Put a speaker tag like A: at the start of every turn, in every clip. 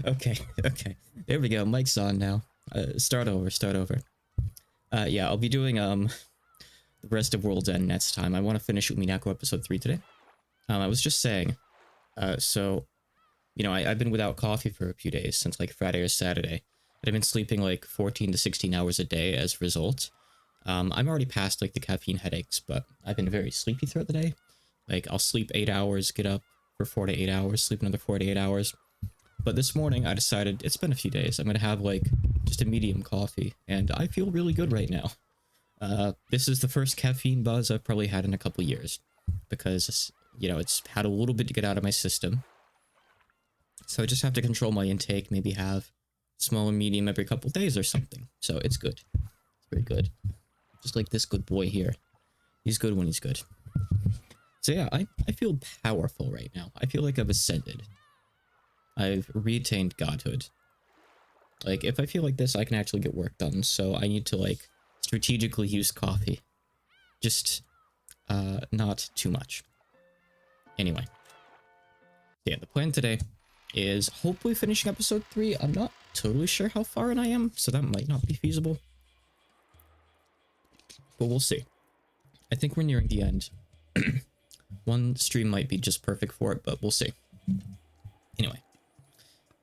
A: Okay, okay. There we go. Mic's on now. Start over, start over. Yeah, I'll be doing, the rest of World's End next time. I want to finish Umineko episode 3 today. I was just saying, so, you know, I've been without coffee for a few days, since like Friday or Saturday. And I've been sleeping like 14 to 16 hours a day as a result. I'm already past like the caffeine headaches, but I've been very sleepy throughout the day. Like, I'll sleep 8 hours, get up for 4 to 8 hours, sleep another 4 to 8 hours. But this morning I decided, it's been a few days, I'm gonna have like just a medium coffee, and I feel really good right now. This is the first caffeine buzz I've probably had in a couple years, because, you know, it's had a little bit to get out of my system. So I just have to control my intake, maybe have small and medium every couple days or something. So it's good. It's very good. Just like this good boy here. He's good when he's good. So yeah, I feel powerful right now. I feel like I've ascended. I've retained godhood. Like, if I feel like this, I can actually get work done, so I need to, like, strategically use coffee. Just, not too much. Anyway. Yeah, the plan today is hopefully finishing episode 3. I'm not totally sure how far in I am, so that might not be feasible. But we'll see. I think we're nearing the end. One stream might be just perfect for it, but we'll see. Anyway.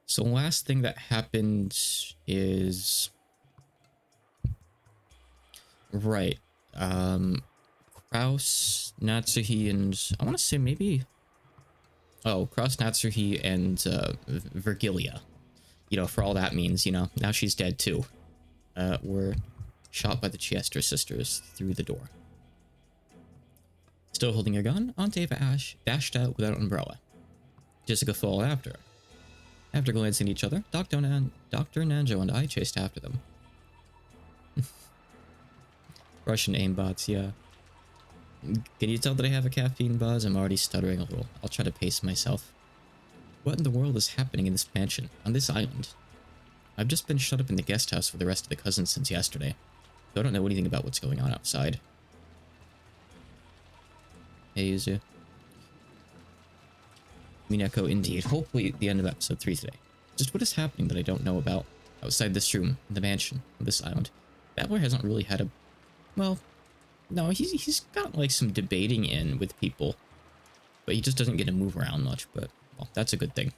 A: So last thing that happened is... Right. Kraus, Natsuhi, and... I want to say maybe... Oh, Kraus, Natsuhi, and Virgilia. You know, for all that means, you know, now she's dead too. Were shot by the Chester sisters through the door. Still holding her gun, Aunt Ava Ash dashed out without an umbrella. Jessica followed after her. After glancing at each other, Dr. Nanjo and I chased after them. Russian aimbots, yeah. Can you tell that I have a caffeine buzz? I'm already stuttering a little. I'll try to pace myself. What in the world is happening in this mansion, on this island? I've just been shut up in the guest house with the rest of the cousins since yesterday, so I don't know anything about what's going on outside. Hey, Yuzu. Umineko, indeed. Hopefully the end of episode 3 today. Just what is happening that I don't know about outside this room, in the mansion, on this island? Battler hasn't really had a... Well, no, he's got like some debating in with people. But he just doesn't get to move around much, but, well, that's a good thing.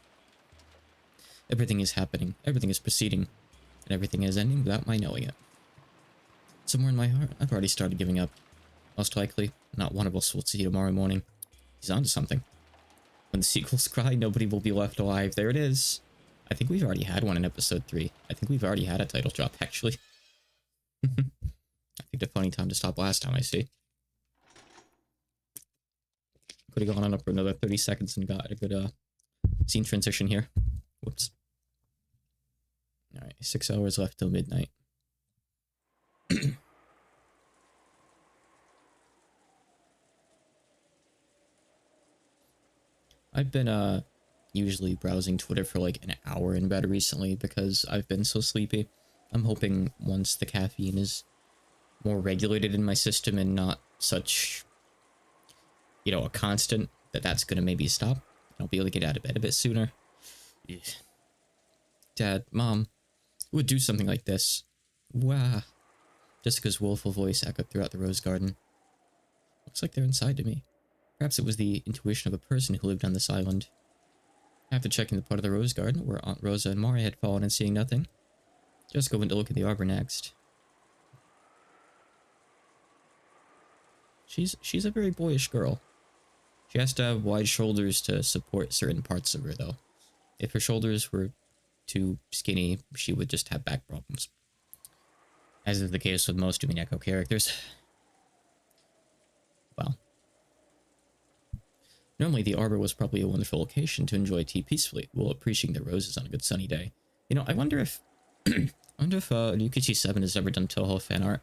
A: Everything is happening, everything is proceeding, and everything is ending without my knowing it. Somewhere in my heart, I've already started giving up. Most likely, not one of us will see tomorrow morning. He's onto something. When the sequels cry, nobody will be left alive. There it is. I think we've already had one in episode 3. I think we've already had a title drop, actually. I picked a funny time to stop last time, I see. Could have gone on for another 30 seconds and got a good scene transition here. Whoops. Alright, 6 hours left till midnight. I've been usually browsing Twitter for like an hour in bed recently because I've been so sleepy. I'm hoping once the caffeine is more regulated in my system and not such, you know, a constant, that's gonna maybe stop. I'll be able to get out of bed a bit sooner. Ugh. Dad, Mom, who would do something like this? Wah. Jessica's woeful voice echoed throughout the rose garden. Looks like they're inside to me. Perhaps it was the intuition of a person who lived on this island. After checking the part of the rose garden where Aunt Rosa and Mari had fallen and seeing nothing, Jessica went to look at the arbor next. She's a very boyish girl. She has to have wide shoulders to support certain parts of her, though. If her shoulders were too skinny, she would just have back problems. As is the case with most Umineko characters. Well. Normally, the arbor was probably a wonderful location to enjoy tea peacefully, while appreciating the roses on a good sunny day. You know, I wonder if... Ryukichi7 has ever done Toho fan art.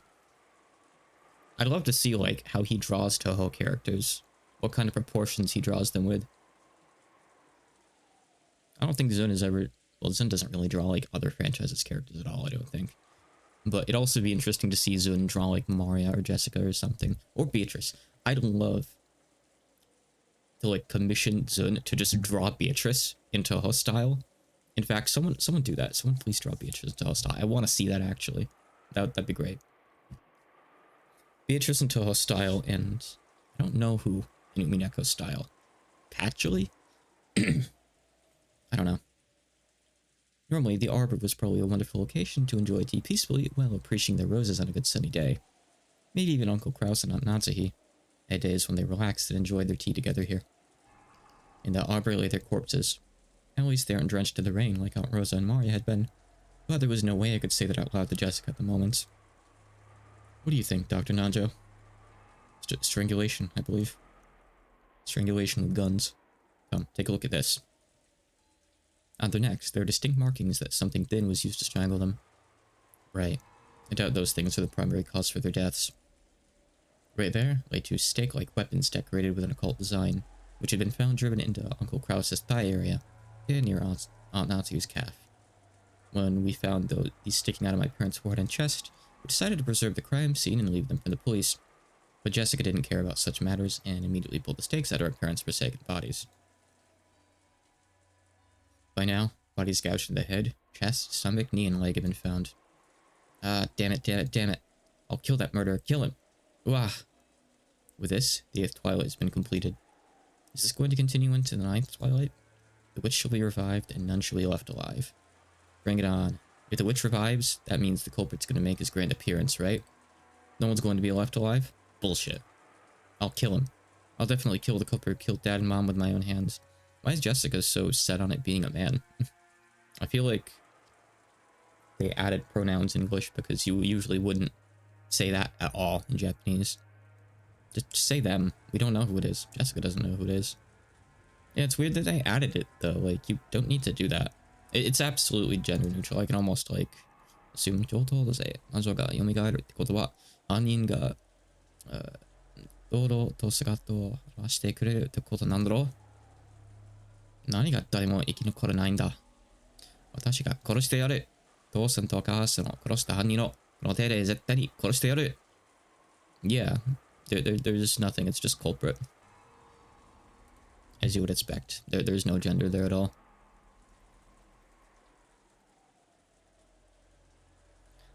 A: I'd love to see, like, how he draws Toho characters. What kind of proportions he draws them with. I don't think Zun has ever... Well, Zun doesn't really draw, like, other franchises' characters at all, I don't think. But it'd also be interesting to see Zun draw, like, Maria or Jessica or something. Or Beatrice. I'd love to, like, commission Zun to just draw Beatrice in Toho style. In fact, someone do that. Someone please draw Beatrice into hostile. I want to see that actually. That'd be great. Beatrice into hostile, and I don't know who in Umineko style. Patchily? I don't know. Normally, the arbor was probably a wonderful location to enjoy tea peacefully while appreciating their roses on a good sunny day. Maybe even Uncle Kraus and Aunt Natsuhi had days when they relaxed and enjoyed their tea together here. In the arbor lay their corpses. At least they aren't drenched in the rain like Aunt Rosa and Mari had been, but there was no way I could say that out loud to Jessica at the moment. What do you think, Dr. Nanjo? Strangulation, I believe. Strangulation with guns. Come, take a look at this. On their necks, there are distinct markings that something thin was used to strangle them. Right. I doubt those things are the primary cause for their deaths. Right there lay two stake-like weapons decorated with an occult design, which had been found driven into Uncle Kraus's thigh area, near Aunt Natsu's calf. When we found these sticking out of my parents' forehead and chest, we decided to preserve the crime scene and leave them for the police. But Jessica didn't care about such matters and immediately pulled the stakes out of our parents' forsaken bodies. By now, bodies gouged in the head, chest, stomach, knee, and leg have been found. Ah, damn it. I'll kill that murderer. Kill him. Wah. With this, the 8th twilight has been completed. Is this going to continue into the 9th twilight? The witch shall be revived, and none shall be left alive. Bring it on. If the witch revives, that means the culprit's going to make his grand appearance, right? No one's going to be left alive? Bullshit. I'll kill him. I'll definitely kill the culprit who killed Dad and Mom with my own hands. Why is Jessica so set on it being a man? I feel like they added pronouns in English because you usually wouldn't say that at all in Japanese. Just say them. We don't know who it is. Jessica doesn't know who it is. Yeah, it's weird that they added it, though. Like, you don't need to do that. It's absolutely gender neutral. I can almost, like, assume 上等として魔女が蘇るってことは、犯人が、堂々と姿を現してくれるってことなんだろう。何が誰も生き残れないんだ。私が殺してやる。父さんとお母さんを殺した犯人をこの手で絶対に殺してやる。Yeah, there's nothing. It's just culprit. As you would expect. There's no gender there at all.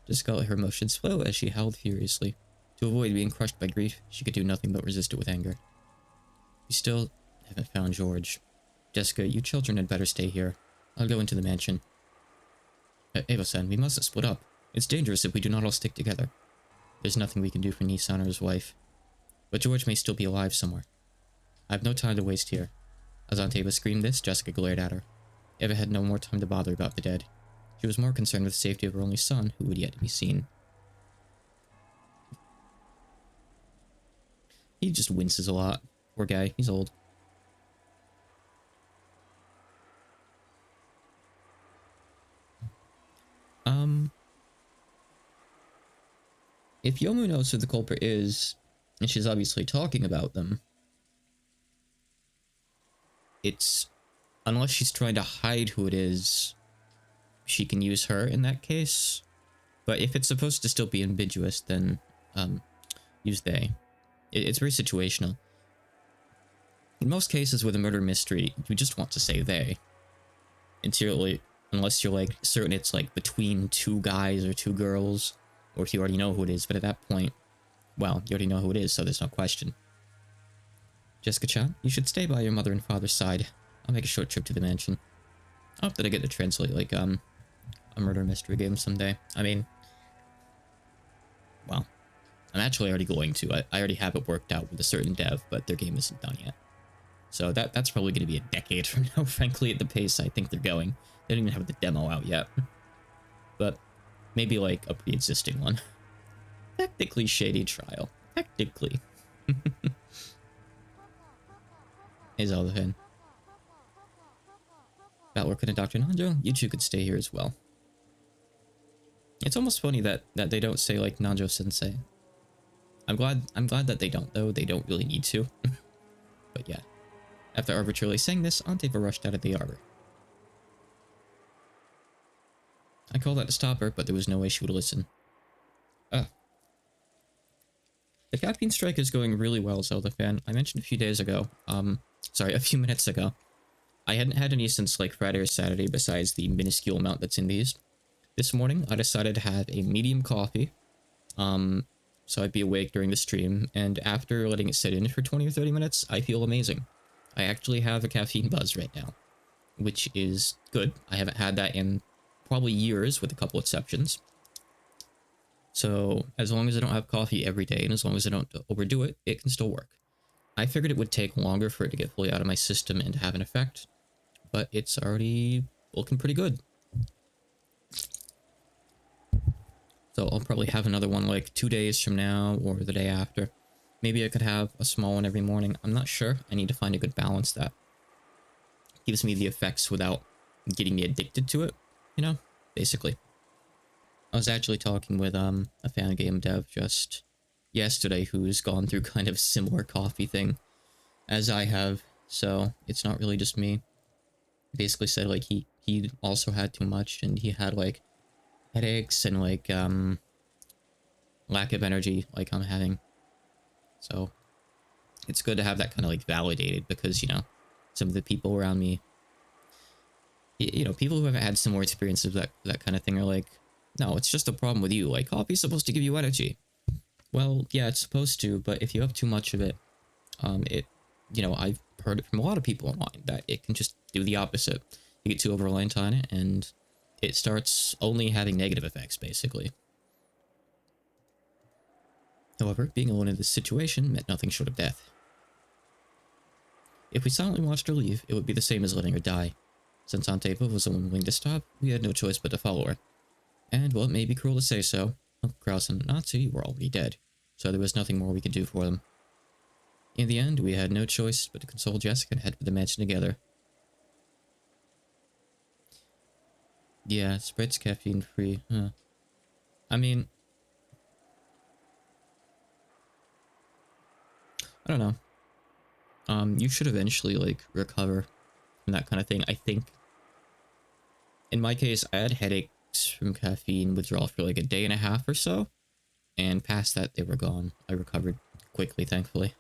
A: Jessica let her emotions flow as she howled furiously. To avoid being crushed by grief, she could do nothing but resist it with anger. We still haven't found George. Jessica, you children had better stay here. I'll go into the mansion. Eva-san, we mustn't split up. It's dangerous if we do not all stick together. There's nothing we can do for Nissan or his wife. But George may still be alive somewhere. I have no time to waste here. As Aunt Eva screamed this, Jessica glared at her. Eva had no more time to bother about the dead. She was more concerned with the safety of her only son, who would yet to be seen. He just winces a lot. Poor guy, he's old. If Yomu knows who the culprit is, and she's obviously talking about them, it's... unless she's trying to hide who it is, she can use her in that case. But if it's supposed to still be ambiguous, then, use they. It's very situational. In most cases with a murder mystery, you just want to say they. Unless you're, like, certain it's, like, between two guys or two girls, or if you already know who it is, but at that point, well, you already know who it is, so there's no question. Jessica-chan, you should stay by your mother and father's side. I'll make a short trip to the mansion. I hope that I get to translate, like, a murder mystery game someday. I mean, well, I'm actually already going to. I already have it worked out with a certain dev, but their game isn't done yet. So that's probably going to be a decade from now, frankly, at the pace I think they're going. They don't even have the demo out yet. But maybe, like, a pre-existing one. Technically Shady Trial. Technically. Hey, Zeldahin. Batwork and Dr. Nanjo, you two could stay here as well. It's almost funny that they don't say, like, Nanjo-sensei. I'm glad that they don't, though. They don't really need to. But yeah. After arbitrarily saying this, Aunt Eva rushed out of the arbor. I called out to stop her, but there was no way she would listen. The caffeine strike is going really well, Zelda fan. I mentioned a few minutes ago, I hadn't had any since like Friday or Saturday besides the minuscule amount that's in these. This morning, I decided to have a medium coffee, so I'd be awake during the stream, and after letting it sit in for 20 or 30 minutes, I feel amazing. I actually have a caffeine buzz right now, which is good. I haven't had that in probably years, with a couple exceptions. So, as long as I don't have coffee every day, and as long as I don't overdo it, it can still work. I figured it would take longer for it to get fully out of my system and to have an effect, but it's already looking pretty good. So I'll probably have another one like 2 days from now or the day after. Maybe I could have a small one every morning. I'm not sure. I need to find a good balance that gives me the effects without getting me addicted to it, you know, basically. I was actually talking with a fan game dev just yesterday who's gone through kind of similar coffee thing as I have, so it's not really just me. Basically said like he also had too much and he had like headaches and like lack of energy like I'm having. So it's good to have that kind of like validated because, you know, some of the people around me, you know, people who haven't had similar experiences of that kind of thing are like, no, it's just a problem with you. Like, coffee's supposed to give you energy. Well, yeah, it's supposed to, but if you have too much of it, you know, I've heard it from a lot of people online that it can just do the opposite. You get too over-reliant on it, and it starts only having negative effects, basically. However, being alone in this situation meant nothing short of death. If we silently watched her leave, it would be the same as letting her die. Since Anteva was unwilling to stop, we had no choice but to follow her. And, well, it may be cruel to say so, Uncle Kraus and Nazi were already dead, so there was nothing more we could do for them. In the end, we had no choice but to console Jessica and head for the mansion together. Yeah, Sprite's caffeine-free, huh. I mean, I don't know. You should eventually, like, recover from that kind of thing. I think, in my case, I had headaches from caffeine withdrawal for like a day and a half or so, and past that, they were gone. I recovered quickly, thankfully.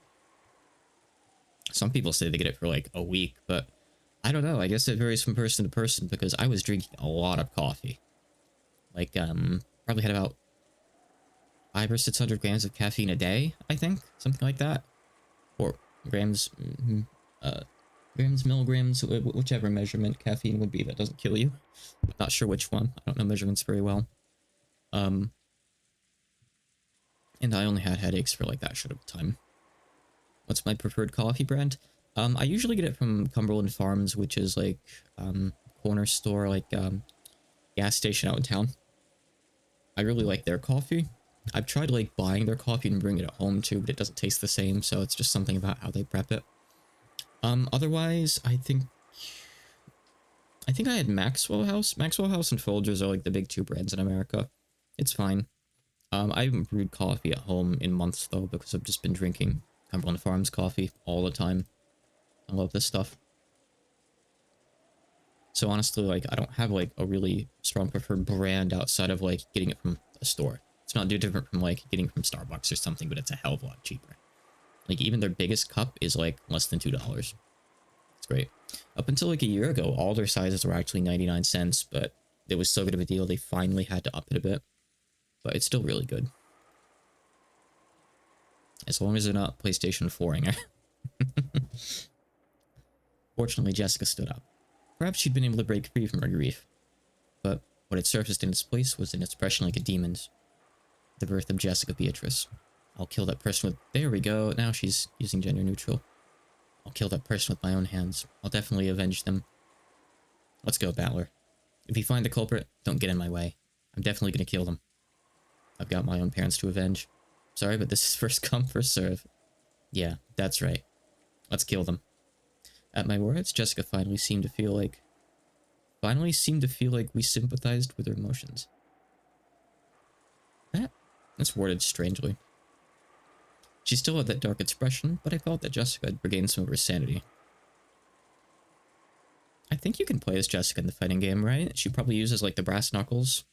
A: Some people say they get it for like a week, but I don't know. I guess it varies from person to person because I was drinking a lot of coffee. Like, probably had about 500 or 600 grams of caffeine a day, I think. Something like that. Or grams, milligrams, whichever measurement caffeine would be that doesn't kill you. I'm not sure which one. I don't know measurements very well. And I only had headaches for like that short of time. What's my preferred coffee brand? I usually get it from Cumberland Farms, which is like, corner store, like, gas station out in town. I really like their coffee. I've tried like buying their coffee and bringing it home too, but it doesn't taste the same, so it's just something about how they prep it. Otherwise, I think I had Maxwell House. Maxwell House and Folgers are like the big two brands in America. It's fine. I haven't brewed coffee at home in months though, because I've just been drinking Cumberland Farms coffee all the time. I love this stuff. So honestly, like, I don't have like a really strong preferred brand outside of like getting it from a store. It's not too different from like getting it from Starbucks or something, but it's a hell of a lot cheaper. Like, even their biggest cup is like less than $2. It's great. Up until like a year ago, all their sizes were actually 99 cents, but it was so good of a deal, they finally had to up it a bit. But it's still really good. As long as they're not PlayStation 4ing her. Fortunately, Jessica stood up. Perhaps she'd been able to break free from her grief. But what had surfaced in its place was an expression like a demon's. The birth of Jessica Beatrice. I'll kill that person with... There we go. Now she's using gender neutral. I'll kill that person with my own hands. I'll definitely avenge them. Let's go, Battler. If you find the culprit, don't get in my way. I'm definitely gonna kill them. I've got my own parents to avenge. Sorry, but this is first come, first serve. Yeah, that's right. Let's kill them. At my words, Jessica finally seemed to feel like we sympathized with her emotions. That's worded strangely. She still had that dark expression, but I felt that Jessica had regained some of her sanity. I think you can play as Jessica in the fighting game, right? She probably uses, like, the brass knuckles.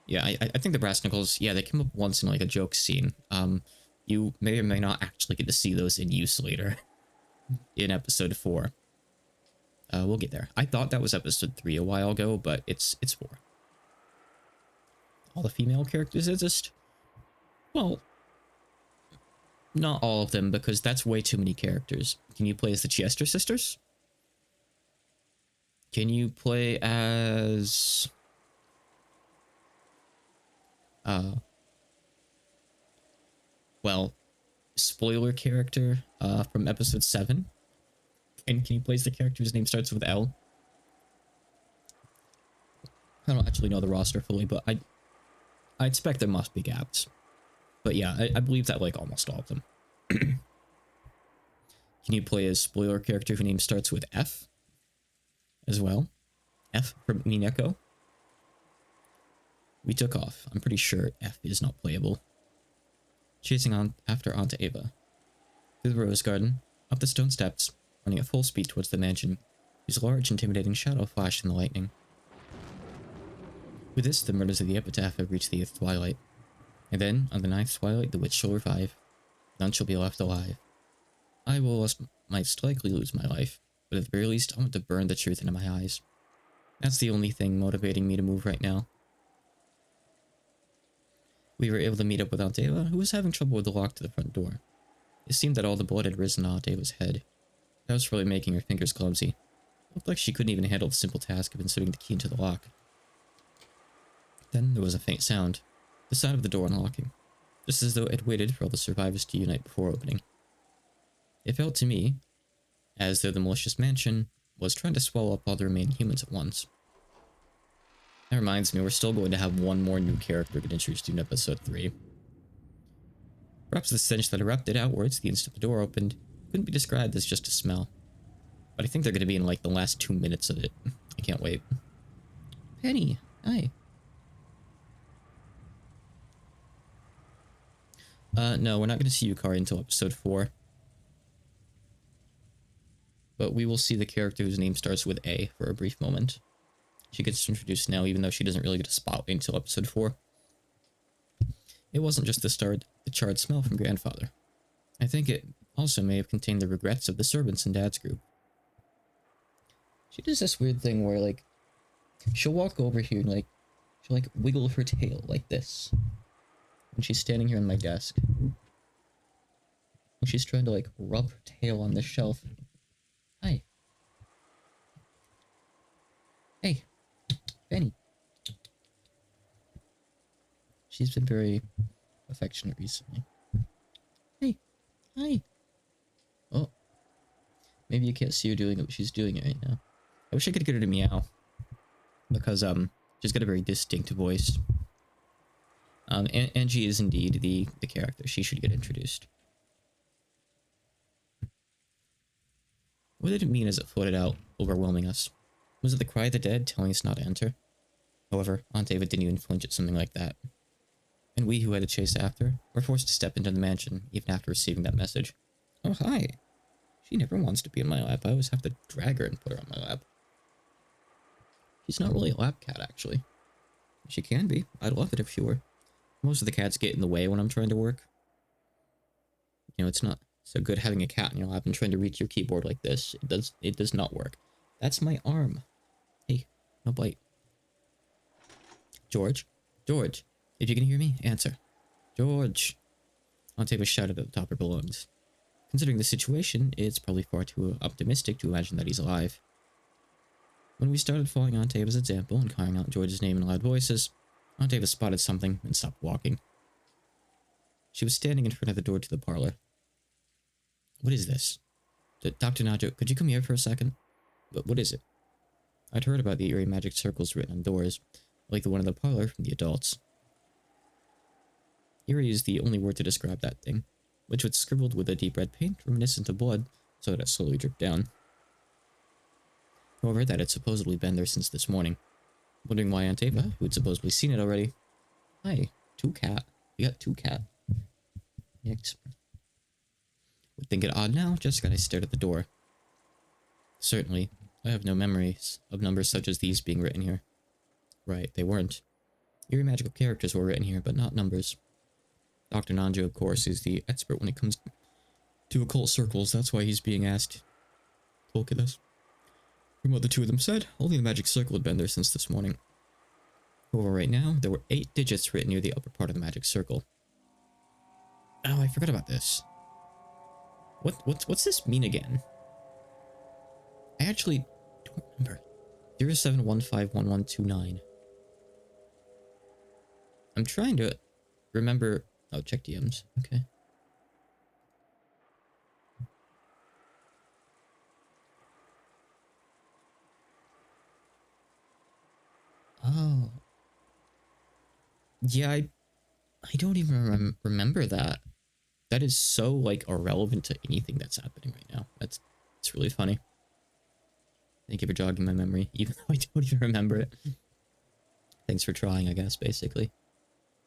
A: Yeah, I think the brass knuckles, yeah, they come up once in, like, a joke scene. You may or may not actually get to see those in use later. in episode 4. We'll get there. I thought that was episode 3 a while ago, but it's 4. All the female characters exist? Well, not all of them, because that's way too many characters. Can you play as the Chester sisters? Can you play as... well, spoiler character from episode 7? And can you play as the character whose name starts with L? I don't actually know the roster fully, but I expect there must be gaps. But yeah, I believe that, like, almost all of them. Can you play as spoiler character whose name starts with F? As well? F from Umineko? We took off. I'm pretty sure F is not playable. Chasing on after Aunt Ava. Through the rose garden, up the stone steps, running at full speed towards the mansion, whose large, intimidating shadow flashed in the lightning. With this, the murders of the epitaph have reached the 8th twilight. And then, on the 9th twilight, the witch shall revive. None shall be left alive. I will most likely lose my life, but at the very least, I want to burn the truth into my eyes. That's the only thing motivating me to move right now. We were able to meet up with Aunt Ava, who was having trouble with the lock to the front door. It seemed that all the blood had risen on Aunt Ava's head. That was really making her fingers clumsy. It looked like she couldn't even handle the simple task of inserting the key into the lock. Then there was a faint sound. The sound of the door unlocking. Just as though it had waited for all the survivors to unite before opening. It felt to me as though the malicious mansion was trying to swallow up all the remaining humans at once. That reminds me, we're still going to have one more new character get introduced in episode 3. Perhaps the stench that erupted outwards the instant the door opened couldn't be described as just a smell. But I think they're going to be in, like, the last 2 minutes of it. I can't wait. Penny, hi. No, we're not going to see Yukari until episode 4. But we will see the character whose name starts with A for a brief moment. She gets introduced now, even though she doesn't really get a spotlight until episode 4. It wasn't just the charred smell from Grandfather. I think it also may have contained the regrets of the servants in Dad's group. She does this weird thing where, like, she'll walk over here and, like, she'll, like, wiggle her tail like this. When she's standing here on my desk. And she's trying to, like, rub her tail on this shelf. Hi. Hey. Benny. She's been very affectionate recently. Hey. Hi. Oh. Maybe you can't see her doing it, but she's doing it right now. I wish I could get her to meow. Because, she's got a very distinct voice. Angie is indeed the character. She should get introduced. What did it mean as it floated out, overwhelming us? Was it the cry of the dead telling us not to enter? However, Aunt Ava didn't even flinch at something like that. And we who had to chase after were forced to step into the mansion, even after receiving that message. Oh, hi. She never wants to be in my lap. I always have to drag her and put her on my lap. She's not really a lap cat, actually. She can be. I'd love it if she were. Most of the cats get in the way when I'm trying to work. You know, it's not so good having a cat in your lap and trying to reach your keyboard like this. It does not work. That's my arm. Hey, no bite. George? George, if you can hear me, answer. George. Aunt Ava shouted at the top of her lungs. Considering the situation, it's probably far too optimistic to imagine that he's alive. When we started following Aunt Ava's example and calling out George's name in loud voices, Aunt Ava spotted something and stopped walking. She was standing in front of the door to the parlor. What is this? Dr. Najo, could you come here for a second? But what is it? I'd heard about the eerie magic circles written on doors, like the one in the parlor from the adults. Eerie is the only word to describe that thing, which was scribbled with a deep red paint reminiscent of blood, so that it slowly dripped down. However, that had supposedly been there since this morning. Wondering why Aunt Ava, who had supposedly seen it already... Hi, 2 cat. We got 2 cat. Yikes. Would think it odd now, just I stared at the door. Certainly, I have no memories of numbers such as these being written here. Right, they weren't. Eerie magical characters were written here, but not numbers. Dr. Nanjo, of course, is the expert when it comes to occult circles. That's why he's being asked to look at this. From what the two of them said, only the magic circle had been there since this morning. However, right now, there were 8 digits written near the upper part of the magic circle. Oh, I forgot about this. What's this mean again? I actually don't remember. 07151129. I'm trying to remember. Oh, check DMs. Okay. Oh. Yeah, I don't even remember that. That is so, like, irrelevant to anything that's happening right now. It's really funny. Thank you for jogging my memory, even though I don't even remember it. Thanks for trying, I guess, basically.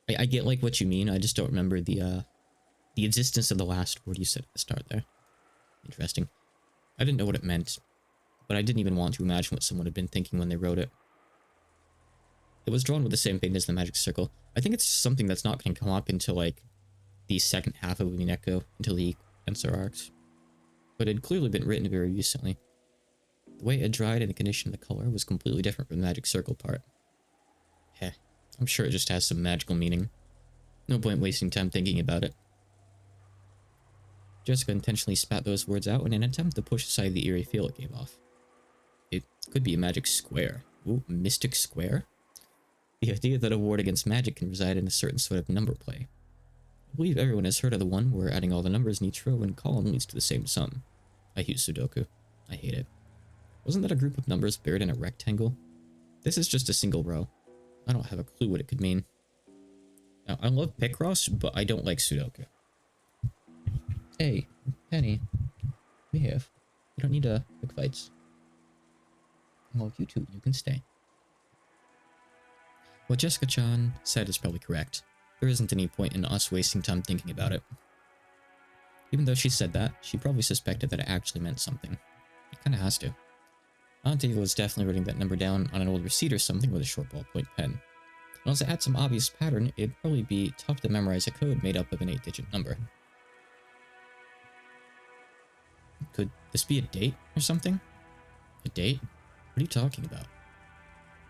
A: I get, like, what you mean. I just don't remember the existence of the last word you said at the start there. Interesting. I didn't know what it meant, but I didn't even want to imagine what someone had been thinking when they wrote it. It was drawn with the same paint as the magic circle. I think it's just something that's not going to come up until, like, the second half of Umineko, until the answer arcs. But it had clearly been written very recently. The way it had dried and the condition of the color was completely different from the magic circle part. Heh, I'm sure it just has some magical meaning. No point wasting time thinking about it. Jessica intentionally spat those words out in an attempt to push aside the eerie feel it gave off. It could be a magic square. Ooh, a mystic square? The idea that a ward against magic can reside in a certain sort of number play. I believe everyone has heard of the one where adding all the numbers in each row and column leads to the same sum. I use Sudoku. I hate it. Wasn't that a group of numbers buried in a rectangle? This is just a single row. I don't have a clue what it could mean. Now, I love Picross, but I don't like Sudoku. Hey, Penny. Behave. You don't need to pick fights. Well, you two, you can stay. What Jessica-chan said is probably correct. There isn't any point in us wasting time thinking about it. Even though she said that, she probably suspected that it actually meant something. It kinda has to. Aunt Eva was definitely writing that number down on an old receipt or something with a short ballpoint pen. Unless it had some obvious pattern, it'd probably be tough to memorize a code made up of an 8-digit number. Could this be a date or something? A date? What are you talking about?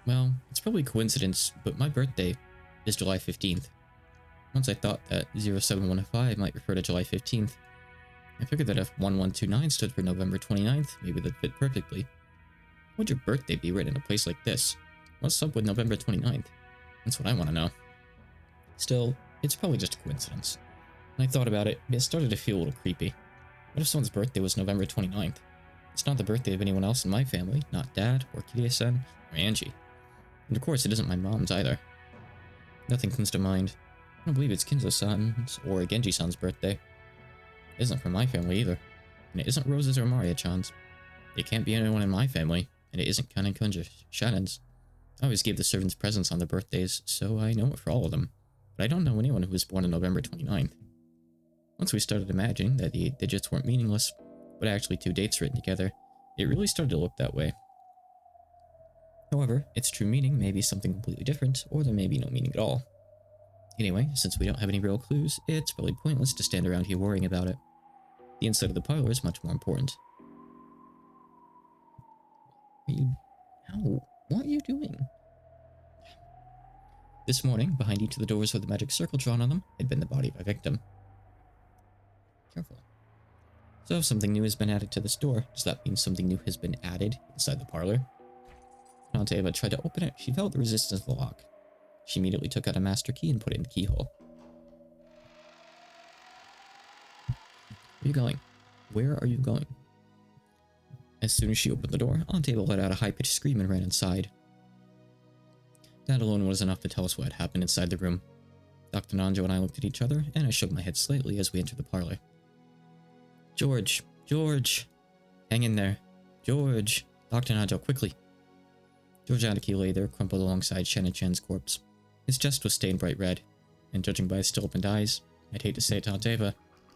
A: Well, it's probably a coincidence, but my birthday is July 15th. Once I thought that 0715 might refer to July 15th, I figured that if 1129 stood for November 29th, maybe that'd fit perfectly. Why would your birthday be written in a place like this? What's up with November 29th? That's what I want to know. Still, it's probably just a coincidence. When I thought about it, it started to feel a little creepy. What if someone's birthday was November 29th? It's not the birthday of anyone else in my family, not Dad, or Kirie-san, or Angie. And of course, it isn't my mom's either. Nothing comes to mind. I don't believe it's Kinzo-san's or Genji-san's birthday. It isn't from my family either. And it isn't Rose's or Maria-chan's. It can't be anyone in my family, and it isn't Kanen Kunja Shannon's. I always gave the servants presents on their birthdays, so I know it for all of them. But I don't know anyone who was born on November 29th. Once we started imagining that the 8 digits weren't meaningless, but actually 2 dates written together, it really started to look that way. However, its true meaning may be something completely different, or there may be no meaning at all. Anyway, since we don't have any real clues, it's probably pointless to stand around here worrying about it. The inside of the parlor is much more important. What are you doing? This morning, behind each of the doors with the magic circle drawn on them, had been the body of a victim. Careful. So if something new has been added to this door, does that mean something new has been added inside the parlor? When Aunt Eva tried to open it, she felt the resistance of the lock. She immediately took out a master key and put it in the keyhole. Where are you going? Where are you going? As soon as she opened the door, Aunt Eva let out a high-pitched scream and ran inside. That alone was enough to tell us what had happened inside the room. Dr. Nanjo and I looked at each other, and I shook my head slightly as we entered the parlor. George! George! Hang in there. George! Dr. Nanjo, quickly! George Aniki lay there, crumpled alongside Shannon-chan's corpse. His chest was stained bright red, and judging by his still-opened eyes, I'd hate to say it to Aunt Eva,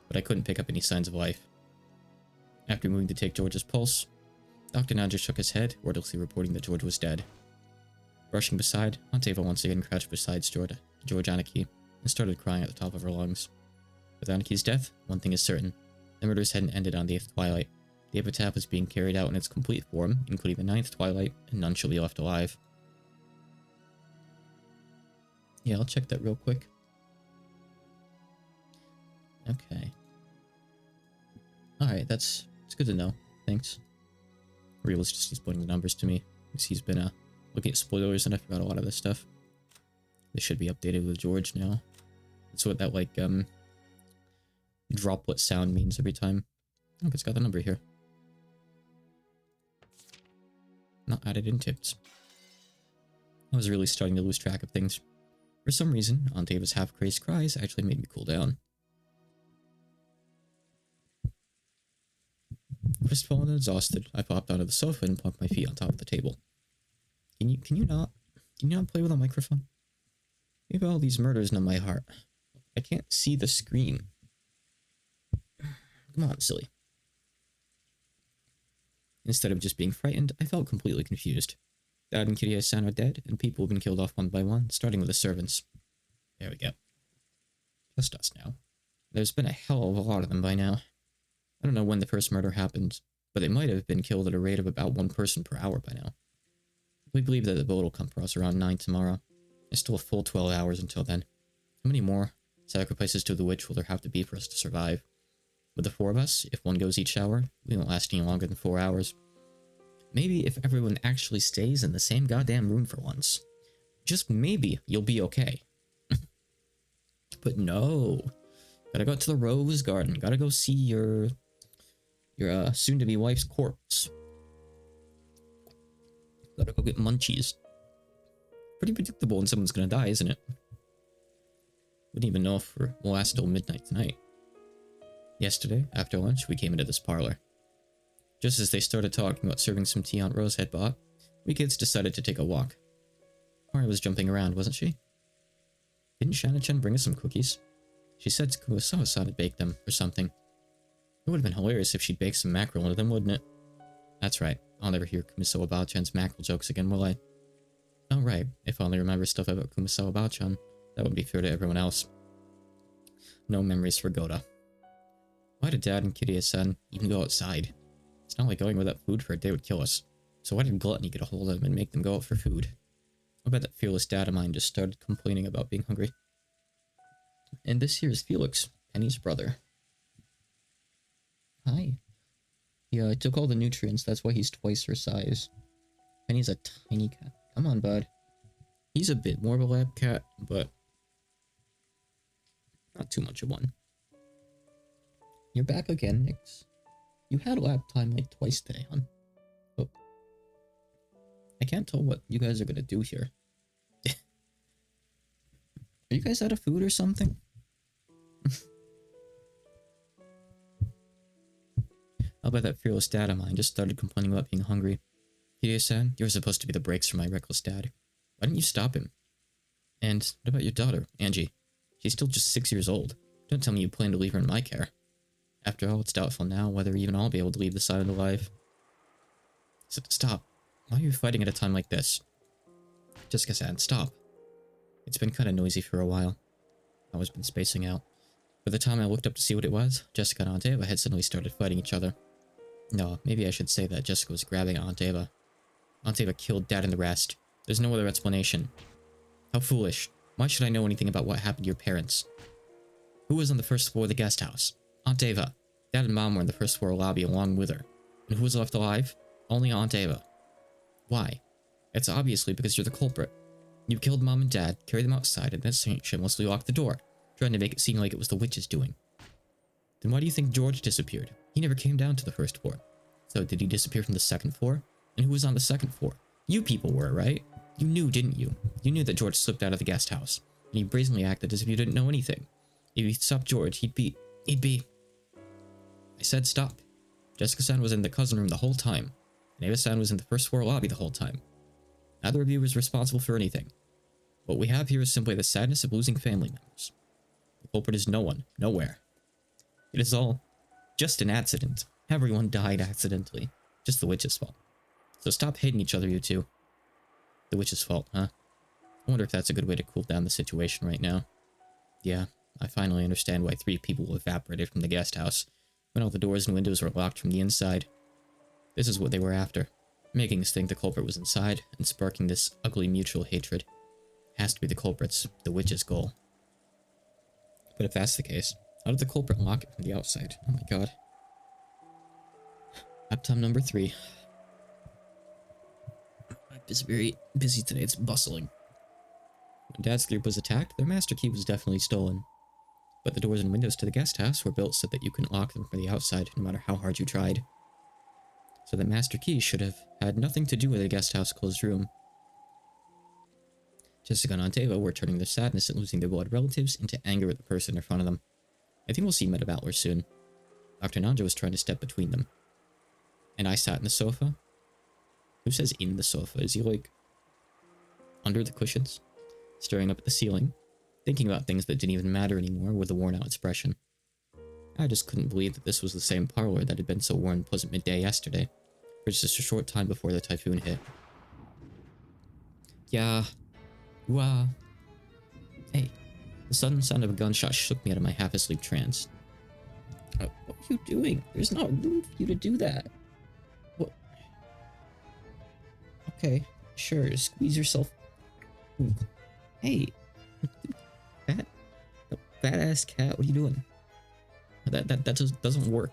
A: but I couldn't pick up any signs of life. After moving to take George's pulse, Dr. Nanjo shook his head, wordlessly reporting that George was dead. Rushing beside, Aunt Eva once again crouched beside George Aniki and started crying at the top of her lungs. With Aniki's death, one thing is certain. The murders hadn't ended on the 8th twilight. The epitaph was being carried out in its complete form, including the 9th twilight, and none shall be left alive. Yeah, I'll check that real quick. Okay. Alright, it's good to know. Thanks. Real was just explaining the numbers to me, because he's been looking at spoilers and I forgot a lot of this stuff. This should be updated with George now. That's what that, like, droplet sound means every time. Oh, it's got the number here. Not added in tips. I was really starting to lose track of things. For some reason, Aunt Ava's half-crazed cries actually made me cool down. Crestfallen and exhausted, I popped onto the sofa and plunked my feet on top of the table. Can you not play with a microphone? Maybe all these murders numb my heart. I can't see the screen. Come on, silly. Instead of just being frightened, I felt completely confused. Dad and Kitty-san are dead, and people have been killed off one by one, starting with the servants. There we go. Just us now. There's been a hell of a lot of them by now. I don't know when the first murder happened, but they might have been killed at a rate of about 1 person per hour by now. We believe that the boat will come for us around 9 tomorrow. There's still a full 12 hours until then. How many more sacrifices to the witch will there have to be for us to survive? With the 4 of us, if one goes each hour, we won't last any longer than 4 hours. Maybe if everyone actually stays in the same goddamn room for once. Just maybe you'll be okay. But no. Gotta go to the rose garden. Gotta go see your soon-to-be wife's corpse. Gotta go get munchies. Pretty predictable when someone's gonna die, isn't it? Wouldn't even know if we'll last till midnight tonight. Yesterday, after lunch, we came into this parlor. Just as they started talking about serving some tea Aunt Rose had bought, we kids decided to take a walk. Mari was jumping around, wasn't she? Didn't Shana-chan bring us some cookies? She said Kurosawa-san had baked them, or something. It would have been hilarious if she'd baked some mackerel into them, wouldn't it? That's right, I'll never hear Kumisawa Bao-chan's mackerel jokes again, will I? Oh right, if I only remember stuff about Kumisawa Bao-chan, that would be fair to everyone else. No memories for Goda. Why did Dad and Kitty-san even go outside? It's not like going without food for a day would kill us. So why did Gluttony get a hold of them and make them go out for food? I bet that fearless dad of mine just started complaining about being hungry. And this here is Felix, Penny's brother. Hi. Yeah, I took all the nutrients, that's why he's twice her size. Penny's a tiny cat. Come on, bud. He's a bit more of a lab cat, but not too much of one. You're back again, Nix. You had lab time like twice today, hon. Oh. I can't tell what you guys are gonna do here. Are you guys out of food or something? I'll bet that fearless dad of mine just started complaining about being hungry. Hide-san, you were supposed to be the brakes for my reckless dad. Why didn't you stop him? And what about your daughter, Angie? She's still just 6 years old. Don't tell me you plan to leave her in my care. After all, it's doubtful now whether even I'll be able to leave this island alive. Stop. Why are you fighting at a time like this? Jessica-san, stop. It's been kinda noisy for a while. I've always been spacing out. By the time I looked up to see what it was, Jessica and Aunt Ava had suddenly started fighting each other. No, maybe I should say that Jessica was grabbing Aunt Ava. Aunt Ava killed Dad and the rest. There's no other explanation. How foolish. Why should I know anything about what happened to your parents? Who was on the first floor of the guest house? Aunt Ava. Dad and Mom were in the first floor lobby along with her. And who was left alive? Only Aunt Ava. Why? It's obviously because you're the culprit. You killed Mom and Dad, carried them outside, and then shamelessly locked the door, trying to make it seem like it was the witch's doing. Then why do you think George disappeared? He never came down to the first floor. So did he disappear from the second floor? And who was on the second floor? You people were, right? You knew, didn't you? You knew that George slipped out of the guest house. And you brazenly acted as if you didn't know anything. If you stopped George, he'd be... I said stop. Jessica-san was in the cousin room the whole time. And Ava-san was in the first floor lobby the whole time. Neither of you was responsible for anything. What we have here is simply the sadness of losing family members. The culprit is no one, nowhere. It is all just an accident. Everyone died accidentally. Just the witch's fault. So stop hating each other, you two. The witch's fault, huh? I wonder if that's a good way to cool down the situation right now. Yeah, I finally understand why 3 people evaporated from the guest house. when all the doors and windows were locked from the inside. This is what they were after, making us think the culprit was inside and sparking this ugly mutual hatred. Has to be the culprit's, the witch's goal. But if that's the case, how did the culprit lock it from the outside? Oh my god. Uptime number 3. It's very busy today, it's bustling. When Dad's group was attacked, their master key was definitely stolen. But the doors and windows to the guest house were built so that you couldn't lock them from the outside, no matter how hard you tried. So the master key should have had nothing to do with the guest house closed room. Jessica and Anteva were turning their sadness at losing their blood relatives into anger at the person in front of them. I think we'll see Meta Battler soon. Dr. Nanja was trying to step between them. And I sat in the sofa. Who says in the sofa? Is he like under the cushions? Staring up at the ceiling, thinking about things that didn't even matter anymore with a worn out expression. I just couldn't believe that this was the same parlor that had been so warm and pleasant midday yesterday, for just a short time before the typhoon hit. Yeah. Wow. Hey, the sudden sound of a gunshot shook me out of my half-asleep trance. What are you doing? There's not room for you to do that. What? Okay, sure, squeeze yourself. Ooh. Hey, fat ass cat, what are you doing? That just doesn't work.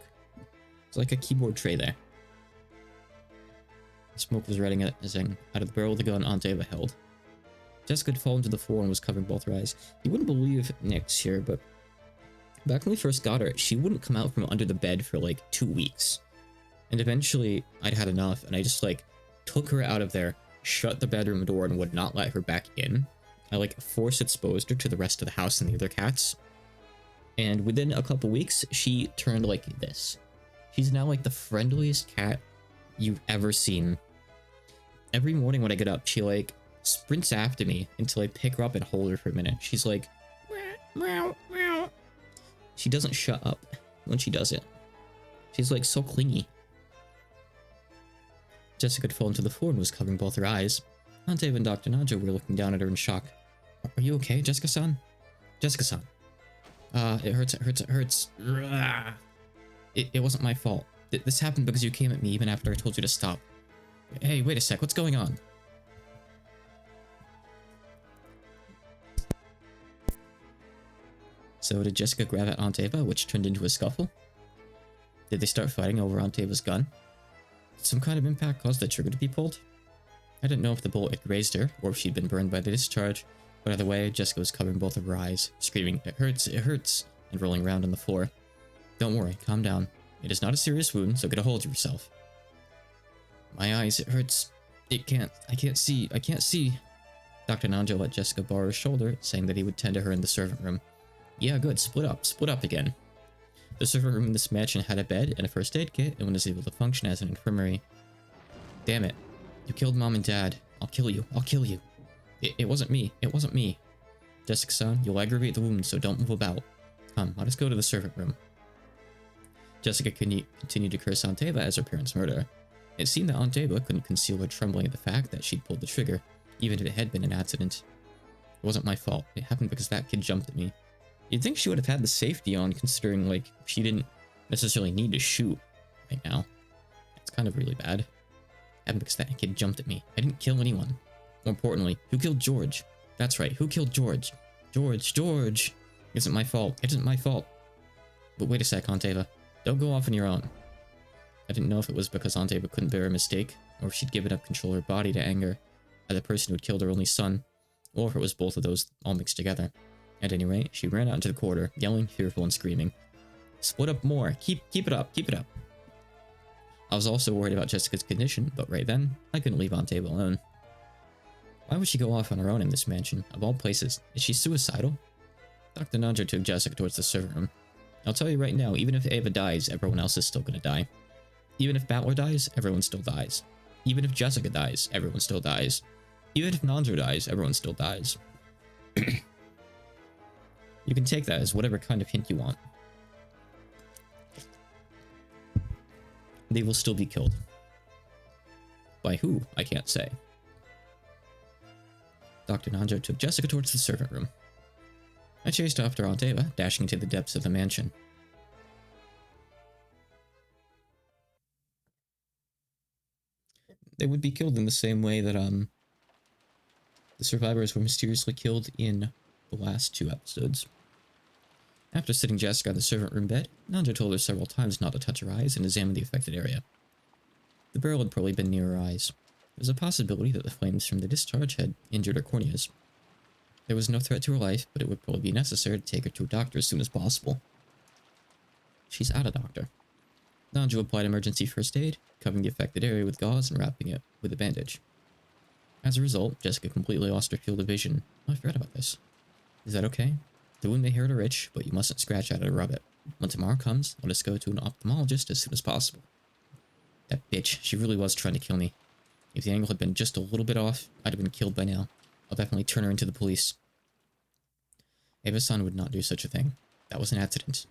A: It's like a keyboard tray there. Smoke was rising out of the barrel of the gun Anteva held. Jessica had fallen to the floor and was covering both her eyes. You wouldn't believe Nick's here, but back when we first got her, she wouldn't come out from under the bed for like 2 weeks. And eventually, I'd had enough, and I just like took her out of there, shut the bedroom door, and would not let her back in. I like force exposed her to the rest of the house and the other cats. And within a couple weeks, she turned like this. She's now like the friendliest cat you've ever seen. Every morning when I get up, she like sprints after me until I pick her up and hold her for a minute. She's like, meow, meow. She doesn't shut up when she does it. She's like so clingy. Jessica had fallen to the floor and was covering both her eyes. Anteva and Dr. Nanja were looking down at her in shock. Are you okay, Jessica-san? Jessica-san. It hurts, it hurts, it hurts. It wasn't my fault. This happened because you came at me even after I told you to stop. Hey, wait a sec, what's going on? So did Jessica grab at Anteva, which turned into a scuffle? Did they start fighting over Anteva's gun? Did some kind of impact cause the trigger to be pulled? I didn't know if the bullet had grazed her, or if she'd been burned by the discharge, but either way, Jessica was covering both of her eyes, screaming, it hurts, and rolling around on the floor. Don't worry, calm down. It is not a serious wound, so get a hold of yourself. My eyes, it hurts. I can't see. Dr. Nanja let Jessica borrow her shoulder, saying that he would tend to her in the servant room. Yeah, good, split up again. The servant room in this mansion had a bed and a first aid kit, and was able to function as an infirmary. Damn it. You killed Mom and Dad. I'll kill you. It wasn't me. Jessica-san, you'll aggravate the wound, so don't move about. Come, let us go to the servant room. Jessica continued to curse Anteva as her parents' murderer. It seemed that Anteva couldn't conceal her trembling at the fact that she'd pulled the trigger, even if it had been an accident. It wasn't my fault. It happened because that kid jumped at me. You'd think she would have had the safety on, considering, like, she didn't necessarily need to shoot right now. It's kind of really bad. It happened because that kid jumped at me. I didn't kill anyone. More importantly, who killed George? That's right, who killed George? George! It isn't my fault. But wait a sec, Anteva. Don't go off on your own. I didn't know if it was because Anteva couldn't bear a mistake, or if she'd given up control of her body to anger at the person who had killed her only son, or if it was both of those all mixed together. At any rate, she ran out into the corridor, yelling, fearful, and screaming. Split up more. Keep it up. I was also worried about Jessica's condition, but right then, I couldn't leave Anteva alone. Why would she go off on her own in this mansion? Of all places, is she suicidal? Dr. Nanja took Jessica towards the servant room. I'll tell you right now, even if Ava dies, everyone else is still gonna die. Even if Battler dies, everyone still dies. Even if Jessica dies, everyone still dies. Even if Nanja dies, everyone still dies. You can take that as whatever kind of hint you want. They will still be killed. By who, I can't say. Dr. Nanja took Jessica towards the servant room. I chased after Aunt Ava, dashing into the depths of the mansion. they would be killed in the same way that the survivors were mysteriously killed in the last 2 episodes. After sitting Jessica on the servant room bed, Nanja told her several times not to touch her eyes and examine the affected area. The barrel had probably been near her eyes. There was a possibility that the flames from the discharge had injured her corneas. There was no threat to her life, but it would probably be necessary to take her to a doctor as soon as possible. She's out of doctor. Nanja applied emergency first aid, covering the affected area with gauze and wrapping it with a bandage. As a result, Jessica completely lost her field of vision. Oh, I forgot about this. Is that okay? The wound may hurt or itch, but you mustn't scratch at it or rub it. When tomorrow comes, let us go to an ophthalmologist as soon as possible. That bitch, she really was trying to kill me. If the angle had been just a little bit off, I'd have been killed by now. I'll definitely turn her into the police. Eva-san would not do such a thing. That was an accident.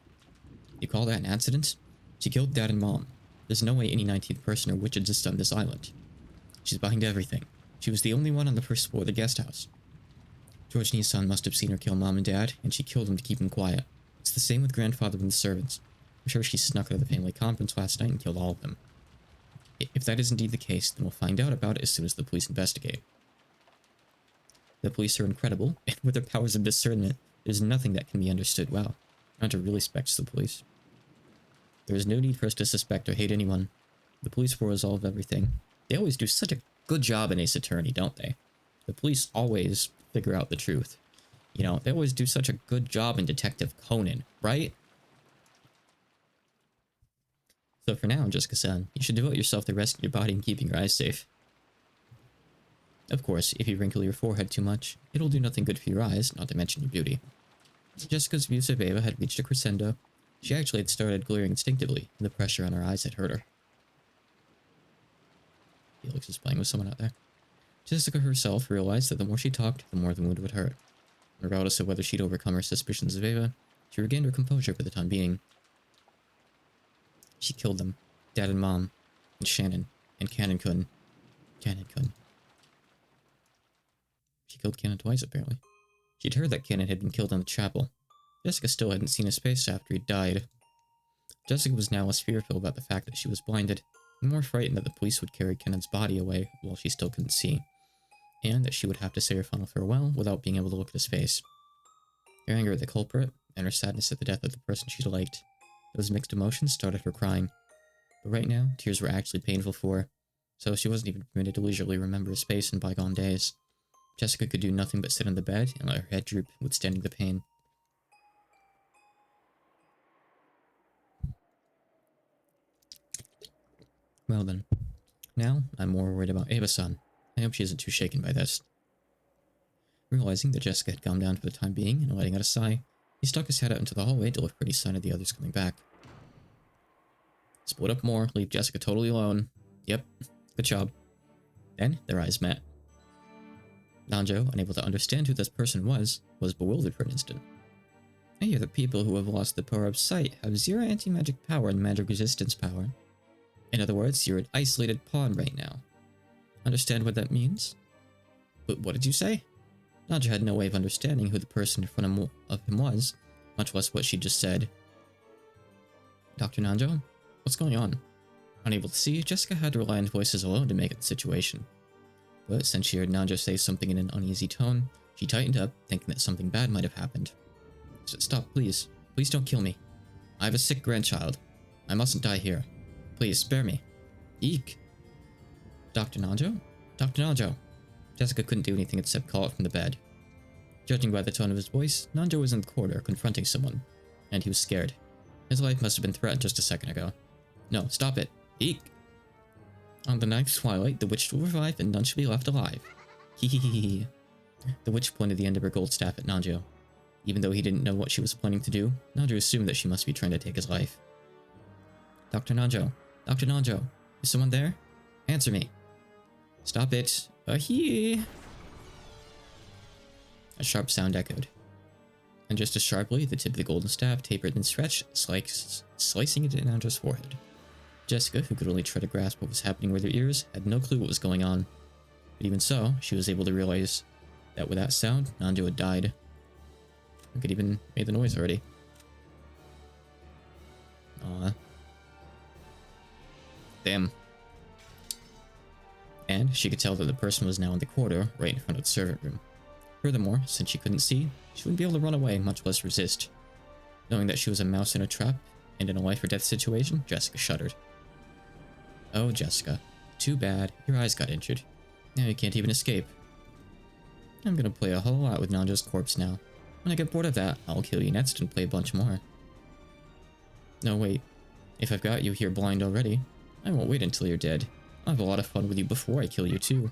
A: You call that an accident? She killed Dad and Mom. There's no way any 19th person or witch exists on this island. She's behind everything. She was the only one on the first floor of the guest house. George Nissan must have seen her kill Mom and Dad, and she killed them to keep them quiet. It's the same with Grandfather and the servants. I'm sure she snuck out of the family conference last night and killed all of them. If that is indeed the case, then we'll find out about it as soon as the police investigate. The police are incredible, and with their powers of discernment, there's nothing that can be understood. Wow, Hunter really respects the police. There is no need for us to suspect or hate anyone. The police will resolve everything. They always do such a good job in Ace Attorney, don't they? The police always figure out the truth. You know, they always do such a good job in Detective Conan, right? So for now, Jessica-san, you should devote yourself to resting your body and keeping your eyes safe. Of course, if you wrinkle your forehead too much, it'll do nothing good for your eyes, not to mention your beauty. Jessica's views of Eva had reached a crescendo. She actually had started glaring instinctively, and the pressure on her eyes had hurt her. Felix is playing with someone out there. Jessica herself realized that the more she talked, the more the wound would hurt. Regardless of whether she'd overcome her suspicions of Eva, she regained her composure for the time being. She killed them. Dad and Mom. And Shannon. And Cannon-kun. Cannon-kun. She killed Cannon twice, apparently. She'd heard that Cannon had been killed in the chapel. Jessica still hadn't seen his face after he died. Jessica was now less fearful about the fact that she was blinded, and more frightened that the police would carry Cannon's body away while she still couldn't see, and that she would have to say her final farewell without being able to look at his face. Her anger at the culprit, and her sadness at the death of the person she liked, those mixed emotions started her crying. But right now, tears were actually painful for her, so she wasn't even permitted to leisurely remember his face in bygone days. Jessica could do nothing but sit on the bed and let her head droop, withstanding the pain. Well then, now I'm more worried about Eva-san. I hope she isn't too shaken by this. Realizing that Jessica had calmed down for the time being and letting out a sigh, he stuck his head out into the hallway to look for any sign of the others coming back. Split up more, leave Jessica totally alone. Yep, good job. Then their eyes met. Nanjo, unable to understand who this person was bewildered for an instant. I hear that people who have lost the power of sight have 0 anti-magic power and magic resistance power. In other words, you're an isolated pawn right now. Understand what that means? But what did you say? Nanjo had no way of understanding who the person in front of him was, much less what she just said. Dr. Nanjo? What's going on? Unable to see, Jessica had to rely on voices alone to make it the situation. But since she heard Nanjo say something in an uneasy tone, she tightened up, thinking that something bad might have happened. Stop, please. Please don't kill me. I have a sick grandchild. I mustn't die here. Please, spare me. Eek. Dr. Nanjo? Dr. Nanjo. Jessica couldn't do anything except call out from the bed. Judging by the tone of his voice, Nanjo was in the corridor confronting someone, and he was scared. His life must have been threatened just a second ago. No, stop it. Eek. On the ninth twilight, the witch will revive and none shall be left alive. Hehehehe. The witch pointed the end of her gold staff at Nanjo. Even though he didn't know what she was planning to do, Nanjo assumed that she must be trying to take his life. Dr. Nanjo. Dr. Nanjo. Is someone there? Answer me. Stop it. Here. A sharp sound echoed. And just as sharply, the tip of the golden staff tapered and stretched, slicing into Nanjo's forehead. Jessica, who could only try to grasp what was happening with her ears, had no clue what was going on. But even so, she was able to realize that with that sound, Nanjo had died. I could even made the noise already. Aw. Damn. and she could tell that the person was now in the corridor right in front of the servant room. Furthermore, since she couldn't see, she wouldn't be able to run away, much less resist. Knowing that she was a mouse in a trap, and in a life or death situation, Jessica shuddered. Oh, Jessica. Too bad. Your eyes got injured. Now you can't even escape. I'm gonna play a whole lot with Nanjo's corpse now. When I get bored of that, I'll kill you next and play a bunch more. No, wait. If I've got you here blind already, I won't wait until you're dead. I'll have a lot of fun with you before I kill you too.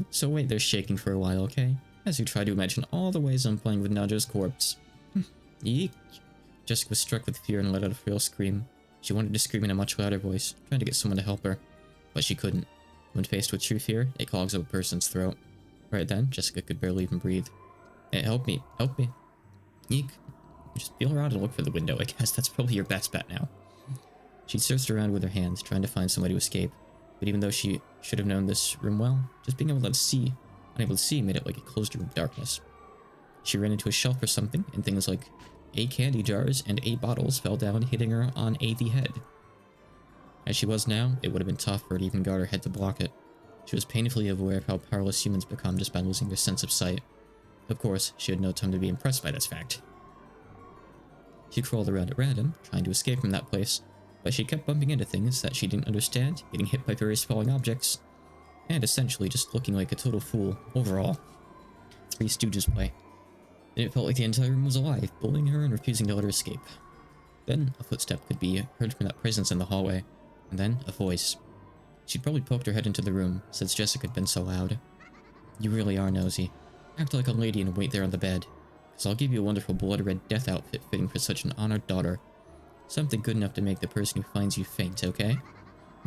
A: So wait there shaking for a while, okay? As you try to imagine all the ways I'm playing with Nanjo's corpse. Yeek. Jessica was struck with fear and let out a frail scream. She wanted to scream in a much louder voice, trying to get someone to help her. But she couldn't. When faced with true fear, it clogs up a person's throat. Right then, Jessica could barely even breathe. Hey, help me, help me. Yeek. Just feel around and look for the window, I guess that's probably your best bet now. She searched around with her hands, trying to find somewhere to escape. But even though she should have known this room well, just being unable to see made it like a closed room of darkness. She ran into a shelf or something, and things like 8 candy jars and 8 bottles fell down, hitting her on the head. As she was now, it would have been tough for her to even guard her head to block it. She was painfully aware of how powerless humans become just by losing their sense of sight. Of course, she had no time to be impressed by this fact. She crawled around at random, trying to escape from that place, but she kept bumping into things that she didn't understand, getting hit by various falling objects, and essentially just looking like a total fool overall. Three Stooges play. And it felt like the entire room was alive, bullying her and refusing to let her escape. Then, a footstep could be heard from that presence in the hallway, and then a voice. She'd probably poked her head into the room, since Jessica had been so loud. You really are nosy. Act like a lady and wait there on the bed, because I'll give you a wonderful blood-red death outfit fitting for such an honored daughter. Something good enough to make the person who finds you faint, okay?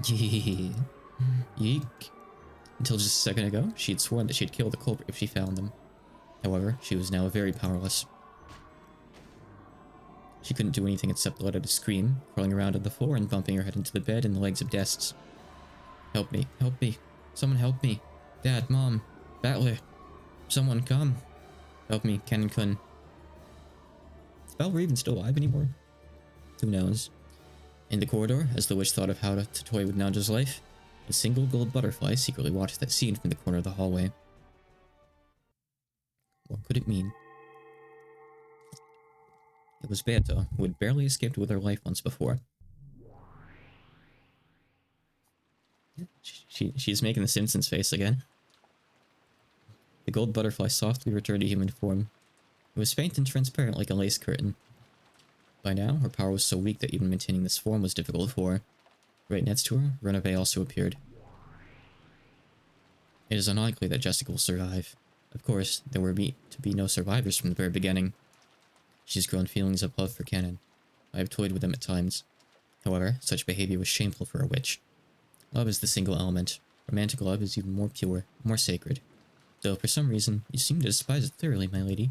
A: Yee. Yeek. Until just a second ago, she'd sworn that she'd kill the culprit if she found them. However, she was now very powerless. She couldn't do anything except let out a scream, crawling around on the floor and bumping her head into the bed and the legs of desks. Help me, help me. Someone help me. Dad, Mom, Battler. Someone come. Help me, Ken-kun. Is Battler even still alive anymore? Who knows? In the corridor, as the witch thought of how to toy with Nanjo's life, a single gold butterfly secretly watched that scene from the corner of the hallway. What could it mean? It was Beata, who had barely escaped with her life once before. She's making the Simpsons face again. The gold butterfly softly returned to human form. It was faint and transparent like a lace curtain. By now, her power was so weak that even maintaining this form was difficult for her. Right next to her, Renove also appeared. It is unlikely that Jessica will survive. Of course, there were to be no survivors from the very beginning. She's grown feelings of love for Canon. I have toyed with them at times. However, such behavior was shameful for a witch. Love is the single element. Romantic love is even more pure, more sacred. Though for some reason, you seem to despise it thoroughly, my lady.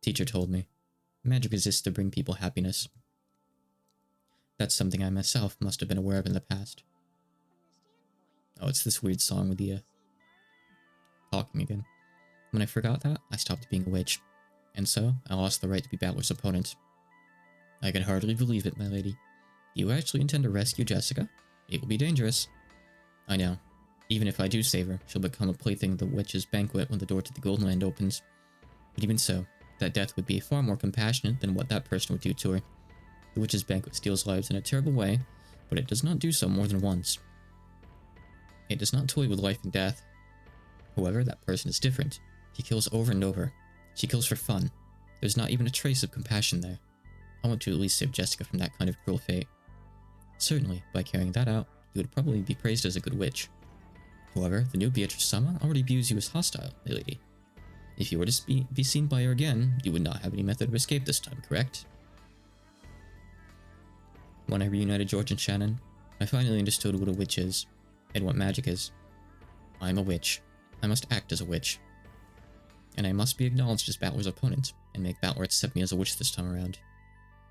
A: Teacher told me. Magic exists to bring people happiness. That's something I myself must have been aware of in the past. Oh, it's this weird song with the, talking again. When I forgot that, I stopped being a witch. And so, I lost the right to be Battler's opponent. I can hardly believe it, my lady. Do you actually intend to rescue Jessica? It will be dangerous. I know. Even if I do save her, she'll become a plaything of the witch's banquet when the door to the Golden Land opens. But even so, that death would be far more compassionate than what that person would do to her. The witch's banquet steals lives in a terrible way, but it does not do so more than once. It does not toy with life and death. However, that person is different. He kills over and over. She kills for fun. There's not even a trace of compassion there. I want to at least save Jessica from that kind of cruel fate. Certainly, by carrying that out, you would probably be praised as a good witch. However, the new Beatrice-sama already views you as hostile, my lady. If you were to be seen by her again, you would not have any method of escape this time, correct? When I reunited George and Shannon, I finally understood what a witch is, and what magic is. I'm a witch. I must act as a witch. And I must be acknowledged as Battler's opponent, and make Battler accept me as a witch this time around.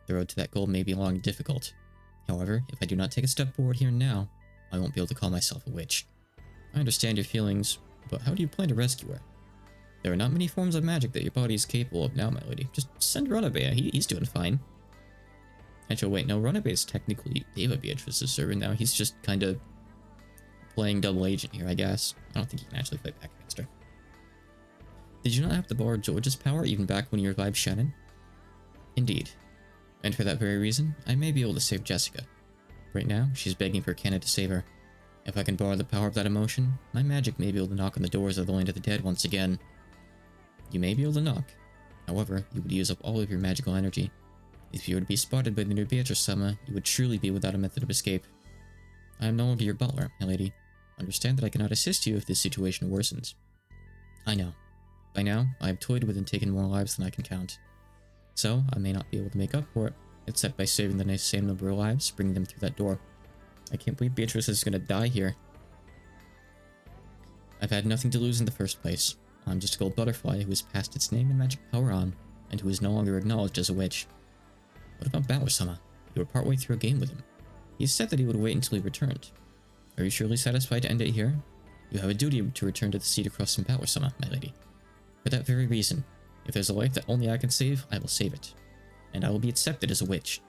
A: The road to that goal may be long and difficult. However, if I do not take a step forward here and now, I won't be able to call myself a witch. I understand your feelings, but how do you plan to rescue her? There are not many forms of magic that your body is capable of now, my lady. Just send Runaway. He's doing fine. Actually, wait, no, Runaway is technically Eva Beatrice's servant now. He's just kind of playing double agent here, I guess. I don't think you can actually fight back against her. Did you not have to borrow George's power even back when you revived Shannon? Indeed. And for that very reason, I may be able to save Jessica. Right now, she's begging for Kenna to save her. If I can borrow the power of that emotion, my magic may be able to knock on the doors of the land of the dead once again. You may be able to knock. However, you would use up all of your magical energy. If you were to be spotted by the new Beatrice-sama, you would truly be without a method of escape. I am no longer your butler, my lady. Understand that I cannot assist you if this situation worsens. I know. By now, I have toyed with and taken more lives than I can count. So, I may not be able to make up for it, except by saving the same number of lives, bringing them through that door. I can't believe Beatrice is gonna die here. I've had nothing to lose in the first place. I'm just a gold butterfly who has passed its name and magic power on, and who is no longer acknowledged as a witch. What about Bauer-sama? You were partway through a game with him. He said that he would wait until he returned. Are you surely satisfied to end it here? You have a duty to return to the seat across from Bauer-sama, my lady. For that very reason, if there's a life that only I can save, I will save it. And I will be accepted as a witch.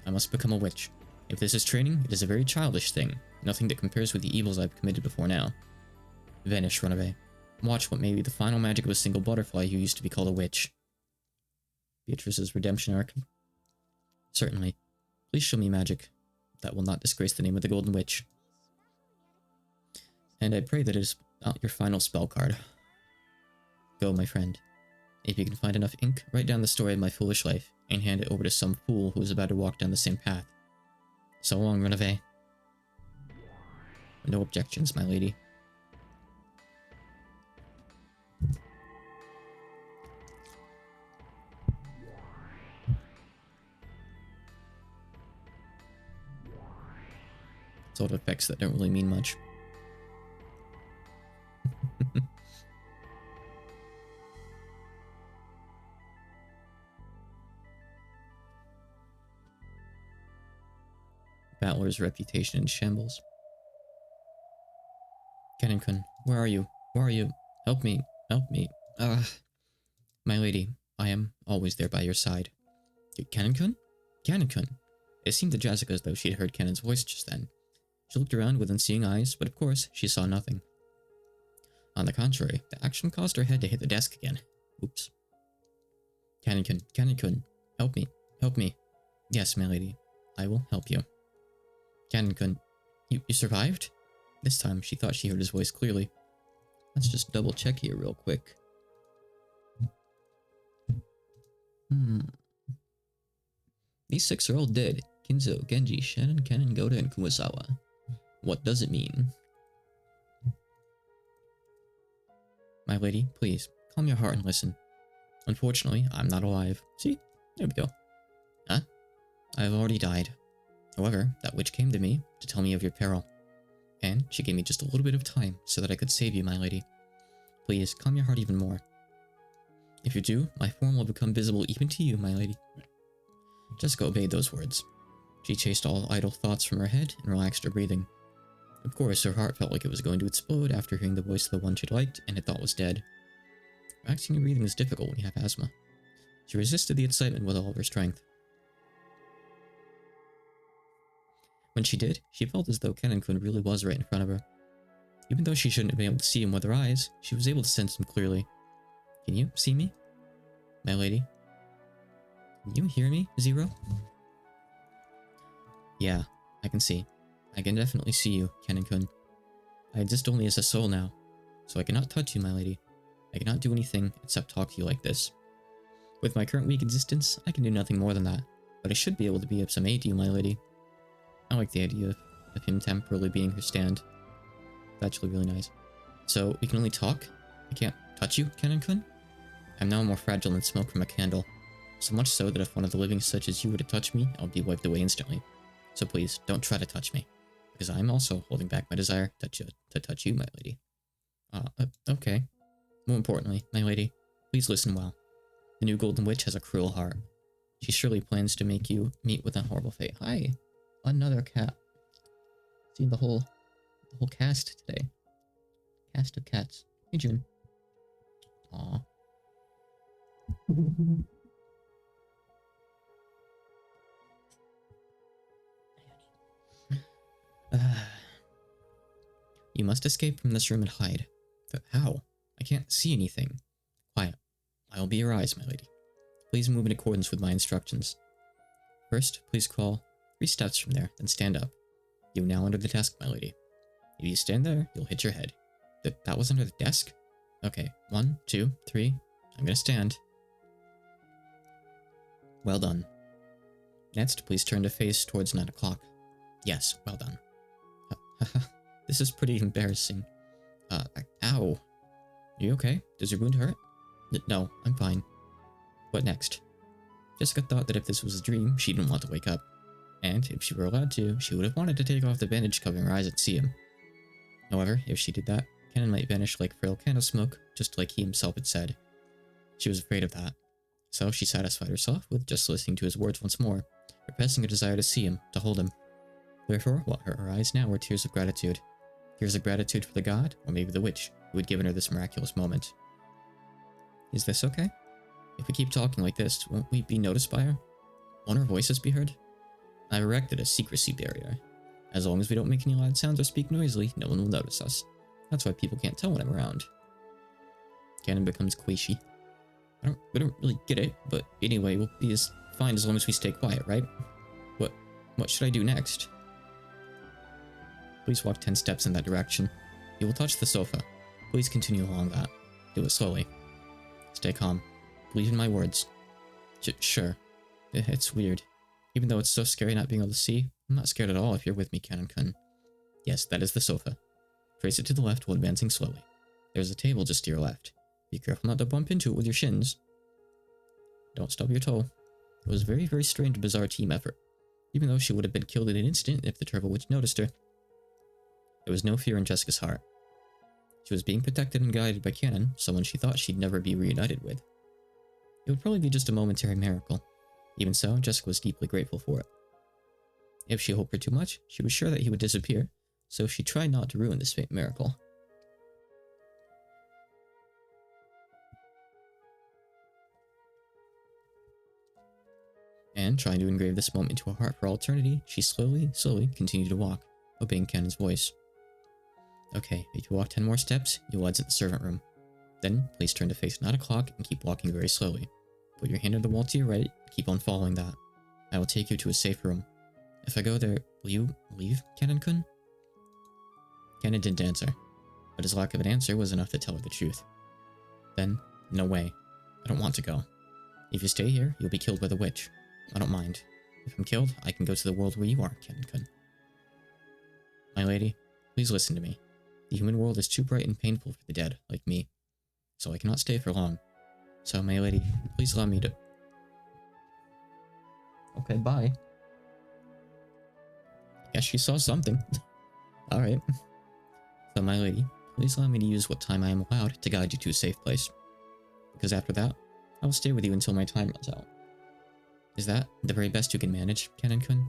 A: I must become a witch. If this is training, it is a very childish thing, nothing that compares with the evils I've committed before now. Vanish, runaway. Watch what may be the final magic of a single butterfly who used to be called a witch. Beatrice's redemption arc. Certainly. Please show me magic. That will not disgrace the name of the Golden Witch. And I pray that it is not your final spell card. Go, my friend. If you can find enough ink, write down the story of my foolish life, and hand it over to some fool who is about to walk down the same path. So long, runaway. No objections, my lady. Sort of effects that don't really mean much. Battler's reputation in shambles. Kennen-kun, where are you? Where are you? Help me. Help me. My lady, I am always there by your side. Kennen-kun? Kennen-kun? It seemed to Jessica as though she had heard Kennen's voice just then. She looked around with unseeing eyes, but of course, she saw nothing. On the contrary, the action caused her head to hit the desk again. Oops. Kennen-kun, Kennen-kun, help me, help me. Yes, my lady, I will help you. Kennen-kun, you survived? This time, she thought she heard his voice clearly. Let's just double check here real quick. These 6 are all dead. Kinzo, Genji, Shannon, Kennen, Goda, and Kumasawa. What does it mean? My lady, please, calm your heart and listen. Unfortunately, I'm not alive. See? There we go. Huh? I have already died. However, that witch came to me to tell me of your peril. And she gave me just a little bit of time so that I could save you, my lady. Please, calm your heart even more. If you do, my form will become visible even to you, my lady. Jessica obeyed those words. She chased all idle thoughts from her head and relaxed her breathing. Of course, her heart felt like it was going to explode after hearing the voice of the one she liked and had thought was dead. Relaxing your breathing is difficult when you have asthma. She resisted the excitement with all of her strength. When she did, she felt as though Kennen-kun really was right in front of her. Even though she shouldn't have been able to see him with her eyes, she was able to sense him clearly. Can you see me, my lady? Can you hear me, Zero? Yeah, I can see. I can definitely see you, Kennen-kun. I exist only as a soul now, so I cannot touch you, my lady. I cannot do anything except talk to you like this. With my current weak existence, I can do nothing more than that, but I should be able to be of some aid to you, my lady. I like the idea of him temporarily being her stand. It's actually really nice. So, we can only talk? I can't touch you, Kennen-kun? I'm now more fragile than smoke from a candle. So much so that if one of the living such as you were to touch me, I would be wiped away instantly. So please, don't try to touch me. Because I'm also holding back my desire to touch you, my lady. Okay. More importantly, my lady, please listen well. The new Golden Witch has a cruel heart. She surely plans to make you meet with a horrible fate. Hi! Another cat. Seen the whole cast today. Cast of cats. Hey, June. Aww. We must escape from this room and hide. But how? I can't see anything. Quiet. I will be your eyes, my lady. Please move in accordance with my instructions. First, please crawl 3 steps from there, then stand up. You are now under the desk, my lady. If you stand there, you'll hit your head. That was under the desk? Okay, 1, 2, 3. I'm gonna stand. Well done. Next, please turn to face towards 9 o'clock. Yes, well done. This is pretty embarrassing. Ow. You okay? Does your wound hurt? No, I'm fine. What next? Jessica thought that if this was a dream, she didn't want to wake up. And if she were allowed to, she would have wanted to take off the bandage covering her eyes and see him. However, if she did that, Cannon might vanish like frail candle smoke, just like he himself had said. She was afraid of that. So she satisfied herself with just listening to his words once more, repressing a desire to see him, to hold him. Therefore, what hurt her eyes now were tears of gratitude. Tears of gratitude for the god, or maybe the witch, who had given her this miraculous moment. Is this okay? If we keep talking like this, won't we be noticed by her? Won't our voices be heard? I've erected a secrecy barrier. As long as we don't make any loud sounds or speak noisily, no one will notice us. That's why people can't tell when I'm around. Cannon becomes queasy. I don't really get it, but anyway, we'll be as fine as long as we stay quiet, right? What should I do next? Please walk 10 steps in that direction. You will touch the sofa. Please continue along that. Do it slowly. Stay calm. Believe in my words. Sure. It's weird. Even though it's so scary not being able to see, I'm not scared at all if you're with me, Cannon-kun. Yes, that is the sofa. Trace it to the left while advancing slowly. There's a table just to your left. Be careful not to bump into it with your shins. Don't stub your toe. It was a very, very strange, bizarre team effort. Even though she would have been killed in an instant if the Turtle Witch noticed her. There was no fear in Jessica's heart. She was being protected and guided by Cannon, someone she thought she'd never be reunited with. It would probably be just a momentary miracle. Even so, Jessica was deeply grateful for it. If she hoped for too much, she was sure that he would disappear, so she tried not to ruin this fake miracle. And, trying to engrave this moment into her heart for all eternity, she slowly continued to walk, obeying Cannon's voice. Okay, if you walk 10 more steps, you'll exit the servant room. Then, please turn to face 9 o'clock and keep walking very slowly. Put your hand on the wall to your right, keep on following that. I will take you to a safe room. If I go there, will you leave, Cannon-kun? Cannon didn't answer, but his lack of an answer was enough to tell her the truth. Then, no way. I don't want to go. If you stay here, you'll be killed by the witch. I don't mind. If I'm killed, I can go to the world where you are, Cannon-kun. My lady, please listen to me. The human world is too bright and painful for the dead, like me. So I cannot stay for long. So, my lady, please allow me to... Okay, bye. Guess she saw something. Alright. So, my lady, please allow me to use what time I am allowed to guide you to a safe place. Because after that, I will stay with you until my time runs out. Is that the very best you can manage, Cannon-kun?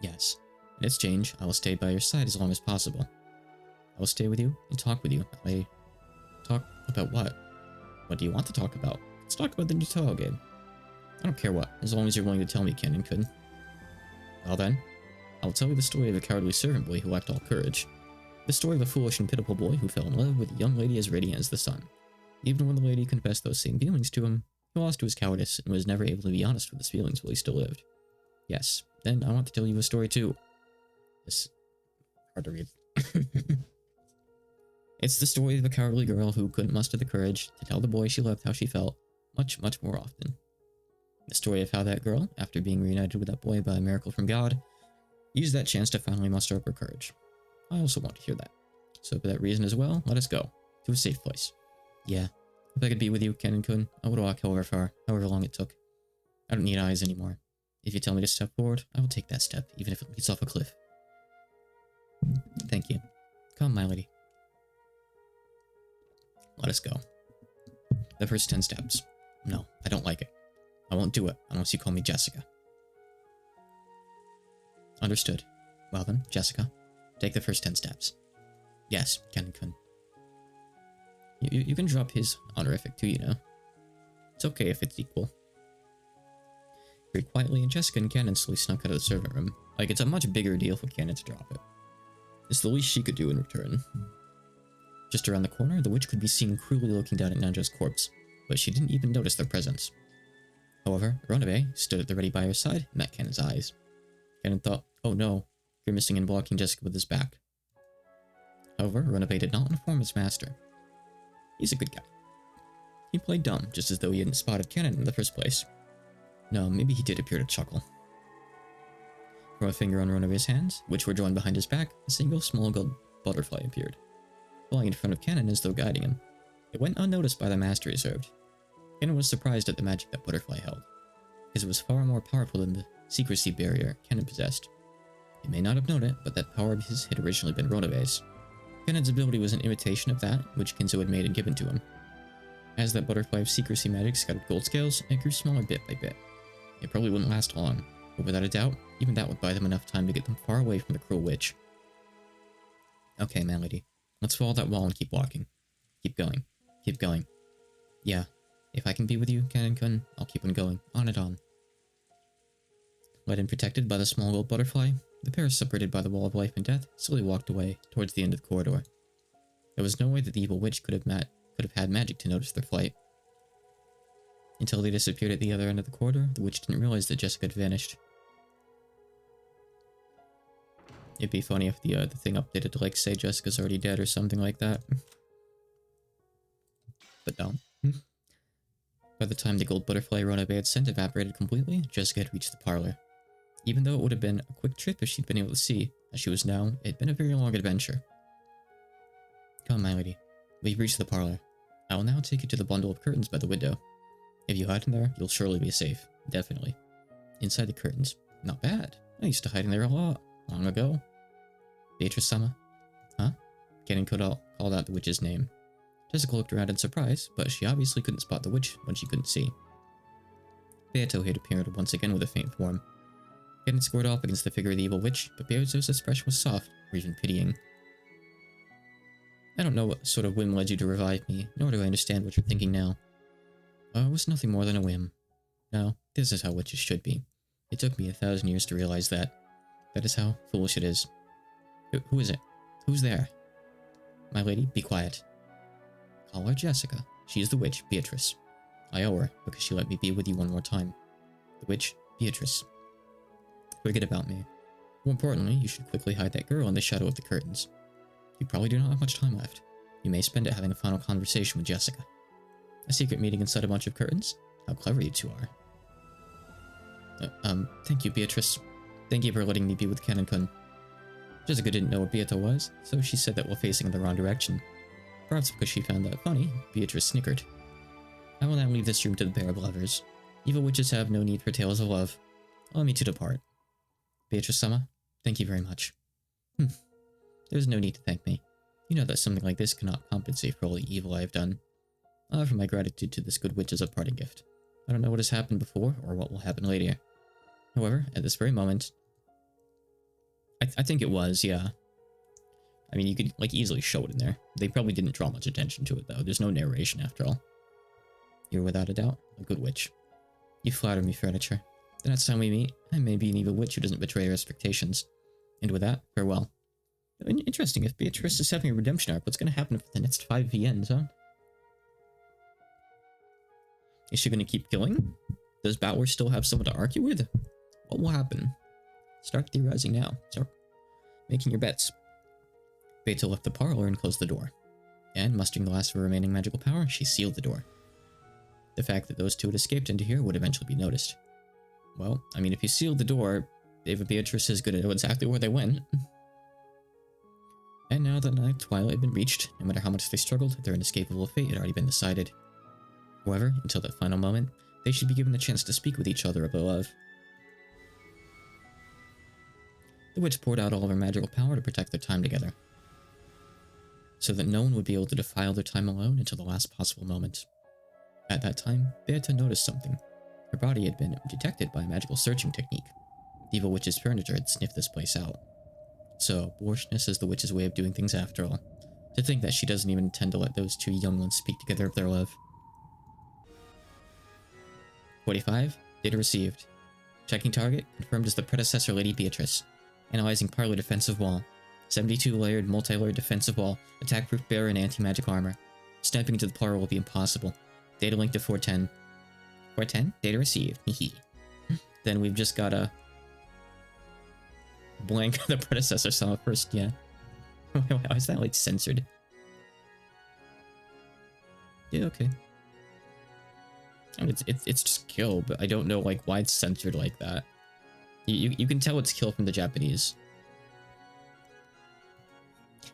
A: Yes. In exchange, I will stay by your side as long as possible. I will stay with you and talk with you. Talk about what? What do you want to talk about? Let's talk about the new Toho game. I don't care what, as long as you're willing to tell me, Cannon-kun. Well then, I will tell you the story of a cowardly servant boy who lacked all courage. The story of a foolish and pitiful boy who fell in love with a young lady as radiant as the sun. Even when the lady confessed those same feelings to him, he lost to his cowardice and was never able to be honest with his feelings while he still lived. Yes, then I want to tell you a story too. This... hard to read. It's the story of a cowardly girl who couldn't muster the courage to tell the boy she loved how she felt much, much more often. The story of how that girl, after being reunited with that boy by a miracle from God, used that chance to finally muster up her courage. I also want to hear that. So for that reason as well, let us go. To a safe place. Yeah, if I could be with you, Cannon-kun, I would walk however long it took. I don't need eyes anymore. If you tell me to step forward, I will take that step, even if it leads off a cliff. Thank you. Come, my lady. Let us go. The first 10 steps. No, I don't like it. I won't do it unless you call me Jessica. Understood. Well then, Jessica, take the first 10 steps. Yes, Cannon-kun. You can drop his honorific too, you know. It's okay if it's equal. Very quietly, and Jessica and Cannon slowly snuck out of the servant room. Like, it's a much bigger deal for Cannon to drop it. It's the least she could do in return. Just around the corner, the witch could be seen cruelly looking down at Nanja's corpse, but she didn't even notice their presence. However, Ronabe stood at the ready by her side and met Kanon's eyes. Kanon thought, oh no, grimacing and blocking Jessica with his back. However, Ronabe did not inform his master. He's a good guy. He played dumb, just as though he hadn't spotted Kanon in the first place. No, maybe he did appear to chuckle. From a finger on Ronabe's hands, which were joined behind his back, a single small gold butterfly appeared, flying in front of Kanon as though guiding him. It went unnoticed by the master he served. Kanon was surprised at the magic that butterfly held, because it was far more powerful than the secrecy barrier Kanon possessed. He may not have known it, but that power of his had originally been Ronabe's. Kanon's ability was an imitation of that which Kinzo had made and given to him. As that butterfly of secrecy magic scattered gold scales, it grew smaller bit by bit. It probably wouldn't last long, but without a doubt, even that would buy them enough time to get them far away from the cruel witch. Okay, man lady, let's follow that wall and keep walking. Keep going. Keep going. Yeah, if I can be with you, Kanon-kun, I'll keep on going, on and on. Led and protected by the small gold butterfly, the pair, separated by the wall of life and death, slowly walked away towards the end of the corridor. There was no way that the evil witch could have had magic to notice their flight. Until they disappeared at the other end of the corridor, the witch didn't realize that Jessica had vanished. It'd be funny if the thing updated to, like, say Jessica's already dead or something like that. But no. By the time the gold butterfly Ronabe had sent evaporated completely, Jessica had reached the parlor. Even though it would have been a quick trip if she'd been able to see, as she was now, it had been a very long adventure. Come, my lady. We've reached the parlor. I will now take you to the bundle of curtains by the window. If you hide in there, you'll surely be safe. Definitely. Inside the curtains. Not bad. I used to hide in there a lot. Long ago. Beatrice-sama? Huh? Kanon called out the witch's name. Jessica looked around in surprise, but she obviously couldn't spot the witch when she couldn't see. Beato had appeared once again with a faint form. Kanon squared off against the figure of the evil witch, but Beato's expression was soft, or even pitying. I don't know what sort of whim led you to revive me, nor do I understand what you're thinking now. Oh, it was nothing more than a whim. No, this is how witches should be. It took me 1,000 years to realize that. That is how foolish it is. Who is it? Who's there? My lady, be quiet. Call her Jessica. She is the witch, Beatrice. I owe her, because she let me be with you one more time. The witch, Beatrice. Forget about me. More importantly, you should quickly hide that girl in the shadow of the curtains. You probably do not have much time left. You may spend it having a final conversation with Jessica. A secret meeting inside a bunch of curtains? How clever you two are. Thank you, Beatrice. Thank you for letting me be with Kanon-kun. Jessica didn't know what Beato was, so she said that while facing in the wrong direction. Perhaps because she found that funny, Beatrice snickered. I will now leave this room to the pair of lovers. Evil witches have no need for tales of love. Allow me to depart. Beatrice-sama, thank you very much. There's no need to thank me. You know that something like this cannot compensate for all the evil I have done. I'll offer my gratitude to this good witch as a parting gift. I don't know what has happened before, or what will happen later. However, at this very moment... I think it was, yeah. I mean, you could, like, easily show it in there. They probably didn't draw much attention to it, though. There's no narration, after all. You're without a doubt a good witch. You flatter me, furniture. The next time we meet, I may be an evil witch who doesn't betray her expectations. And with that, farewell. Interesting, if Beatrice is having a redemption arc, what's going to happen for the next 5 VNs, huh? Is she going to keep killing? Does Bauer still have someone to argue with? What will happen? Start theorizing now. Start making your bets. Beato left the parlor and closed the door. And, mustering the last of her remaining magical power, she sealed the door. The fact that those two had escaped into here would eventually be noticed. Well, I mean, if you sealed the door, David Beatrice is going to know exactly where they went. And now that night twilight had been reached, no matter how much they struggled, their inescapable fate had already been decided. However, until that final moment, they should be given the chance to speak with each other of their love. The witch poured out all of her magical power to protect their time together, so that no one would be able to defile their time alone until the last possible moment. At that time, Beata noticed something. Her body had been detected by a magical searching technique. The evil witch's furniture had sniffed this place out. So, borishness is the witch's way of doing things after all. To think that she doesn't even intend to let those two young ones speak together of their love. 45. Data received. Checking target, confirmed as the predecessor Lady Beatrice. Analyzing parlor defensive wall. 72-layered, multi-layered defensive wall, attack-proof barrier, and anti-magic armor. Snapping into the portal will be impossible. Data link to 410. 410? Data received. Hehe. Then we've just got a blank the predecessor saw first, yeah. Why is that like censored? Yeah, okay. I mean, it's just kill, but I don't know like why it's censored like that. You can tell it's kill from the Japanese.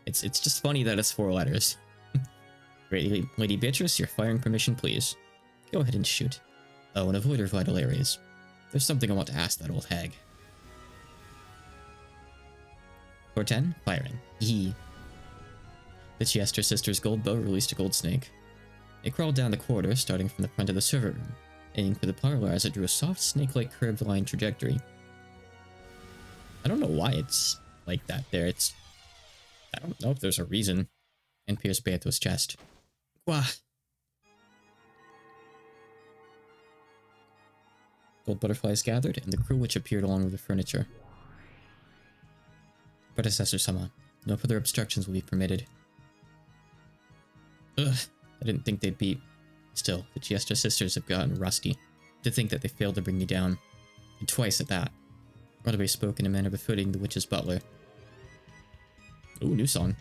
A: It's just funny that it's 4 letters. Great, Lady Beatrice, your firing permission, please. Go ahead and shoot. Oh, and avoid her vital areas. There's something I want to ask that old hag. 410, firing. Yee. The Chester sisters' gold bow released a gold snake. It crawled down the corridor, starting from the front of the server room, aiming for the parlor as it drew a soft, snake-like curved line trajectory. I don't know why it's like that there. I don't know if there's a reason. And pierced Beato's chest. Wah! Gold butterflies gathered, and the crew witch appeared along with the furniture. Predecessor-sama, no further obstructions will be permitted. Ugh, I didn't think they'd be... Still, the Chester sisters have gotten rusty. To think that they failed to bring me down. And twice at that. Broadway spoke in a manner befitting the witch's butler. Ooh, new song.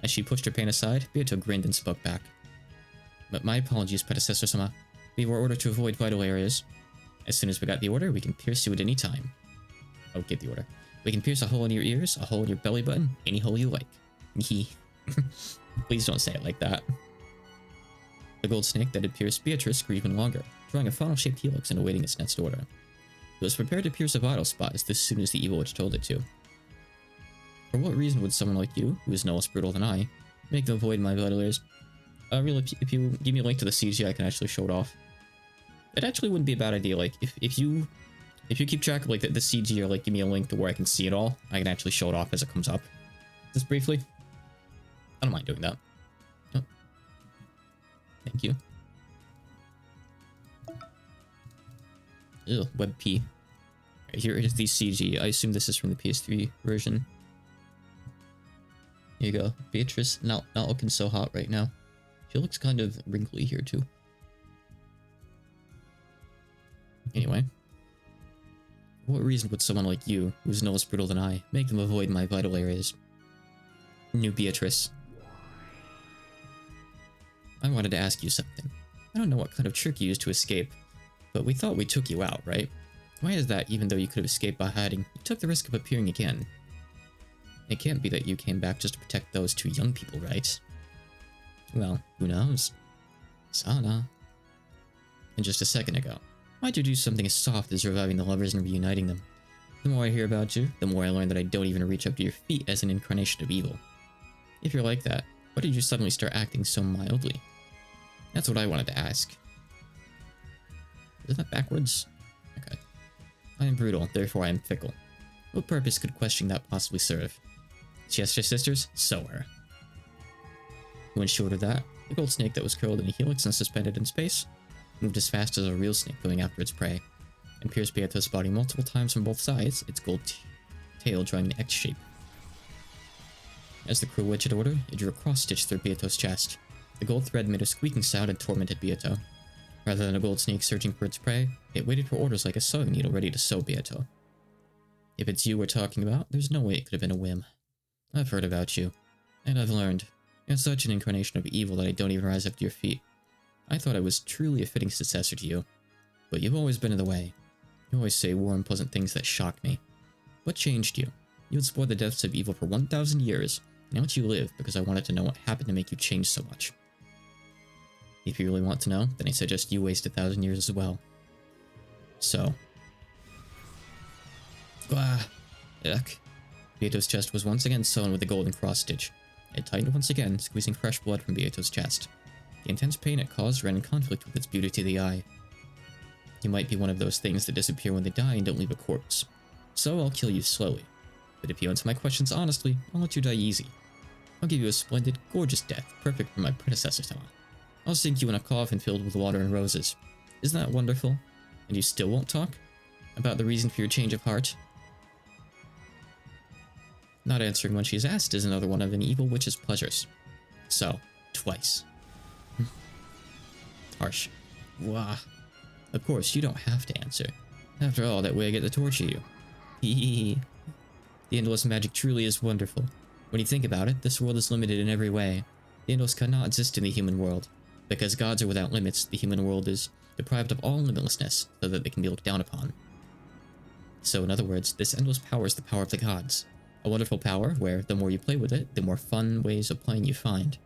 A: As she pushed her pain aside, Beato grinned and spoke back. But my apologies, Predecessor-sama. We were ordered to avoid vital areas. As soon as we got the order, we can pierce you at any time. Oh, get the order. We can pierce a hole in your ears, a hole in your belly button, any hole you like. Please don't say it like that. The gold snake that had pierced Beatrice grew even longer, drawing a funnel-shaped helix and awaiting its next order. It was prepared to pierce a vital spot as soon as the evil witch told it to. For what reason would someone like you, who is no less brutal than I, make them avoid my vital areas? Really, if you give me a link to the CG, I can actually show it off. It actually wouldn't be a bad idea. Like, if you keep track of like the CG, or like give me a link to where I can see it all, I can actually show it off as it comes up. Just briefly. I don't mind doing that. Oh. Thank you. Ew, WebP. Right, here is the CG. I assume this is from the PS3 version. Here you go. Beatrice, not looking so hot right now. She looks kind of wrinkly here too. Anyway. For what reason would someone like you, who's no less brutal than I, make them avoid my vital areas? New Beatrice. I wanted to ask you something. I don't know what kind of trick you used to escape, but we thought we took you out, right? Why is that, even though you could have escaped by hiding, you took the risk of appearing again? It can't be that you came back just to protect those 2 young people, right? Well, who knows? Sana. And just a second ago, why'd you do something as soft as reviving the lovers and reuniting them? The more I hear about you, the more I learn that I don't even reach up to your feet as an incarnation of evil. If you're like that, why did you suddenly start acting so mildly? That's what I wanted to ask. Isn't that backwards? Okay. I am brutal, therefore I am fickle. What purpose could questioning that possibly serve? Chester sisters, sow her. When short of that, the gold snake that was curled in a helix and suspended in space moved as fast as a real snake going after its prey, and pierced Beato's body multiple times from both sides, its gold tail drawing an X shape. As the crew witch had ordered, it drew a cross-stitch through Beato's chest. The gold thread made a squeaking sound and tormented Beato. Rather than a gold snake searching for its prey, it waited for orders like a sewing needle ready to sew Beato. If it's you we're talking about, there's no way it could have been a whim. I've heard about you, and I've learned. You're such an incarnation of evil that I don't even rise up to your feet. I thought I was truly a fitting successor to you, but you've always been in the way. You always say warm, pleasant things that shock me. What changed you? You explored the depths of evil for 1,000 years, and I let you live because I wanted to know what happened to make you change so much. If you really want to know, then I suggest you waste 1,000 years as well. So. Ah, yuck. Beato's chest was once again sewn with a golden cross-stitch. It tightened once again, squeezing fresh blood from Beato's chest. The intense pain it caused ran in conflict with its beauty to the eye. You might be one of those things that disappear when they die and don't leave a corpse. So I'll kill you slowly. But if you answer my questions honestly, I'll let you die easy. I'll give you a splendid, gorgeous death, perfect for my predecessor-sama. I'll sink you in a coffin filled with water and roses. Isn't that wonderful? And you still won't talk? About the reason for your change of heart? Not answering when she's asked is another one of an evil witch's pleasures. So, twice. Harsh. Wah. Of course, you don't have to answer. After all, that way I get to torture you. Hehehe. The endless magic truly is wonderful. When you think about it, this world is limited in every way. The endless cannot exist in the human world. Because gods are without limits, the human world is deprived of all limitlessness, so that they can be looked down upon. So, in other words, this endless power is the power of the gods. A wonderful power where, the more you play with it, the more fun ways of playing you find.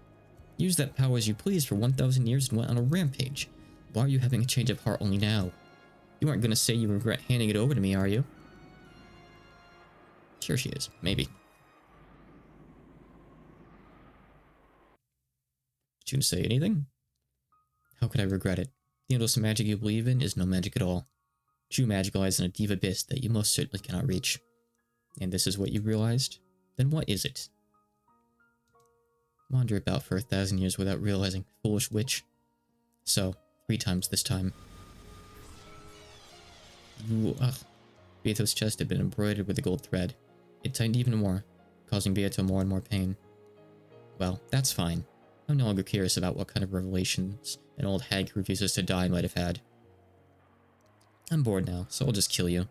A: Use that power as you please for 1,000 years and went on a rampage. Why are you having a change of heart only now? You aren't gonna say you regret handing it over to me, are you? Sure she is. Maybe. Did you say anything? How could I regret it? The endless magic you believe in is no magic at all. True magic lies in a deep abyss that you most certainly cannot reach. And this is what you realized? Then what is it? Wander about for 1,000 years without realizing, foolish witch. So, 3 times this time. Ugh. Beato's chest had been embroidered with a gold thread. It tightened even more, causing Beato more and more pain. Well, that's fine. I'm no longer curious about what kind of revelations an old hag who refuses to die might have had. I'm bored now, so I'll just kill you.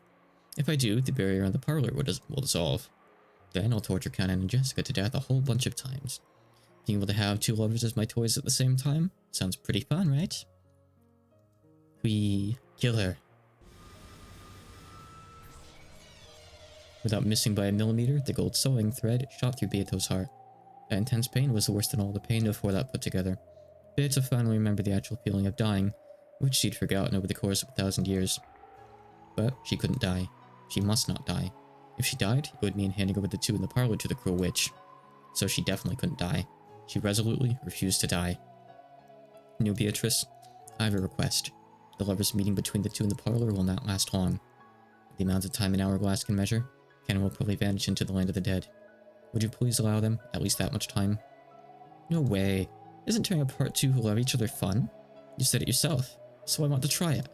A: If I do, the barrier in the parlor will dissolve. Then I'll torture Conan and Jessica to death a whole bunch of times. Being able to have 2 lovers as my toys at the same time? Sounds pretty fun, right? We kill her. Without missing by a millimeter, the gold sewing thread shot through Beato's heart. That intense pain was worse than all the pain before that put together. Beato finally remembered the actual feeling of dying, which she'd forgotten over the course of 1,000 years. But she couldn't die. She must not die. If she died, it would mean handing over the 2 in the parlor to the cruel witch. So she definitely couldn't die. She resolutely refused to die. New Beatrice, I have a request. The lovers' meeting between the 2 in the parlor will not last long. The amount of time an hourglass can measure, Conan will probably vanish into the land of the dead. Would you please allow them at least that much time? No way. Isn't tearing apart 2 who love each other fun? You said it yourself, so I want to try it.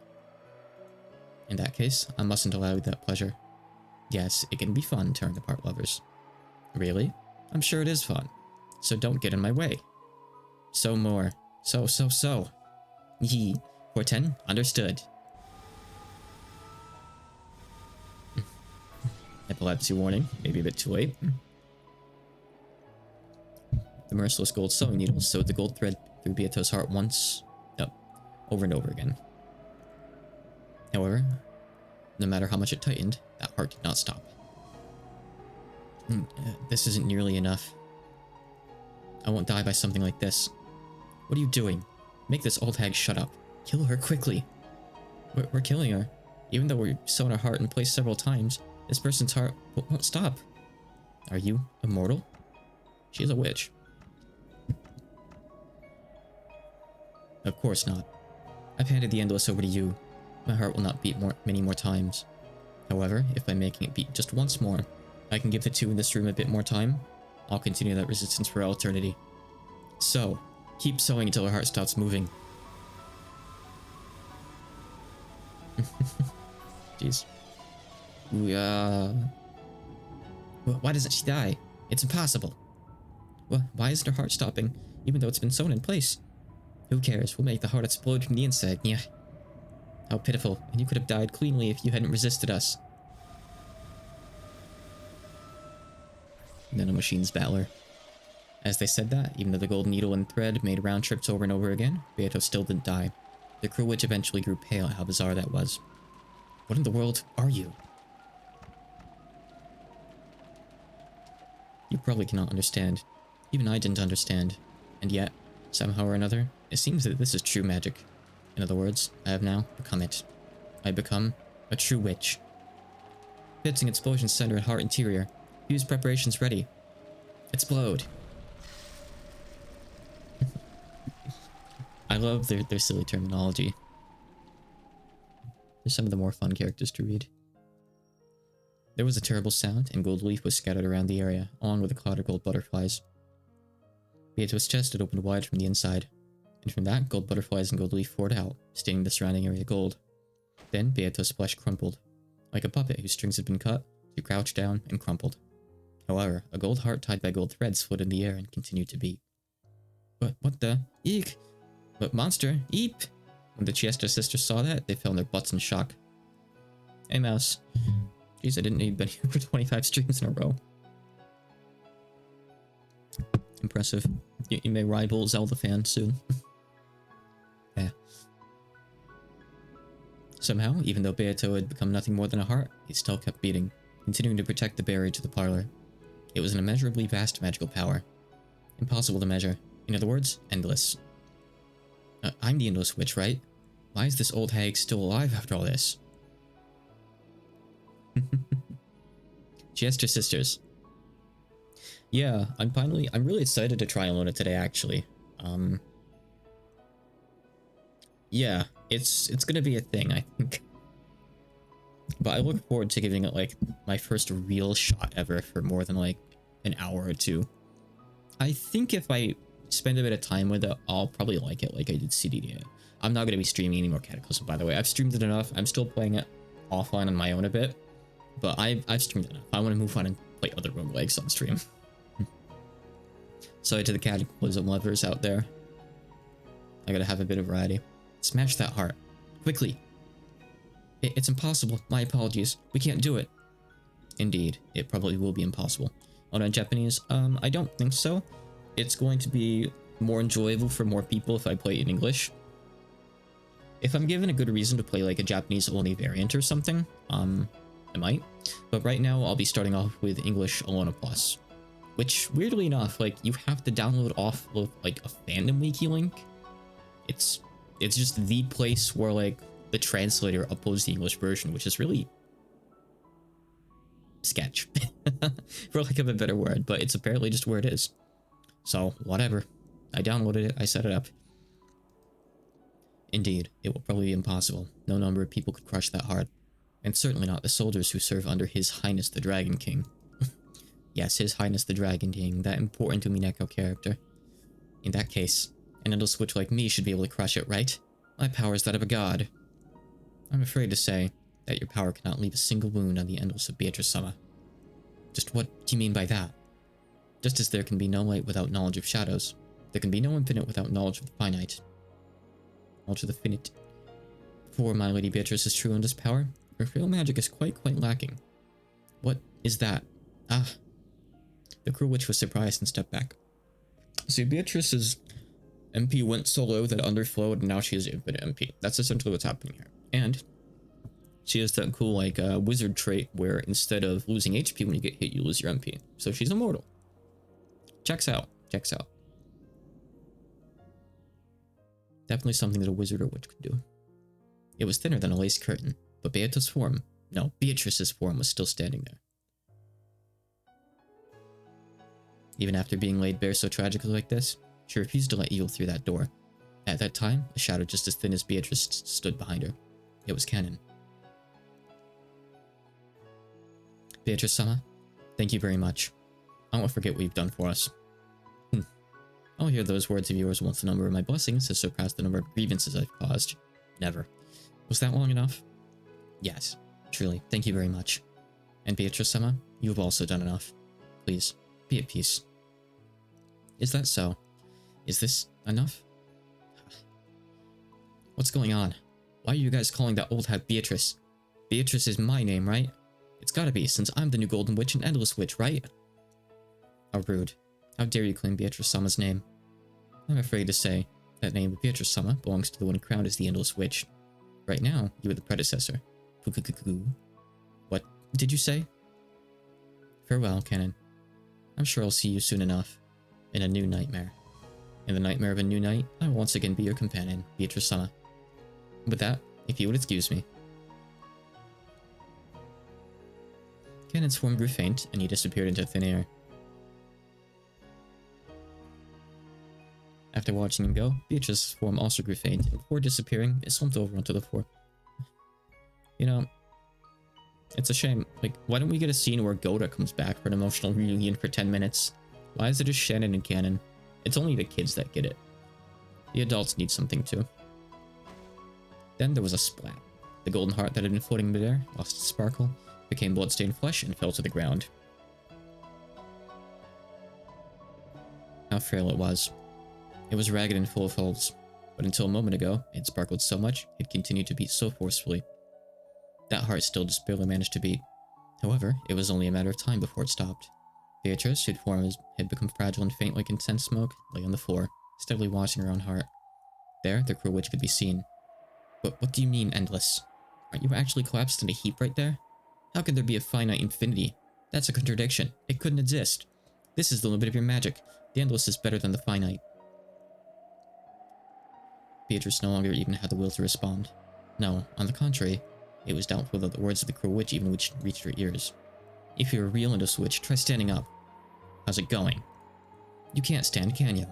A: In that case, I mustn't allow you that pleasure. Yes, it can be fun tearing apart lovers. Really? I'm sure it is fun. So don't get in my way. So more. So. Yee. 410, understood. Epilepsy warning, maybe a bit too late. The merciless gold sewing needle sewed the gold thread through Beato's heart over and over again. However, no matter how much it tightened, that heart did not stop. This isn't nearly enough. I won't die by something like this. What are you doing? Make this old hag shut up. Kill her quickly. We're killing her. Even though we've sewn her heart in place several times, this person's heart won't stop. Are you immortal? She's a witch. Of course not. I've handed the endless over to you. My heart will not beat many more times. However, if by making it beat just once more, I can give the 2 in this room a bit more time, I'll continue that resistance for all eternity. So, keep sewing until her heart stops moving. Jeez. Why doesn't she die? It's impossible. Why isn't her heart stopping, even though it's been sewn in place? Who cares? We'll make the heart explode from the inside, yeah. How pitiful, and you could have died cleanly if you hadn't resisted us. Nanomachines battler. As they said that, even though the golden needle and thread made round trips over and over again, Beato still didn't die. The cruel witch eventually grew pale at how bizarre that was. What in the world are you? You probably cannot understand. Even I didn't understand. And yet, somehow or another, it seems that this is true magic. In other words, I have now become it. I become a true witch. Fixing explosion center and heart interior. Fuse preparations ready. Explode. I love their silly terminology. They're some of the more fun characters to read. There was a terrible sound, and gold leaf was scattered around the area, along with a cloud of gold butterflies. Beato's chest had opened wide from the inside, and from that, gold butterflies and gold leaf poured out, staining the surrounding area gold. Then Beato's flesh crumpled. Like a puppet whose strings had been cut, she crouched down and crumpled. However, a gold heart tied by gold threads floated in the air and continued to beat. But what the? Eek! What monster? Eep! When the Chiesta sisters saw that, they fell on their butts in shock. Hey, Mouse. Jeez, I didn't need been here for 25 streams in a row. Impressive. You may rival Zelda fan soon. Yeah. Somehow, even though Beato had become nothing more than a heart, he still kept beating, continuing to protect the barrier to the parlor. It was an immeasurably vast magical power. Impossible to measure. In other words, endless. I'm the Endless Witch, right? Why is this old hag still alive after all this? Chiesta sisters. Yeah, I'm really excited to try and learn it today, actually. Yeah, it's gonna be a thing, I think. But I look forward to giving it, like, my first real shot ever for more than, like, an hour or two. I think if I spend a bit of time with it, I'll probably like it like I did CDDA. I'm not gonna be streaming any more Cataclysm, by the way. I've streamed it enough. I'm still playing it offline on my own a bit. But I've streamed enough. I want to move on and play other roguelikes on stream. Sorry to the Cataclysm lovers out there. I gotta have a bit of variety. Smash that heart. Quickly. It's impossible. My apologies. We can't do it. Indeed, it probably will be impossible. On in Japanese, I don't think so. It's going to be more enjoyable for more people if I play it in English. If I'm given a good reason to play like a Japanese-only variant or something, I might. But right now, I'll be starting off with English Alona Plus. Which, weirdly enough, like, you have to download off of, like, a fandom wiki link. It's just the place where, like, the translator uploads the English version, which is really sketch, for lack of a better word, but it's apparently just where it is. So, whatever. I downloaded it, I set it up. Indeed, it will probably be impossible. No number of people could crush that heart. And certainly not the soldiers who serve under His Highness the Dragon King. Yes, His Highness the Dragon King, that important Umineko character. In that case, an Endless Witch like me should be able to crush it, right? My power is that of a god. I'm afraid to say that your power cannot leave a single wound on the Endless of Beatrice-sama. Just what do you mean by that? Just as there can be no light without knowledge of shadows, there can be no infinite without knowledge of the finite. Knowledge of the finite. For my Lady Beatrice's true endless power, her real magic is quite lacking. What is that? Ah. The cruel witch was surprised and stepped back. See, Beatrice's MP went so low that it underflowed, and now she has infinite MP. That's essentially what's happening here. And she has that cool, like, wizard trait where instead of losing HP when you get hit, you lose your MP. So she's immortal. Checks out. Checks out. Definitely something that a wizard or witch could do. It was thinner than a lace curtain, but Beato's form, no, Beatrice's form was still standing there. Even after being laid bare so tragically like this, she refused to let evil through that door. At that time, a shadow just as thin as Beatrice stood behind her. It was Canon. Beatrice-sama, thank you very much. I won't forget what you've done for us. I'll hear those words of yours once the number of my blessings has surpassed the number of grievances I've caused. Never. Was that long enough? Yes, truly, thank you very much. And Beatrice-sama, you have also done enough. Please, be at peace. Is that so? Is this enough? What's going on? Why are you guys calling that old hag Beatrice? Beatrice is my name, right? It's gotta be, since I'm the new Golden Witch and Endless Witch, right? How rude. How dare you claim Beatrice-sama's name? I'm afraid to say, that name of Beatrice-sama belongs to the one crowned as the Endless Witch. Right now, you are the predecessor. What did you say? Farewell, Canon. I'm sure I'll see you soon enough. In a new nightmare. In the nightmare of a new night, I will once again be your companion, Beatrice-sama. With that, if you would excuse me. Canon's form grew faint, and he disappeared into thin air. After watching him go, Beatrice's form also grew faint, and before disappearing, it slumped over onto the floor. You know, it's a shame. Like, why don't we get a scene where Goda comes back for an emotional reunion for 10 minutes? Why is it just Shannon and Canon? It's only the kids that get it. The adults need something too. Then there was a splat. The golden heart that had been floating in midair lost its sparkle, became bloodstained flesh, and fell to the ground. how frail it was. It was ragged and full of holes, but until a moment ago, it sparkled so much, it continued to beat so forcefully. That heart still just barely managed to beat. However, it was only a matter of time before it stopped. Beatrice, whose form had become fragile and faint like intense smoke, lay on the floor, steadily watching her own heart. There, the cruel witch could be seen. But what do you mean, endless? Aren't you actually collapsed in a heap right there? How could there be a finite infinity? That's a contradiction. It couldn't exist. This is the limit of your magic. The endless is better than the finite. Beatrice no longer even had the will to respond. No, on the contrary, it was doubtful that the words of the cruel witch even reached her ears. If you're a real endless witch, try standing up. How's it going? You can't stand, can you?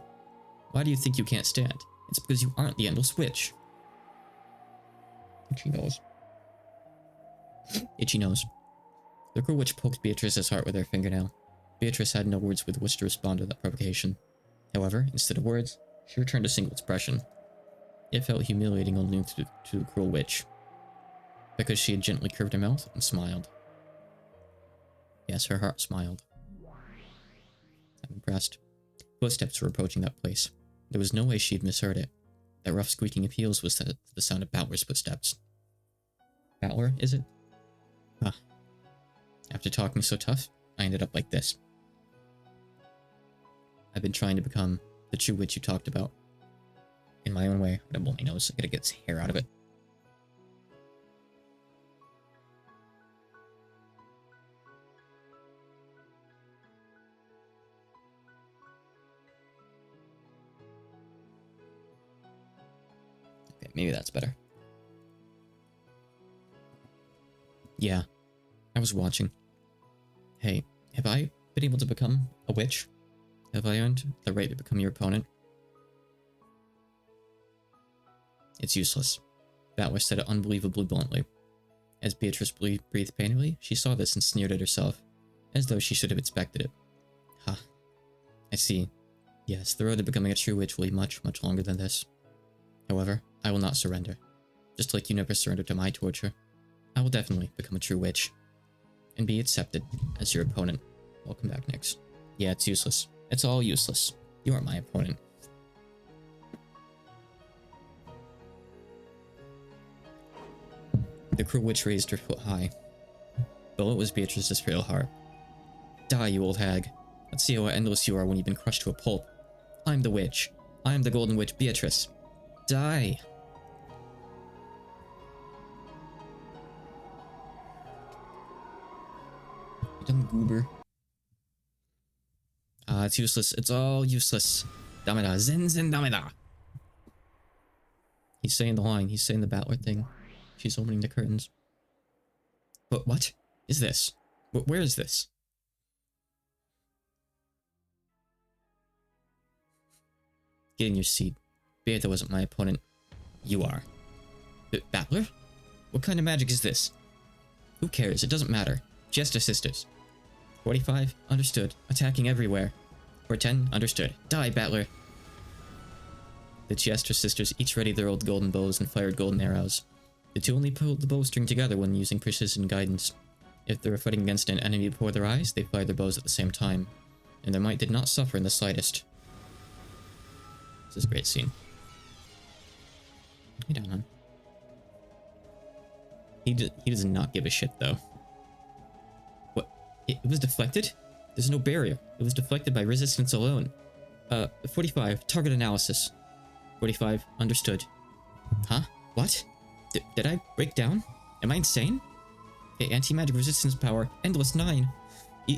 A: Why do you think you can't stand? It's because you aren't the endless witch. Itchy nose. Itchy nose. The cruel witch poked Beatrice's heart with her fingernail. Beatrice had no words with which to respond to that provocation. However, instead of words, she returned a single expression. It felt humiliating only to the cruel witch, because she had gently curved her mouth and smiled. Yes, her heart smiled. I'm impressed. Footsteps were approaching that place. There was no way she'd misheard it. That rough squeaking of heels was the sound of Battler's footsteps. Battler, is it? Ah. After talking so tough, I ended up like this. I've been trying to become the true witch you talked about. In my own way, but I blow my nose. I gotta get hair out of it. Okay, maybe that's better. Yeah, I was watching. Hey, have I been able to become a witch? Have I earned the right to become your opponent? It's useless. Battler said it unbelievably bluntly. As Beatrice breathed painfully, she saw this and sneered at herself, as though she should have expected it. Ha. I see. Yes, the road to becoming a true witch will be much, much longer than this. However, I will not surrender. Just like you never surrendered to my torture, I will definitely become a true witch. And be accepted as your opponent. Welcome back, Nyx. Yeah, it's useless. It's all useless. You aren't my opponent. The cruel witch raised her foot high. Below was Beatrice's frail heart. Die, you old hag. Let's see how endless you are when you've been crushed to a pulp. I'm the witch. I'm the golden witch Beatrice. Die. You dumb goober. It's useless. It's all useless. Dameda. Zen zen dameda. He's saying the line. He's saying the Battler thing. She's opening the curtains. But what is this? Where is this? Get in your seat. Beata wasn't my opponent. You are. Battler? What kind of magic is this? Who cares? It doesn't matter. Just sisters. 45? Understood. Attacking everywhere. Or 10? Understood. Die, Battler. The Chester sisters each readied their old golden bows and fired golden arrows. The two only pulled the bowstring together when using precision guidance. If they were fighting against an enemy before their eyes, they fired their bows at the same time, and their might did not suffer in the slightest. This is a great scene. Hey down, hon. He does not give a shit, though. What? It was deflected? There's no barrier. It was deflected by resistance alone. 45, target analysis. 45, understood. Huh? What? Did I break down? Am I insane? Anti-magic resistance power, endless 9.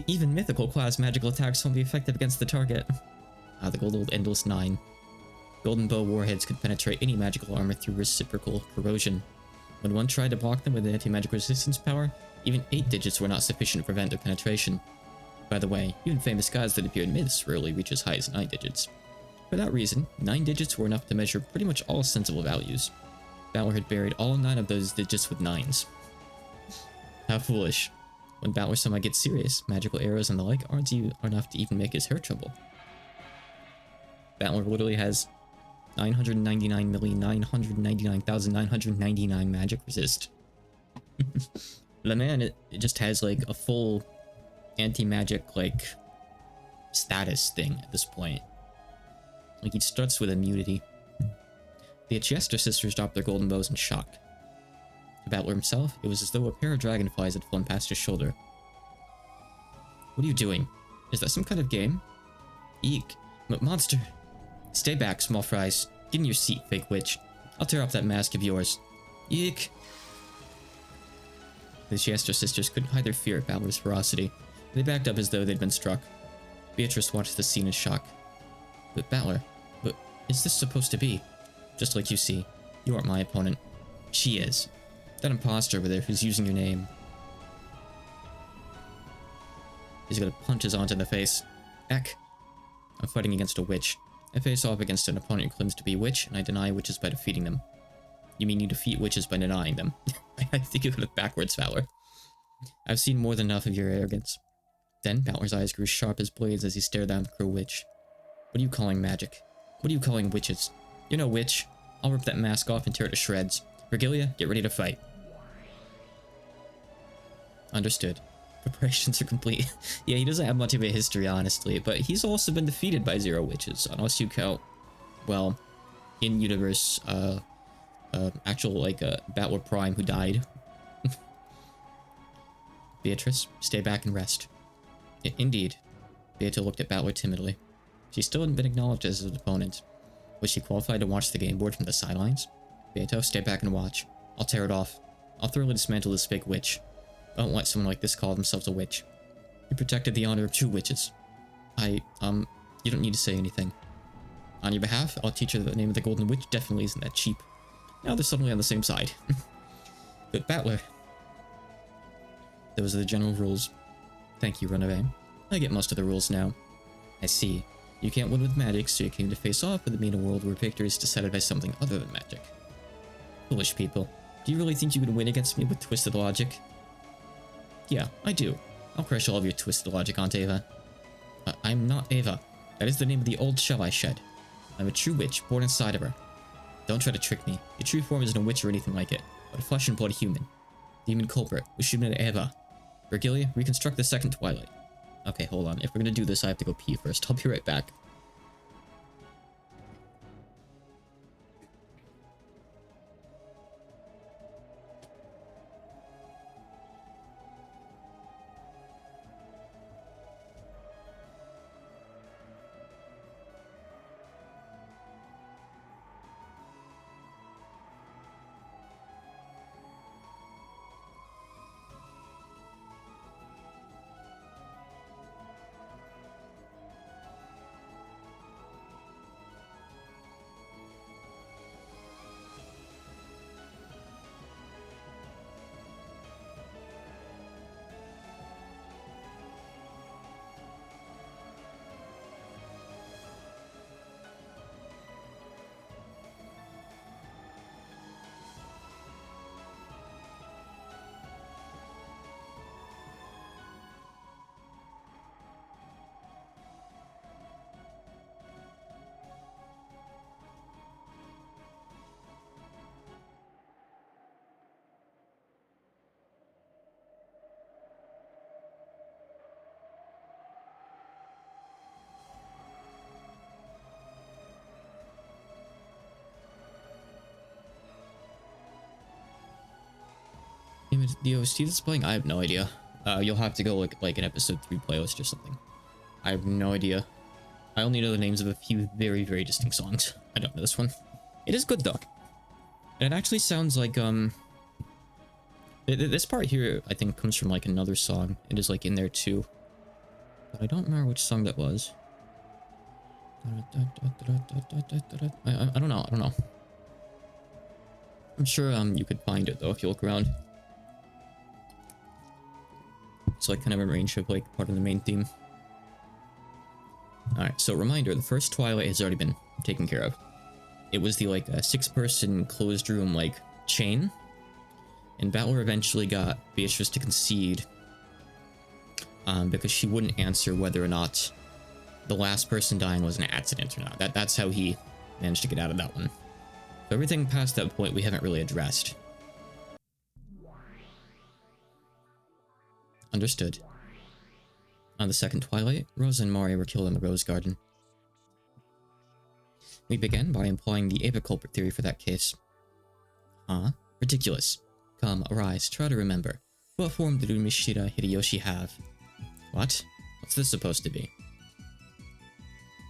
A: Even mythical class magical attacks won't be effective against the target. The gold old endless 9. Golden bow warheads could penetrate any magical armor through reciprocal corrosion. When one tried to block them with anti-magic resistance power, even 8 digits were not sufficient to prevent their penetration. By the way, even famous gods that appear in myths rarely reach as high as 9 digits. For that reason, 9 digits were enough to measure pretty much all sensible values. Battler had buried all 9 of those digits with 9s. How foolish. When Battler somehow gets serious, magical arrows and the like aren't enough to even make his hair tremble. Battler literally has 999,999,999 magic resist. The man, it just has like a full anti-magic like status thing at this point. like he struts with immunity. The Chester sisters dropped their golden bows in shock. The battler himself, it was as though a pair of dragonflies had flown past his shoulder. What are you doing? Is that some kind of game? Eek. Monster! Stay back, small fries. Get in your seat, fake witch. I'll tear off that mask of yours. Eek! The Chester sisters couldn't hide their fear at Battler's ferocity. They backed up as though they'd been struck. Beatrice watched the scene in shock. But Battler, what is this supposed to be? Just like you see, you aren't my opponent. She is. That imposter over there who's using your name. He's gonna punch his aunt in the face. Eck. I'm fighting against a witch. I face off against an opponent who claims to be a witch, and I deny witches by defeating them. You mean you defeat witches by denying them? I think you look backwards, Valor. I've seen more than enough of your arrogance. Then Valor's eyes grew sharp as blades as he stared down the crow witch. What are you calling magic? What are you calling witches? You're no witch. I'll rip that mask off and tear it to shreds. Virgilia, get ready to fight. Understood. Preparations are complete. Yeah, he doesn't have much of a history, honestly, but he's also been defeated by 0 witches, unless you count, well, in-universe, actual, like, Battler Prime who died. Beatrice, stay back and rest. Indeed. Beatrice looked at Battler timidly. She still hadn't been acknowledged as his opponent. Was she qualified to watch the game board from the sidelines? Beatrice, stay back and watch. I'll tear it off. I'll thoroughly dismantle this fake witch. I don't let someone like this call themselves a witch. You protected the honor of 2 witches. You don't need to say anything. On your behalf, I'll teach her that the name of the Golden Witch definitely isn't that cheap. Now they're suddenly on the same side. But Battler. Those are the general rules. Thank you, Runaway. I get most of the rules now. I see. You can't win with magic, so you came to face off with me in a world where victory is decided by something other than magic. Foolish people. Do you really think you can win against me with twisted logic? Yeah, I do. I'll crush all of your twisted logic, Aunt Ava. I'm not Ava. That is the name of the old shell I shed. I'm a true witch, born inside of her. Don't try to trick me. Your true form isn't a witch or anything like it, but a flesh and blood human. The human culprit was Umineko Ava. Virgilia, reconstruct the second twilight. Okay, hold on. If we're gonna do this, I have to go pee first. I'll be right back. The OST that's playing? I have no idea. You'll have to go like an episode 3 playlist or something. I have no idea. I only know the names of a few very, very distinct songs. I don't know this one. It is good though. And it actually sounds like this part here I think comes from like another song. It is like in there too. But I don't remember which song that was. I don't know. I'm sure you could find it though if you look around. It's like kind of a range of like part of the main theme. Alright, so reminder, the first Twilight has already been taken care of. It was the like 6-person closed room like chain. And Battler eventually got Beatrice to concede. Because she wouldn't answer whether or not the last person dying was an accident or not. That's how he managed to get out of that one. So everything past that point we haven't really addressed. Understood. On the second Twilight, Rosa and Mari were killed in the Rose Garden. We began by employing the Ava culprit theory for that case. Huh? Ridiculous. Come, arise, try to remember. What form did Umeshida Hideyoshi have? What? What's this supposed to be?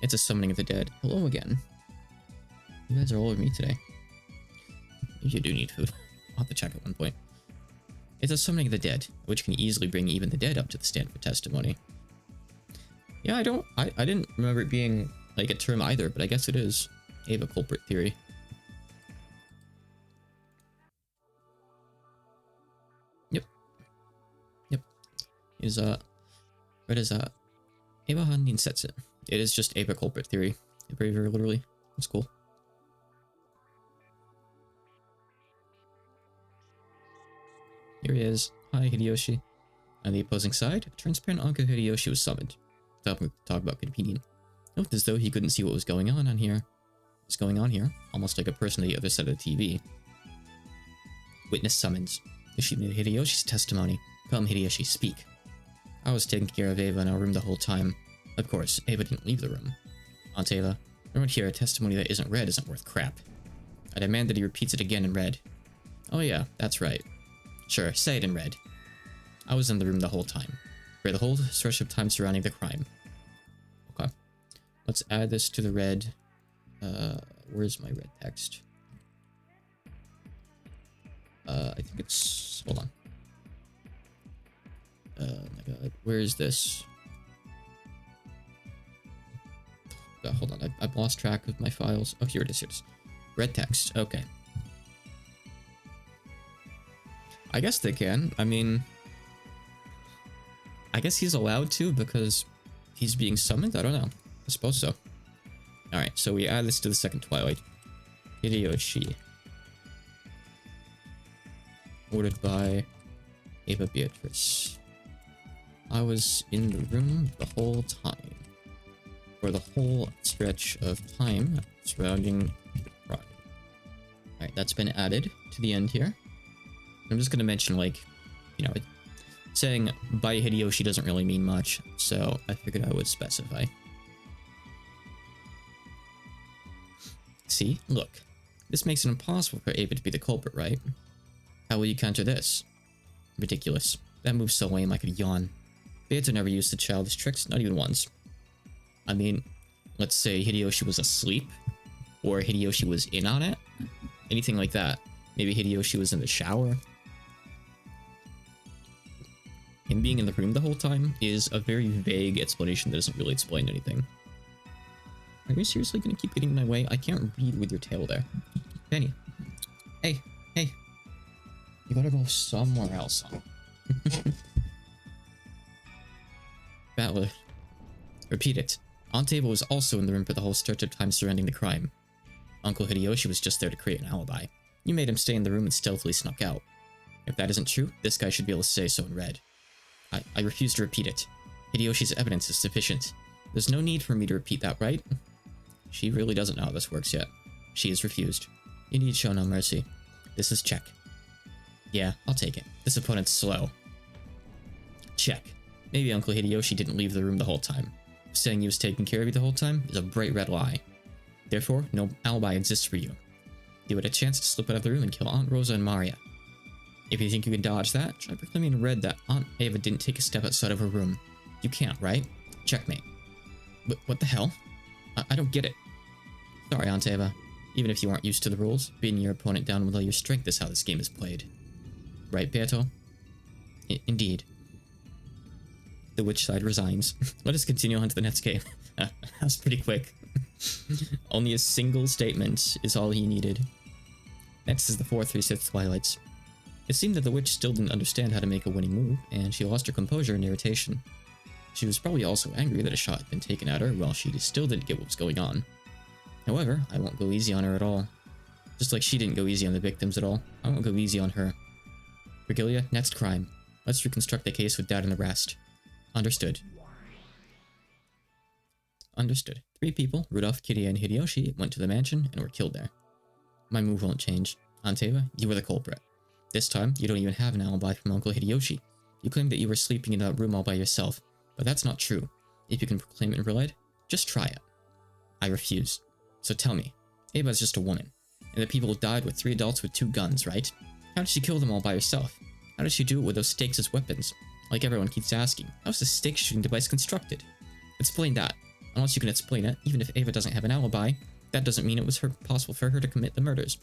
A: It's a summoning of the dead. Hello again. You guys are all over me today. You do need food. I'll have to check at one point. It's a summoning of the dead, which can easily bring even the dead up to the stand for testimony. Yeah, I didn't remember it being like a term either, but I guess it is. Ava culprit theory. Yep. Red is Ava Handin Setsu. It is just Ava culprit theory. Very, very literally. It's cool. Here he is. Hi, Hideyoshi. On the opposing side, transparent Anko Hideyoshi was summoned. Talk about competing. It looked as though he couldn't see what was going on here. Almost like a person on the other side of the TV. Witness summons. Yoshida Hideyoshi's testimony. Come, Hideyoshi, speak. I was taking care of Ava in our room the whole time. Of course, Ava didn't leave the room. Aunt Ava, around here, a testimony that isn't read isn't worth crap. I demand that he repeats it again in red. Oh yeah, that's right. Sure, say it in red. I was in the room the whole time. For the whole stretch of time surrounding the crime. Okay. Let's add this to the red. Where's my red text? I think it's... Hold on. Oh my god. Where is this? Hold on. I've lost track of my files. Oh, here it is. Here it is. Red text. Okay. I guess they can. I mean... I guess he's allowed to because he's being summoned? I don't know. I suppose so. Alright, so we add this to the second Twilight. Hideyoshi. Ordered by Ava Beatrice. I was in the room the whole time. For the whole stretch of time surrounding the crime. Alright, that's been added to the end here. I'm just going to mention, like, you know, saying by Hideyoshi doesn't really mean much, so I figured I would specify. See? Look. This makes it impossible for Ava to be the culprit, right? How will you counter this? Ridiculous. That move's so lame I could yawn. Beato never used the childish tricks, not even once. I mean, let's say Hideyoshi was asleep, or Hideyoshi was in on it. Anything like that. Maybe Hideyoshi was in the shower. Him being in the room the whole time is a very vague explanation that doesn't really explain anything. Are you seriously gonna keep getting in my way? I can't read with your tail there. Penny. Hey. You gotta go somewhere else, huh? Battler. Repeat it. Aunt Ava was also in the room for the whole stretch of time surrounding the crime. Uncle Hideyoshi was just there to create an alibi. You made him stay in the room and stealthily snuck out. If that isn't true, this guy should be able to say so in red. I refuse to repeat it. Hideyoshi's evidence is sufficient. There's no need for me to repeat that, right? She really doesn't know how this works yet. She has refused. You need show no mercy. This is check. Yeah, I'll take it. This opponent's slow. Check. Maybe Uncle Hideyoshi didn't leave the room the whole time. Saying he was taking care of you the whole time is a bright red lie. Therefore, no alibi exists for you. You had a chance to slip out of the room and kill Aunt Rosa and Maria. If you think you can dodge that, try proclaiming in red that Aunt Ava didn't take a step outside of her room. You can't, right? Checkmate. What the hell? I don't get it. Sorry, Aunt Ava. Even if you aren't used to the rules, beating your opponent down with all your strength is how this game is played. Right, Beato? Indeed. The witch side resigns. Let us continue on to the next game. That's pretty quick. Only a single statement is all he needed. Next is the 4th 3/6 Twilights. It seemed that the witch still didn't understand how to make a winning move, and she lost her composure and irritation. She was probably also angry that a shot had been taken at her while she still didn't get what was going on. However, I won't go easy on her at all. Just like she didn't go easy on the victims at all, I won't go easy on her. Virgilia, next crime. Let's reconstruct the case with Dad and the rest. Understood. Understood. 3 people, Rudolph, Kitty, and Hideyoshi, went to the mansion and were killed there. My move won't change. Aunt Ava, you were the culprit. This time, you don't even have an alibi from Uncle Hideyoshi. You claim that you were sleeping in that room all by yourself, but that's not true. If you can proclaim it in red, just try it. I refuse. So tell me, Ava's just a woman, and the people died with 3 adults with 2 guns, right? How did she kill them all by herself? How did she do it with those stakes as weapons? Like everyone keeps asking, how's the stake shooting device constructed? Explain that. Unless you can explain it, even if Ava doesn't have an alibi, that doesn't mean it was possible for her to commit the murders.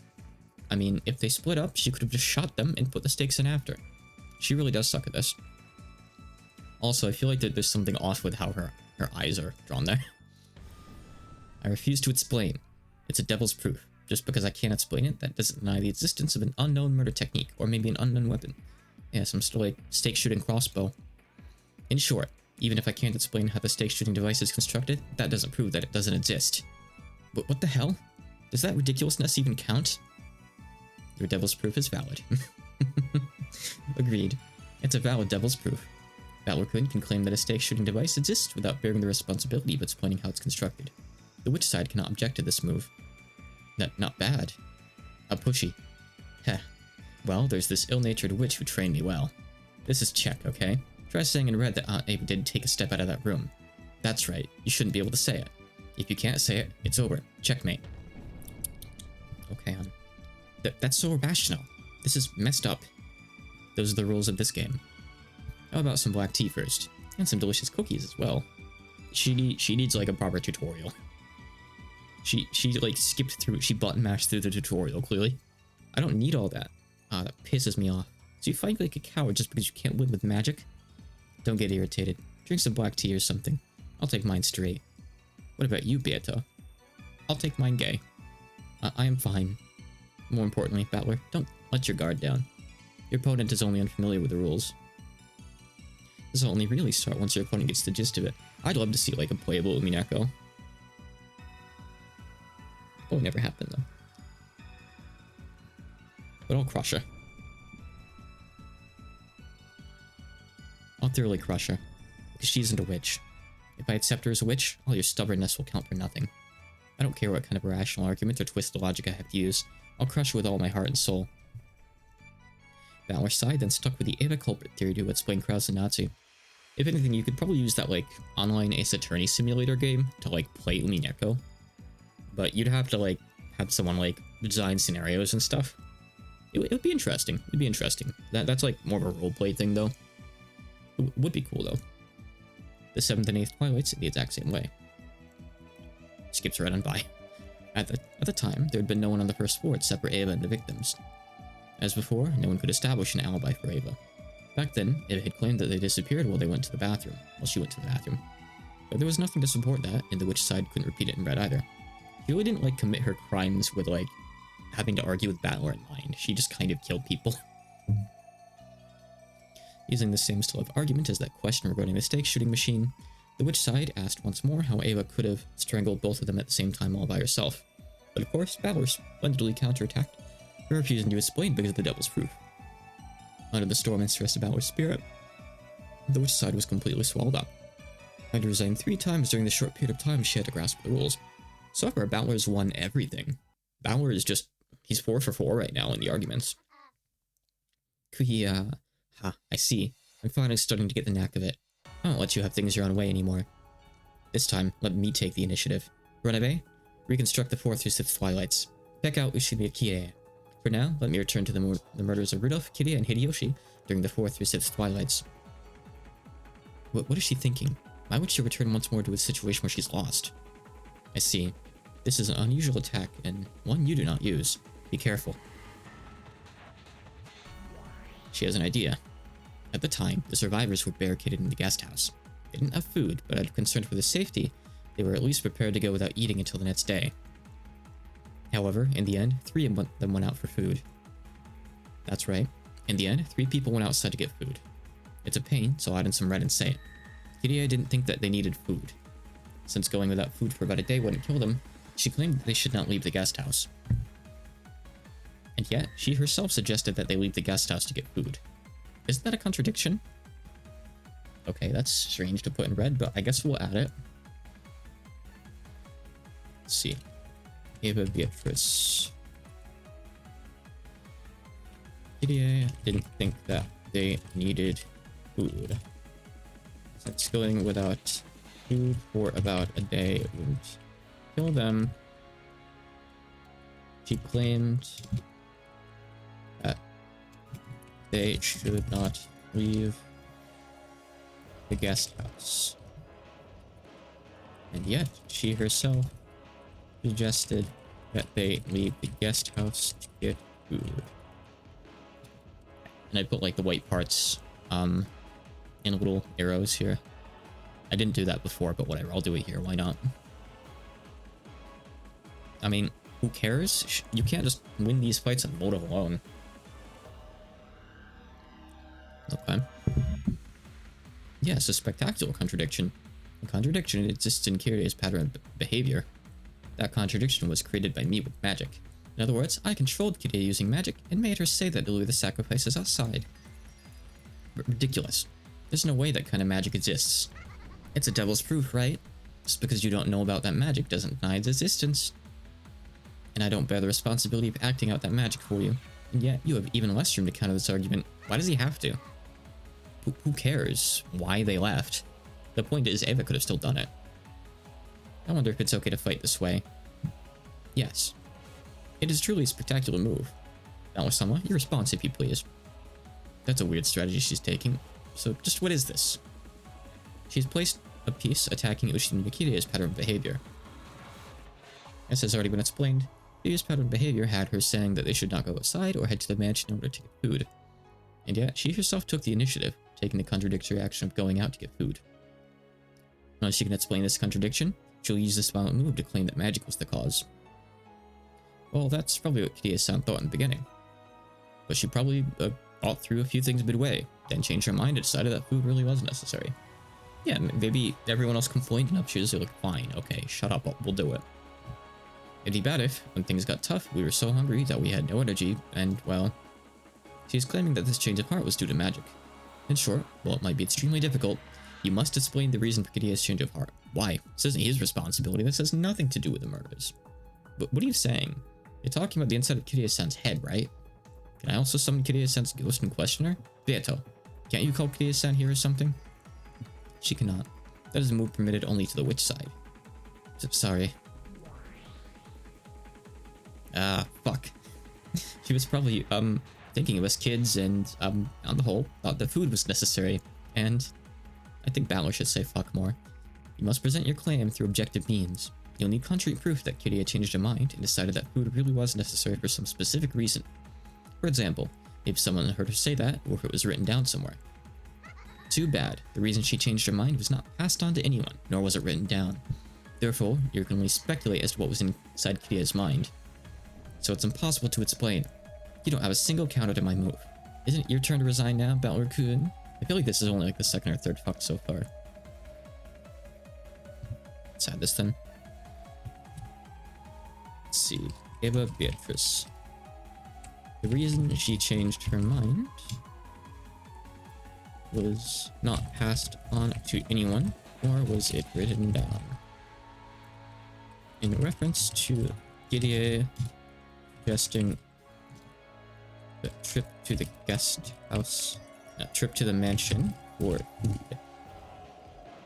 A: I mean, if they split up, she could have just shot them and put the stakes in after. She really does suck at this. Also, I feel like there's something off with how her eyes are drawn there. I refuse to explain. It's a devil's proof. Just because I can't explain it, that doesn't deny the existence of an unknown murder technique, or maybe an unknown weapon. Yeah, some still like stake shooting crossbow. In short, even if I can't explain how the stake shooting device is constructed, that doesn't prove that it doesn't exist. But what the hell? Does that ridiculousness even count? Your devil's proof is valid. Agreed. It's a valid devil's proof. Battler can claim that a stake shooting device exists without bearing the responsibility of explaining how it's constructed. The witch side cannot object to this move. Not bad. A pushy. Heh. Well, there's this ill-natured witch who trained me well. This is check, okay? Try saying in red that Aunt Ava did take a step out of that room. That's right, you shouldn't be able to say it. If you can't say it, it's over. Checkmate. Okay, that's so irrational. This is messed up. Those are the rules of this game. How about some black tea first? And some delicious cookies as well. She needs like a proper tutorial. She like skipped through, she button mashed through the tutorial, clearly. I don't need all that. That pisses me off. So you fight like a coward just because you can't win with magic? Don't get irritated. Drink some black tea or something. I'll take mine straight. What about you, Beato? I'll take mine gay. I am fine. More importantly, Battler, don't let your guard down. Your opponent is only unfamiliar with the rules. This will only really start once your opponent gets the gist of it. I'd love to see like a playable Umineko. Oh, it never happened though. But I'll crush her. I'll thoroughly crush her. Because she isn't a witch. If I accept her as a witch, all your stubbornness will count for nothing. I don't care what kind of irrational argument or twist of logic I have to use. I'll crush her with all my heart and soul. Battler's side then stuck with the Ava culprit theory to explain Kraus and Nazi. If anything, you could probably use that like online Ace Attorney simulator game to like play Umineko. But you'd have to like have someone like design scenarios and stuff. It would be interesting. It'd be interesting. That's like more of a roleplay thing though. It would be cool though. The 7th and 8th Twilights the exact same way. Skips right on by. At the time, there had been no one on the first floor except for Ava and the victims. As before, no one could establish an alibi for Ava. Back then, Ava had claimed that they disappeared while they went to the bathroom, while she went to the bathroom. But there was nothing to support that, and the witch side couldn't repeat it in red either. She really didn't like commit her crimes with like having to argue with Battler in mind. She just kind of killed people. Using the same style of argument as that question regarding the stake shooting machine, the witch side asked once more how Ava could have strangled both of them at the same time all by herself. But of course, Battler splendidly counterattacked, refusing to explain because of the devil's proof. Under the storm and stress of Battler's spirit, the witch side was completely swallowed up. Had resigned 3 times during the short period of time she had to grasp the rules. So far, Battler's won everything. Battler is just, he's 4 for 4 right now in the arguments. I see. I'm finally starting to get the knack of it. I won't let you have things your own way anymore. This time, let me take the initiative. Runabe, reconstruct the 4th through 6th Twilights. Pick out Ushimi Kirei. For now, let me return to the murders of Rudolph, Kiria, and Hideyoshi during the 4th through 6th Twilights. What is she thinking? Why would she return once more to a situation where she's lost? I see. This is an unusual attack, and one you do not use. Be careful. She has an idea. At the time, the survivors were barricaded in the guest house. They didn't have food, but out of concern for their safety, they were at least prepared to go without eating until the next day. However, in the end, 3 of them went out for food. That's right. In the end, 3 people went outside to get food. It's a pain, so I'll add in some red and say it. Kiria didn't think that they needed food. Since going without food for about a day wouldn't kill them, she claimed that they should not leave the guest house. And yet, she herself suggested that they leave the guest house to get food. Isn't that a contradiction? Okay, that's strange to put in red, but I guess we'll add it. Let's see. Ava, Beatrice. Kiria didn't think that they needed food. Since going without food for about a day wouldn't kill them, She claimed that they should not leave the guest house. And yet, she herself suggested that they leave the guest house to get food. And I put like the white parts in little arrows here. I didn't do that before, but whatever, I'll do it here, why not? I mean, who cares? You can't just win these fights on motive alone. Okay. Yes, a spectacular contradiction. A contradiction exists in Kyrie's pattern of behavior. That contradiction was created by me with magic. In other words, I controlled Kyrie using magic and made her say that to leave the sacrifices outside. Ridiculous. There's no way that kind of magic exists. It's a devil's proof, right? Just because you don't know about that magic doesn't deny its existence. And I don't bear the responsibility of acting out that magic for you. And yet, you have even less room to counter this argument. Why does he have to? Who cares why they left? The point is, Ava could have still done it. I wonder if it's okay to fight this way. Yes. It is truly a spectacular move. Now, Osama, your response, if you please. That's a weird strategy she's taking. So, just what is this? She's placed a piece attacking Ushinikire's pattern of behavior. As has already been explained, Kirie's pattern of behavior had her saying that they should not go outside or head to the mansion in order to get food. And yet, she herself took the initiative, taking the contradictory action of going out to get food. Unless she can explain this contradiction, she'll use this violent move to claim that magic was the cause. Well, that's probably what Kirie-san thought in the beginning. But she probably thought through a few things midway, then changed her mind and decided that food really was necessary. Yeah, maybe everyone else complained enough, she was like, fine, okay, shut up, we'll do it. It'd be bad if, when things got tough, we were so hungry that we had no energy, and, well, she's claiming that this change of heart was due to magic. In short, while it might be extremely difficult, you must explain the reason for Kirie's change of heart. Why? This isn't his responsibility, this has nothing to do with the murders. But what are you saying? You're talking about the inside of Kirie-san's head, right? Can I also summon Kirie-san's ghost and question her? Beato, can't you call Kirie-san here or something? She cannot. That is a move permitted only to the witch side. Sorry. Fuck. She was probably, thinking of us kids and, on the whole, thought that food was necessary. And I think Battler should say fuck more. You must present your claim through objective means. You'll need concrete proof that Kirie changed her mind and decided that food really was necessary for some specific reason. For example, if someone heard her say that, or if it was written down somewhere. Too bad, the reason she changed her mind was not passed on to anyone, nor was it written down. Therefore, you can only speculate as to what was inside Kirie's mind. So it's impossible to explain. You don't have a single counter to my move. Isn't it your turn to resign now, Battler-kun? I feel like this is only like the second or third fuck so far. Let's add this then. Let's see. Ava Beatrice. The reason she changed her mind was not passed on to anyone, nor was it written down. In reference to Kirie suggesting the trip to the guest house, trip to the mansion for food.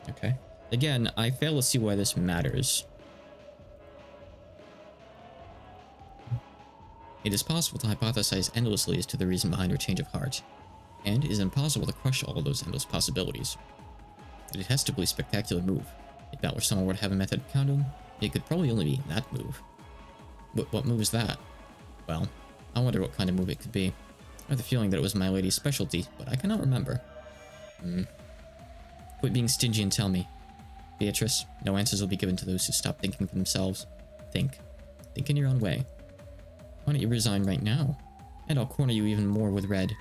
A: Okay. Again, I fail to see why this matters. It is possible to hypothesize endlessly as to the reason behind her change of heart, and it is impossible to crush all of those endless possibilities. A detestably spectacular move. If that were someone were to have a method of counting, it could probably only be that move. What move is that? Well, I wonder what kind of move it could be. I have the feeling that it was my lady's specialty, but I cannot remember. Quit being stingy and tell me. Beatrice, no answers will be given to those who stop thinking for themselves. Think. Think in your own way. Why don't you resign right now? And I'll corner you even more with red.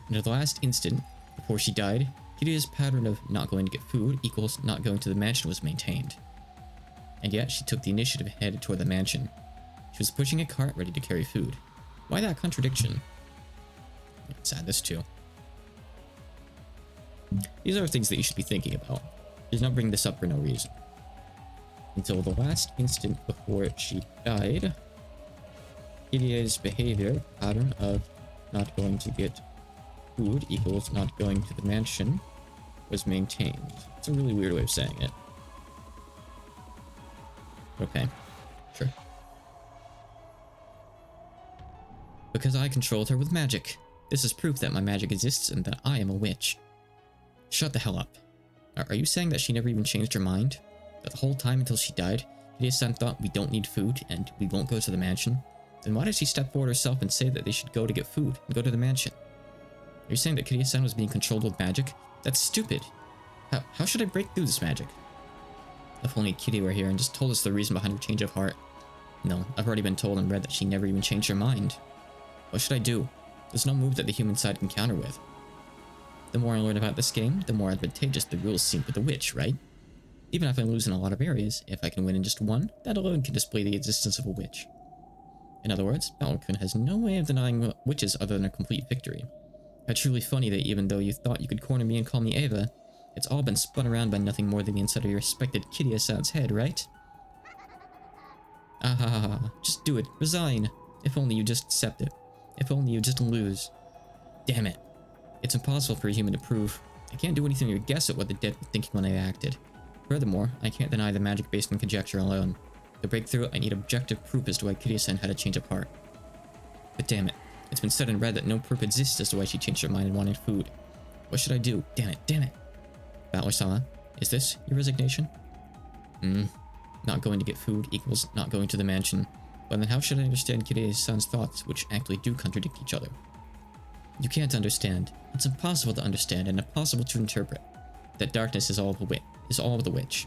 A: And at the last instant, before she died, Kirie's pattern of not going to get food equals not going to the mansion was maintained. And yet, she took the initiative and headed toward the mansion. She was pushing a cart ready to carry food. Why that contradiction? Let's add this too. These are things that you should be thinking about. She's not bringing this up for no reason. Until the last instant before she died, Kirie's behavior pattern of not going to get food equals not going to the mansion was maintained. It's a really weird way of saying it. Okay, sure. Because I controlled her with magic. This is proof that my magic exists and that I am a witch. Shut the hell up. Are you saying that she never even changed her mind? That the whole time until she died, Kiria-san thought we don't need food and we won't go to the mansion? Then why did she step forward herself and say that they should go to get food and go to the mansion? Are you saying that Kiria-san was being controlled with magic? That's stupid. How should I break through this magic? If only Kitty were here and just told us the reason behind her change of heart. No, I've already been told and read that she never even changed her mind. What should I do? There's no move that the human side can counter with. The more I learn about this game, the more advantageous the rules seem for the witch, right? Even if I lose in a lot of areas, if I can win in just one, that alone can display the existence of a witch. In other words, Balrog has no way of denying witches other than a complete victory. How truly funny that even though you thought you could corner me and call me Ava, it's all been spun around by nothing more than the inside of your respected Kiria-san's head, right? Ah, just do it. Resign. If only you just accept it. If only you just lose. Damn it. It's impossible for a human to prove. I can't do anything or guess at what the dead were thinking when they acted. Furthermore, I can't deny the magic based on conjecture alone. To break through, I need objective proof as to why Kiria-san had a change of heart. But damn it. It's been said and read that no proof exists as to why she changed her mind and wanted food. What should I do? Damn it, damn it. Battler-sama, is this your resignation? Not going to get food equals not going to the mansion. But then how should I understand Kiria-san's thoughts, which actually do contradict each other? You can't understand. It's impossible to understand and impossible to interpret. That darkness is all of the witch.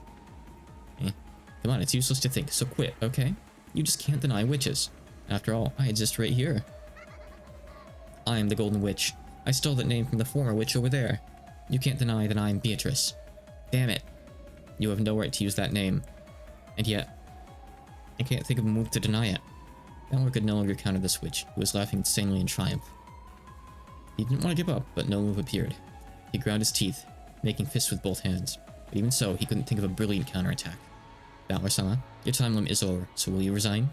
A: Come on, it's useless to think, so quit, okay? You just can't deny witches. After all, I exist right here. I am the Golden Witch. I stole that name from the former witch over there. You can't deny that I am Beatrice. Damn it. You have no right to use that name. And yet, I can't think of a move to deny it. Balrog could no longer counter this witch, who was laughing insanely in triumph. He didn't want to give up, but no move appeared. He ground his teeth, making fists with both hands. But even so, he couldn't think of a brilliant counterattack. Balrog-sama, your time limit is over, so will you resign?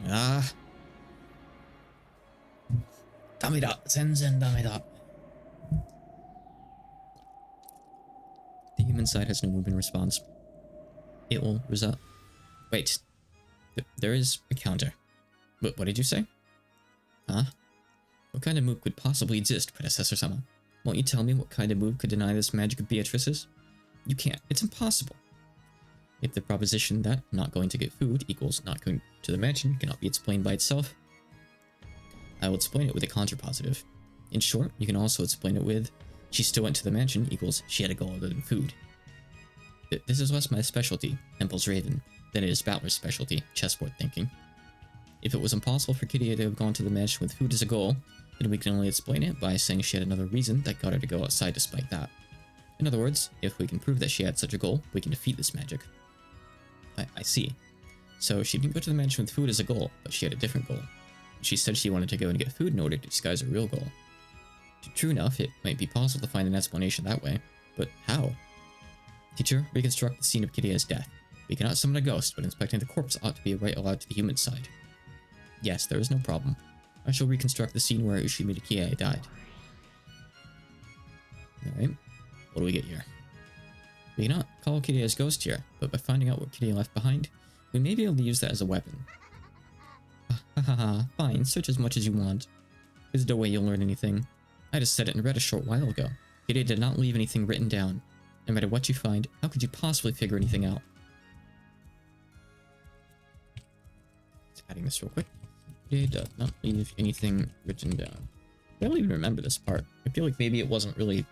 A: Ah. Dameda, Zenzen Dameda. The human side has no move in response. It will resign. Wait. There is a counter. What did you say? Huh? What kind of move could possibly exist, Predecessor-sama? Won't you tell me what kind of move could deny this magic of Beatrice's? You can't. It's impossible. If the proposition that not going to get food equals not going to the mansion cannot be explained by itself, I will explain it with a contrapositive. In short, you can also explain it with she still went to the mansion equals she had a goal other than food. This is less my specialty, Temple's Raven, than it is Battler's specialty, chessboard thinking. If it was impossible for Kitty to have gone to the mansion with food as a goal, then we can only explain it by saying she had another reason that got her to go outside despite that. In other words, if we can prove that she had such a goal, we can defeat this magic. I see. So she didn't go to the mansion with food as a goal, but she had a different goal. She said she wanted to go and get food in order to disguise her real goal. True enough, it might be possible to find an explanation that way, but how? Teacher, reconstruct the scene of Kiria's death. We cannot summon a ghost, but inspecting the corpse ought to be a right allowed to the human side. Yes, there is no problem. I shall reconstruct the scene where Ushimi Kirie died. Alright, what do we get here? We cannot call Kiria's ghost here, but by finding out what Kiria left behind, we may be able to use that as a weapon. Hahaha, fine, search as much as you want. There's no way you'll learn anything. I just said it and read a short while ago. Kiria did not leave anything written down. No matter what you find, how could you possibly figure anything out? Just adding this real quick. Kiria did not leave anything written down. I don't even remember this part. I feel like maybe it wasn't really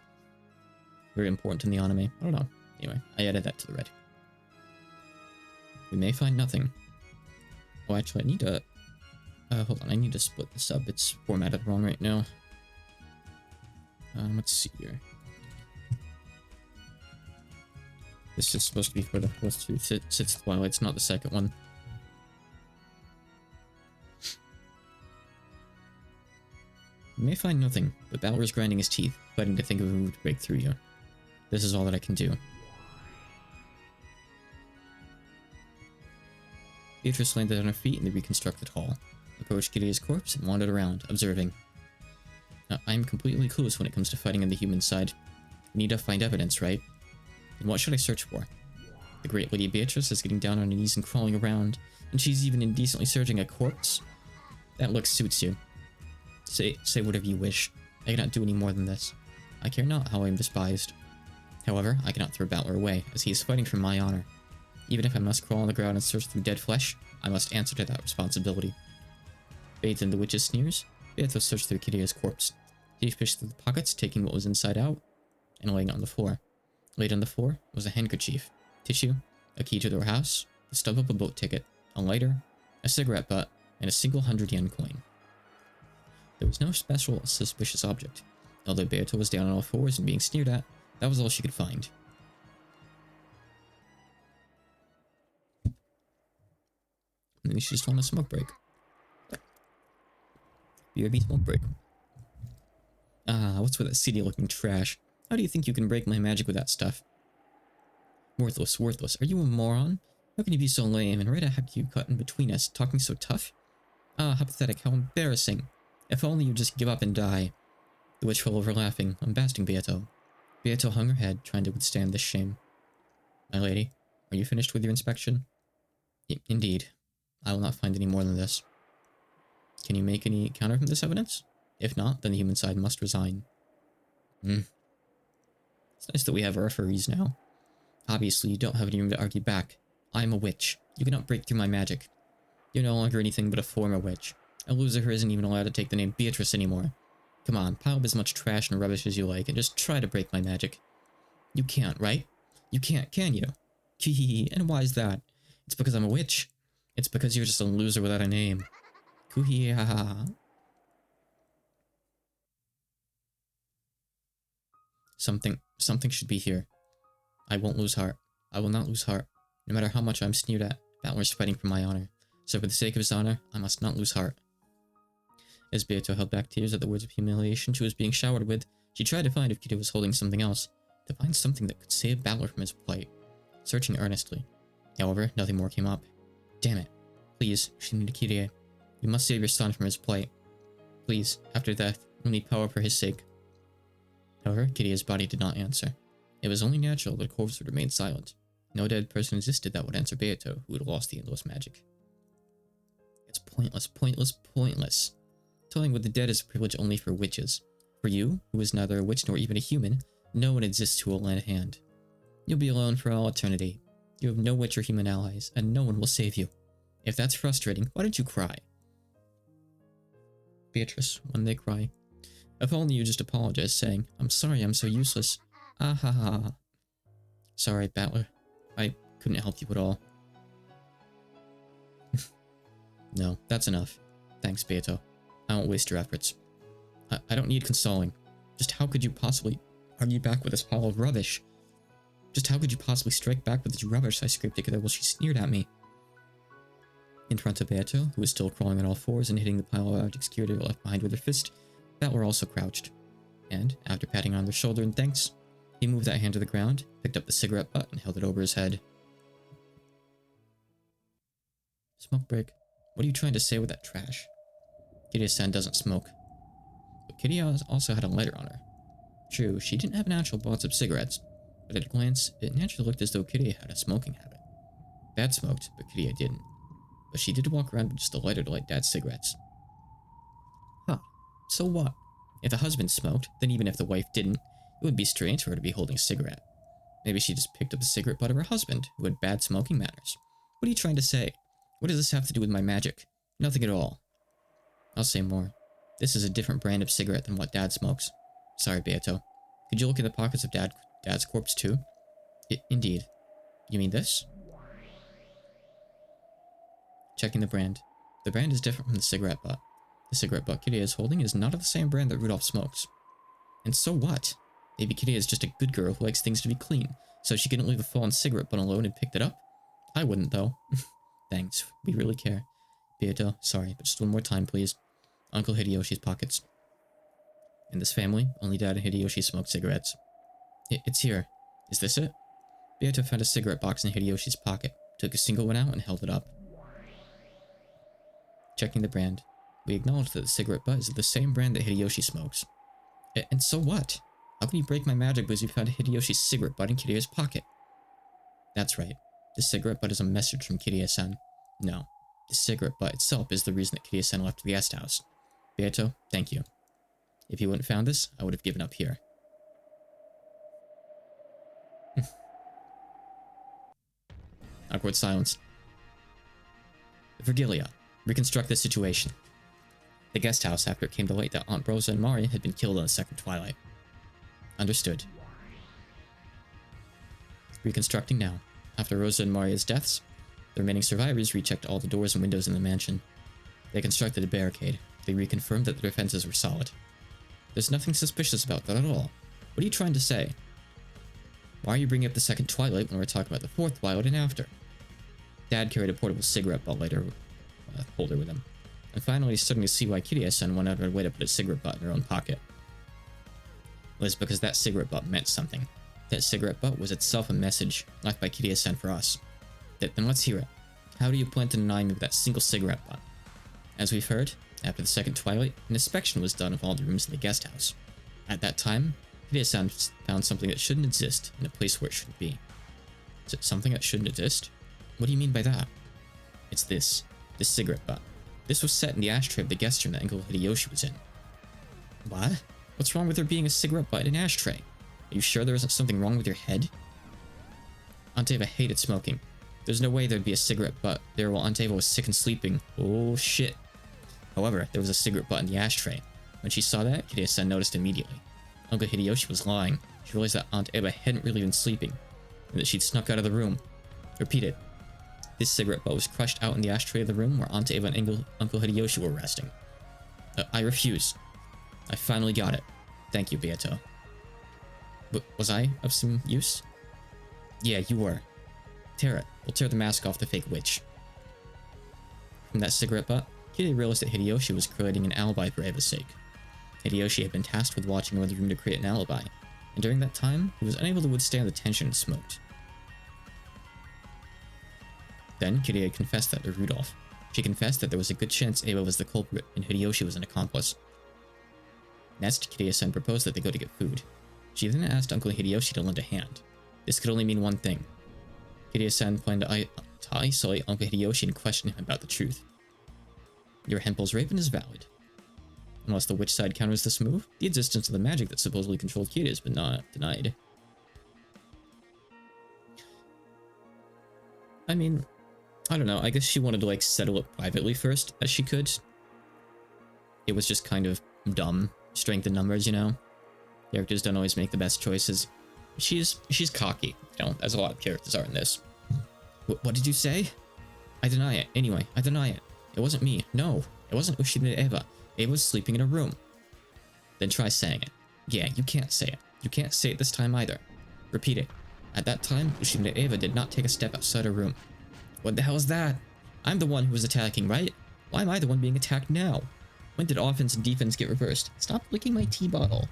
A: very important in the anime. I don't know. Anyway, I added that to the red. We may find nothing. Oh, actually, I need to... hold on, I need to split this up. It's formatted wrong right now. Let's see here. This is supposed to be for the fourth to sixth Twilight's, not the second one. You may find nothing, but Balor is grinding his teeth, fighting to think of a move to break through you. This is all that I can do. Beatrice landed on her feet in the reconstructed hall, approached Kiria's corpse, and wandered around, observing. I am completely clueless when it comes to fighting on the human side. We need to find evidence, right? And what should I search for? The great Lady Beatrice is getting down on her knees and crawling around, and she's even indecently searching a corpse? That look suits you. Say whatever you wish. I cannot do any more than this. I care not how I am despised. However, I cannot throw Battler away, as he is fighting for my honor. Even if I must crawl on the ground and search through dead flesh, I must answer to that responsibility. Bathed in the witch's sneers, Beatrices searched through Kiria's corpse. She fished through the pockets, taking what was inside out, and laying it on the floor. Laid on the floor was a handkerchief, tissue, a key to their house, the stub of a boat ticket, a lighter, a cigarette butt, and a single 100-yen coin. There was no special suspicious object. Although Beatrices was down on all fours and being sneered at, that was all she could find. Maybe she just wanted a smoke break. BRB smoke break. Ah, what's with that seedy looking trash? How do you think you can break my magic with that stuff? Worthless, worthless. Are you a moron? How can you be so lame and right after you cut in between us, talking so tough? Ah, how pathetic, how embarrassing. If only you just give up and die. The witch fell over laughing, unbasting Beato. Beato hung her head, trying to withstand this shame. My lady, are you finished with your inspection? Indeed. I will not find any more than this. Can you make any counter from this evidence? If not, then the human side must resign. It's nice that we have referees now. Obviously, you don't have any room to argue back. I am a witch. You cannot break through my magic. You're no longer anything but a former witch. A loser who isn't even allowed to take the name Beatrice anymore. Come on, pile up as much trash and rubbish as you like and just try to break my magic. You can't, right? You can't, can you? Hee, and why is that? It's because I'm a witch. It's because you're just a loser without a name. Kuhi ha ha. Something should be here. I won't lose heart. I will not lose heart. No matter how much I'm sneered at, Battler's fighting for my honor. So for the sake of his honor, I must not lose heart. As Beato held back tears at the words of humiliation she was being showered with, she tried to find if Kitty was holding something else, to find something that could save Battler from his plight, searching earnestly. However, nothing more came up. Damn it. Please, she needed Kirie. You must save your son from his plight. Please, after death, we need power for his sake. However, Kirie's body did not answer. It was only natural that a corpse would remain silent. No dead person existed that would answer Beato, who had lost the endless magic. It's pointless, pointless, pointless. Telling with the dead is a privilege only for witches. For you, who is neither a witch nor even a human, no one exists who will lend a hand. You'll be alone for all eternity. You have no witch or human allies, and no one will save you. If that's frustrating, why don't you cry? Beatrice, when they cry. If only you just apologize, saying, I'm sorry I'm so useless. Ah ha ha. Sorry, Battler. I couldn't help you at all. No, that's enough. Thanks, Beato. I won't waste your efforts. I don't need consoling. Just how could you possibly argue back with this pile of rubbish? Just how could you possibly strike back with this rubbish I scraped together while she sneered at me? In front of Beato, who was still crawling on all fours and hitting the pile of objects Kiriya left behind with her fist, Battler also crouched. And, after patting her on the shoulder in thanks, he moved that hand to the ground, picked up the cigarette butt, and held it over his head. Smoke break. What are you trying to say with that trash? Kiriya-san doesn't smoke. But Kiriya also had a lighter on her. True, she didn't have an actual box of cigarettes, but at a glance, it naturally looked as though Kiriya had a smoking habit. Dad smoked, but Kiriya didn't. But she did walk around with just a lighter to light Dad's cigarettes. Huh. So what? If the husband smoked, then even if the wife didn't, it would be strange for her to be holding a cigarette. Maybe she just picked up the cigarette butt of her husband, who had bad smoking manners. What are you trying to say? What does this have to do with my magic? Nothing at all. I'll say more. This is a different brand of cigarette than what Dad smokes. Sorry, Beato. Could you look in the pockets of Dad's corpse too? Indeed. You mean this? Checking the brand. The brand is different from the cigarette butt. The cigarette butt Kiriya is holding is not of the same brand that Rudolph smokes. And so what? Maybe Kiriya is just a good girl who likes things to be clean, so she couldn't leave a fallen cigarette butt alone and picked it up? I wouldn't, though. Thanks. We really care. Beato, sorry, but just one more time, please. Uncle Hideyoshi's pockets. In this family, only Dad and Hideyoshi smoke cigarettes. It's here. Is this it? Beato found a cigarette box in Hideyoshi's pocket, took a single one out and held it up. Checking the brand. We acknowledge that the cigarette butt is the same brand that Hideyoshi smokes. And so what? How can you break my magic because you found Hideyoshi's cigarette butt in Kiriya's pocket? That's right. The cigarette butt is a message from Kiriya-san. No. The cigarette butt itself is the reason that Kiriya-san left the guest house. Beato, thank you. If you wouldn't found this, I would have given up here. Awkward silence. Virgilia, reconstruct the situation. The guest house after it came to light that Aunt Rosa and Mari had been killed on the second twilight. Understood. Reconstructing now. After Rosa and Maria's deaths, the remaining survivors rechecked all the doors and windows in the mansion. They constructed a barricade. They reconfirmed that the defenses were solid. There's nothing suspicious about that at all. What are you trying to say? Why are you bringing up the second twilight when we're talking about the fourth twilight and after? Dad carried a portable cigarette butt lighter holder with him. And finally, starting to see why Kiria-san went out of her way to put a cigarette butt in her own pocket. It was because that cigarette butt meant something. That cigarette butt was itself a message left by Kiria-san for us. Then let's hear it. How do you plan to deny me with that single cigarette butt? As we've heard, after the second twilight, an inspection was done of all the rooms in the guest house. At that time, Kiria-san found something that shouldn't exist in a place where it shouldn't be. Is it something that shouldn't exist? What do you mean by that? It's this cigarette butt. This was set in the ashtray of the guest room that Uncle Hideyoshi was in. What? What's wrong with there being a cigarette butt in an ashtray? Are you sure there isn't something wrong with your head? Aunt Eva hated smoking. There's no way there'd be a cigarette butt there while Aunt Eva was sick and sleeping. Oh shit. However, there was a cigarette butt in the ashtray. When she saw that, Kiria-san noticed immediately. Uncle Hideyoshi was lying. She realized that Aunt Eva hadn't really been sleeping, and that she'd snuck out of the room. Repeated. This cigarette butt was crushed out in the ashtray of the room where Aunt Eva and Uncle Hideyoshi were resting. I refuse. I finally got it. Thank you, Beato. Was I of some use? Yeah, you were. Tear it. We'll tear the mask off the fake witch. From that cigarette butt, Kiria realized that Hideyoshi was creating an alibi for Eva's sake. Hideyoshi had been tasked with watching over the room to create an alibi, and during that time, he was unable to withstand the tension and smoked. Then, Kiria confessed that to Rudolph. She confessed that there was a good chance Eva was the culprit and Hideyoshi was an accomplice. Next, Kiria-san proposed that they go to get food. She then asked Uncle Hideyoshi to lend a hand. This could only mean one thing. Kiria-san planned to isolate Uncle Hideyoshi and question him about the truth. Your Hempel's Raven is valid. Unless the witch side counters this move, the existence of the magic that supposedly controlled Kiria has been not denied. I mean, I don't know, I guess she wanted to like settle it privately first as she could. It was just kind of dumb. Strength in numbers, you know? Characters don't always make the best choices. She's cocky, you know, as a lot of characters are in this. What did you say? I deny it. Anyway, I deny it. It wasn't me. No, it wasn't Ushina Eva. Eva was sleeping in a room. Then try saying it. Yeah, you can't say it. You can't say it this time either. Repeat it. At that time, Ushina Eva did not take a step outside her room. What the hell is that? I'm the one who was attacking, right? Why am I the one being attacked now? When did offense and defense get reversed? Stop licking my tea bottle.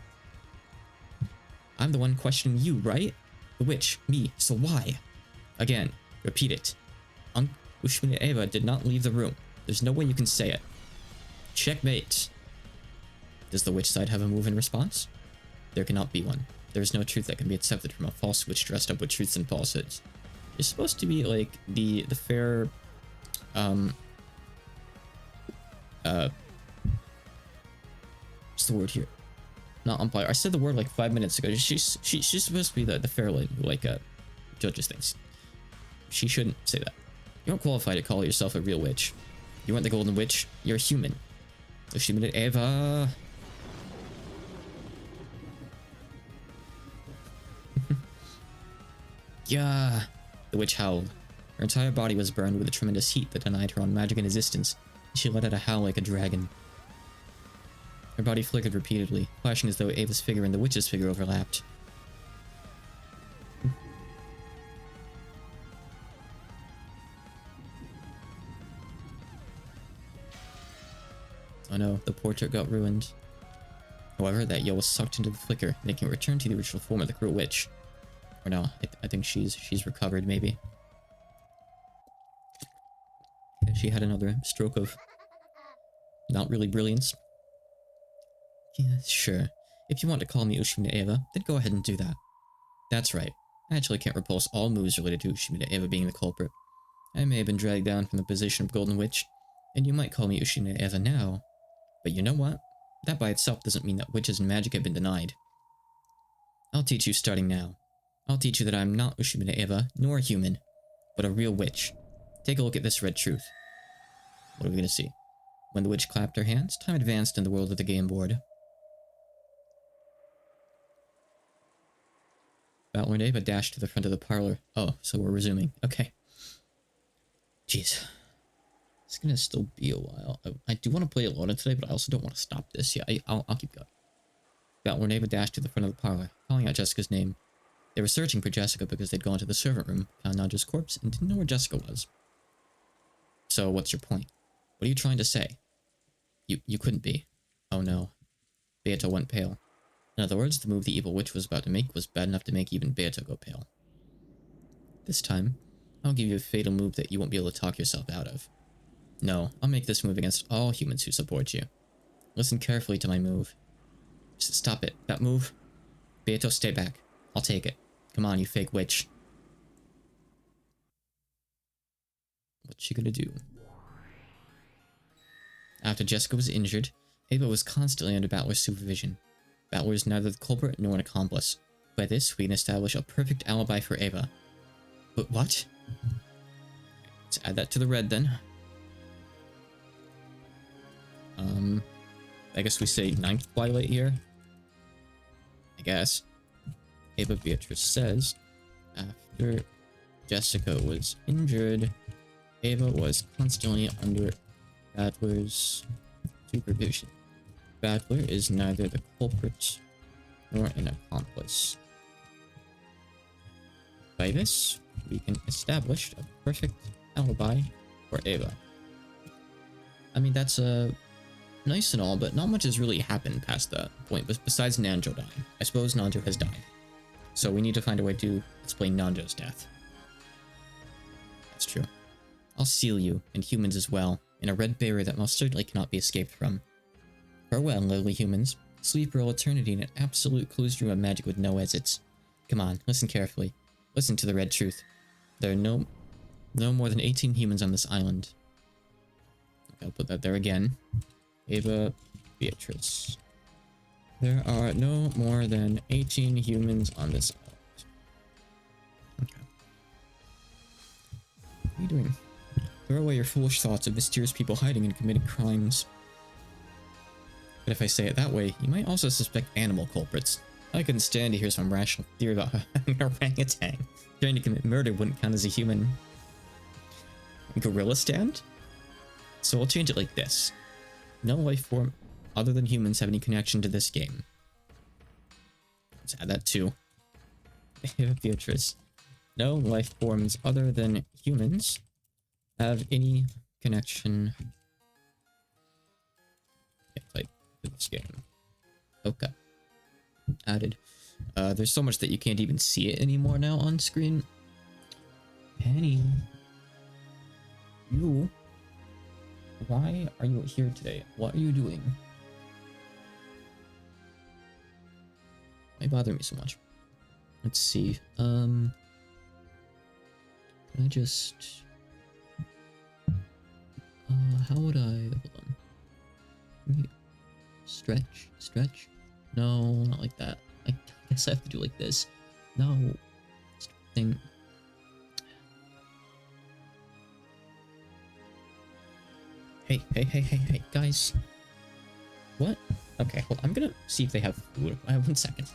A: I'm the one questioning you, right? The witch, me, so why? Again, repeat it. Ushina Eva did not leave the room. There's no way you can say it. Checkmate. Does the witch side have a move in response? There cannot be one. There is no truth that can be accepted from a false witch dressed up with truths and falsehoods. You're supposed to be like the fair what's the word here? Not umpire. I said the word like 5 minutes ago. She's supposed to be the fair lady who like judges things. She shouldn't say that. You aren't qualified to call yourself a real witch. You aren't the golden witch. You're a human. Ushina Eva. Yeah. The witch howled. Her entire body was burned with a tremendous heat that denied her own magic and existence. She let out a howl like a dragon. Her body flickered repeatedly, flashing as though Ava's figure and the witch's figure overlapped. Oh no, the portrait got ruined. However, that yell was sucked into the flicker, making it return to the original form of the cruel witch. Or no, I think she's recovered, maybe. Yeah, she had another stroke of not really brilliance. Yeah, sure. If you want to call me Ushina Eva, then go ahead and do that. That's right. I actually can't repulse all moves related to Ushina Eva being the culprit. I may have been dragged down from the position of Golden Witch, and you might call me Ushina Eva now. But you know what? That by itself doesn't mean that witches and magic have been denied. I'll teach you starting now. I'll teach you that I'm not Ushimine Eva, nor a human, but a real witch. Take a look at this red truth. What are we gonna see? When the witch clapped her hands, time advanced in the world of the game board. Battler and Eva dashed to the front of the parlor. Oh, so we're resuming. Okay. Jeez. It's gonna still be a while. I do want to play alone today, but I also don't want to stop this. Yeah, I'll keep going. Battler and Eva dashed to the front of the parlor, calling out Jessica's name. They were searching for Jessica because they'd gone to the servant room, found Nanjo's corpse, and didn't know where Jessica was. So, what's your point? What are you trying to say? You couldn't be. Oh no. Beato went pale. In other words, the move the evil witch was about to make was bad enough to make even Beato go pale. This time, I'll give you a fatal move that you won't be able to talk yourself out of. No, I'll make this move against all humans who support you. Listen carefully to my move. Just stop it. That move? Beato, stay back. I'll take it. Come on, you fake witch. What's she gonna do? After Jessica was injured, Ava was constantly under Battler's supervision. Battler is neither the culprit nor an accomplice. By this, we can establish a perfect alibi for Ava. But what? Let's add that to the red then. I guess we say 9th Twilight here. I guess. Ava Beatrice says, after Jessica was injured, Ava was constantly under Battler's supervision. Battler is neither the culprit nor an accomplice. By this, we can establish a perfect alibi for Ava. I mean, that's nice and all, but not much has really happened past that point, besides Nanjo dying. I suppose Nanjo has died. So we need to find a way to explain Nanjo's death. That's true. I'll seal you, and humans as well, in a red barrier that most certainly cannot be escaped from. Farewell, lowly humans. Sleep for all eternity in an absolute closed room of magic with no exits. Come on, listen carefully. Listen to the red truth. There are no more than 18 humans on this island. Okay, I'll put that there again. Ava Beatrice. There are no more than 18 humans on this island. Okay. What are you doing? Throw away your foolish thoughts of mysterious people hiding and committing crimes. But if I say it that way, you might also suspect animal culprits. I couldn't stand to hear some rational theory about an orangutan trying to commit murder wouldn't count as a human. Gorilla stand? So I'll change it like this. No life form other than humans have any connection to this game. Let's add that too. Beatrice. No life forms other than humans have any connection to this game. Okay. Added. There's so much that you can't even see it anymore now on screen. Penny. You. Why are you here today? What are you doing? Why bother me so much? Let's see. Can I just... how would I... Hold on. Let me... Stretch? No, not like that. I guess I have to do like this. No. Thing. Hey, guys. What? Okay, hold on. I'm gonna see if they have food. I have 1 second.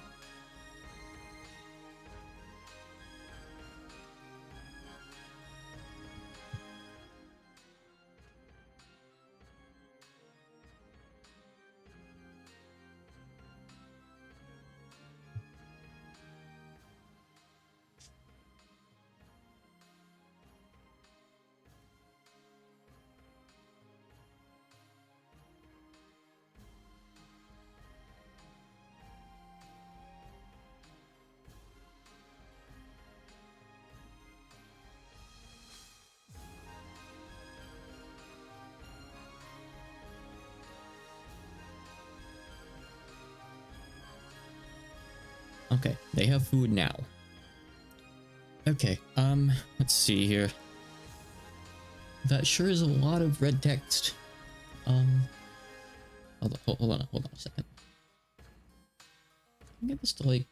A: Okay, they have food now. Okay, let's see here. That sure is a lot of red text. hold on a second. Can I get this to like...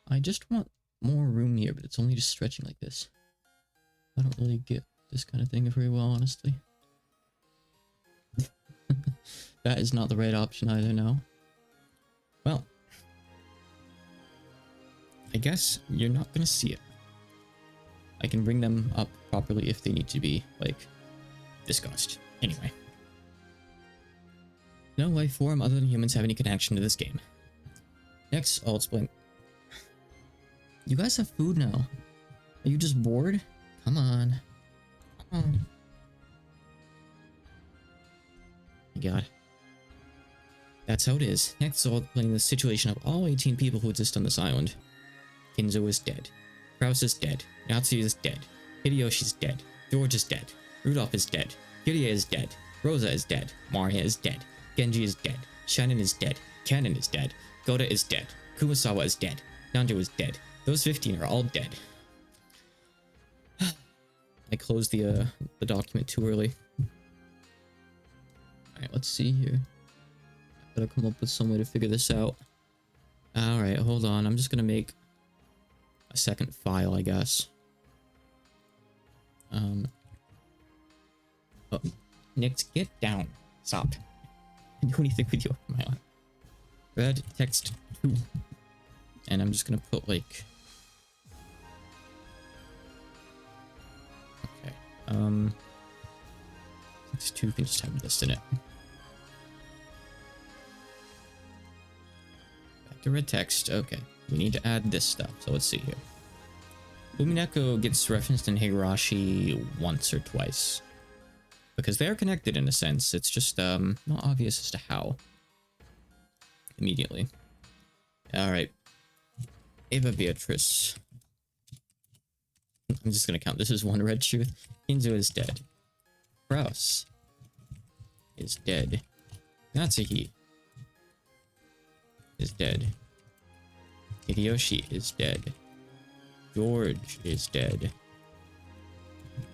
A: I just want more room here, but it's only just stretching like this. I don't really get this kind of thing very well, honestly. That is not the right option either, no. Well, I guess you're not gonna see it. I can bring them up properly if they need to be, like, discussed. Anyway. No life form other than humans have any connection to this game. Next, I'll explain. You guys have food now. Are you just bored? Come on. Come on. God. That's how it is. Next, I'll explain the situation of all 18 people who exist on this island. Kinzo is dead. Kraus is dead. Natsu is dead. Hideyoshi's dead. George is dead. Rudolph is dead. Kiria is dead. Rosa is dead. Maria is dead. Genji is dead. Shannon is dead. Kanon is dead. Goda is dead. Kumasawa is dead. Nanjo is dead. Those 15 are all dead. I closed the document too early. Alright, let's see here. I gotta come up with some way to figure this out. Alright, hold on. I'm just gonna make a second file, I guess. Oh, Nix, get down. Stop. I do anything with you. My life. Red text 2. And I'm just gonna put like... Okay. Text 2 can just have this in it. Back to red text. Okay. We need to add this stuff. So let's see here. Umineko gets referenced in Higurashi once or twice. Because they are connected in a sense. It's just not obvious as to how. Immediately. Alright. Ava Beatrice. I'm just gonna count. This is one red truth. Kinzo is dead. Kraus is dead. Natsuhi is dead. Hideyoshi is dead. George is dead.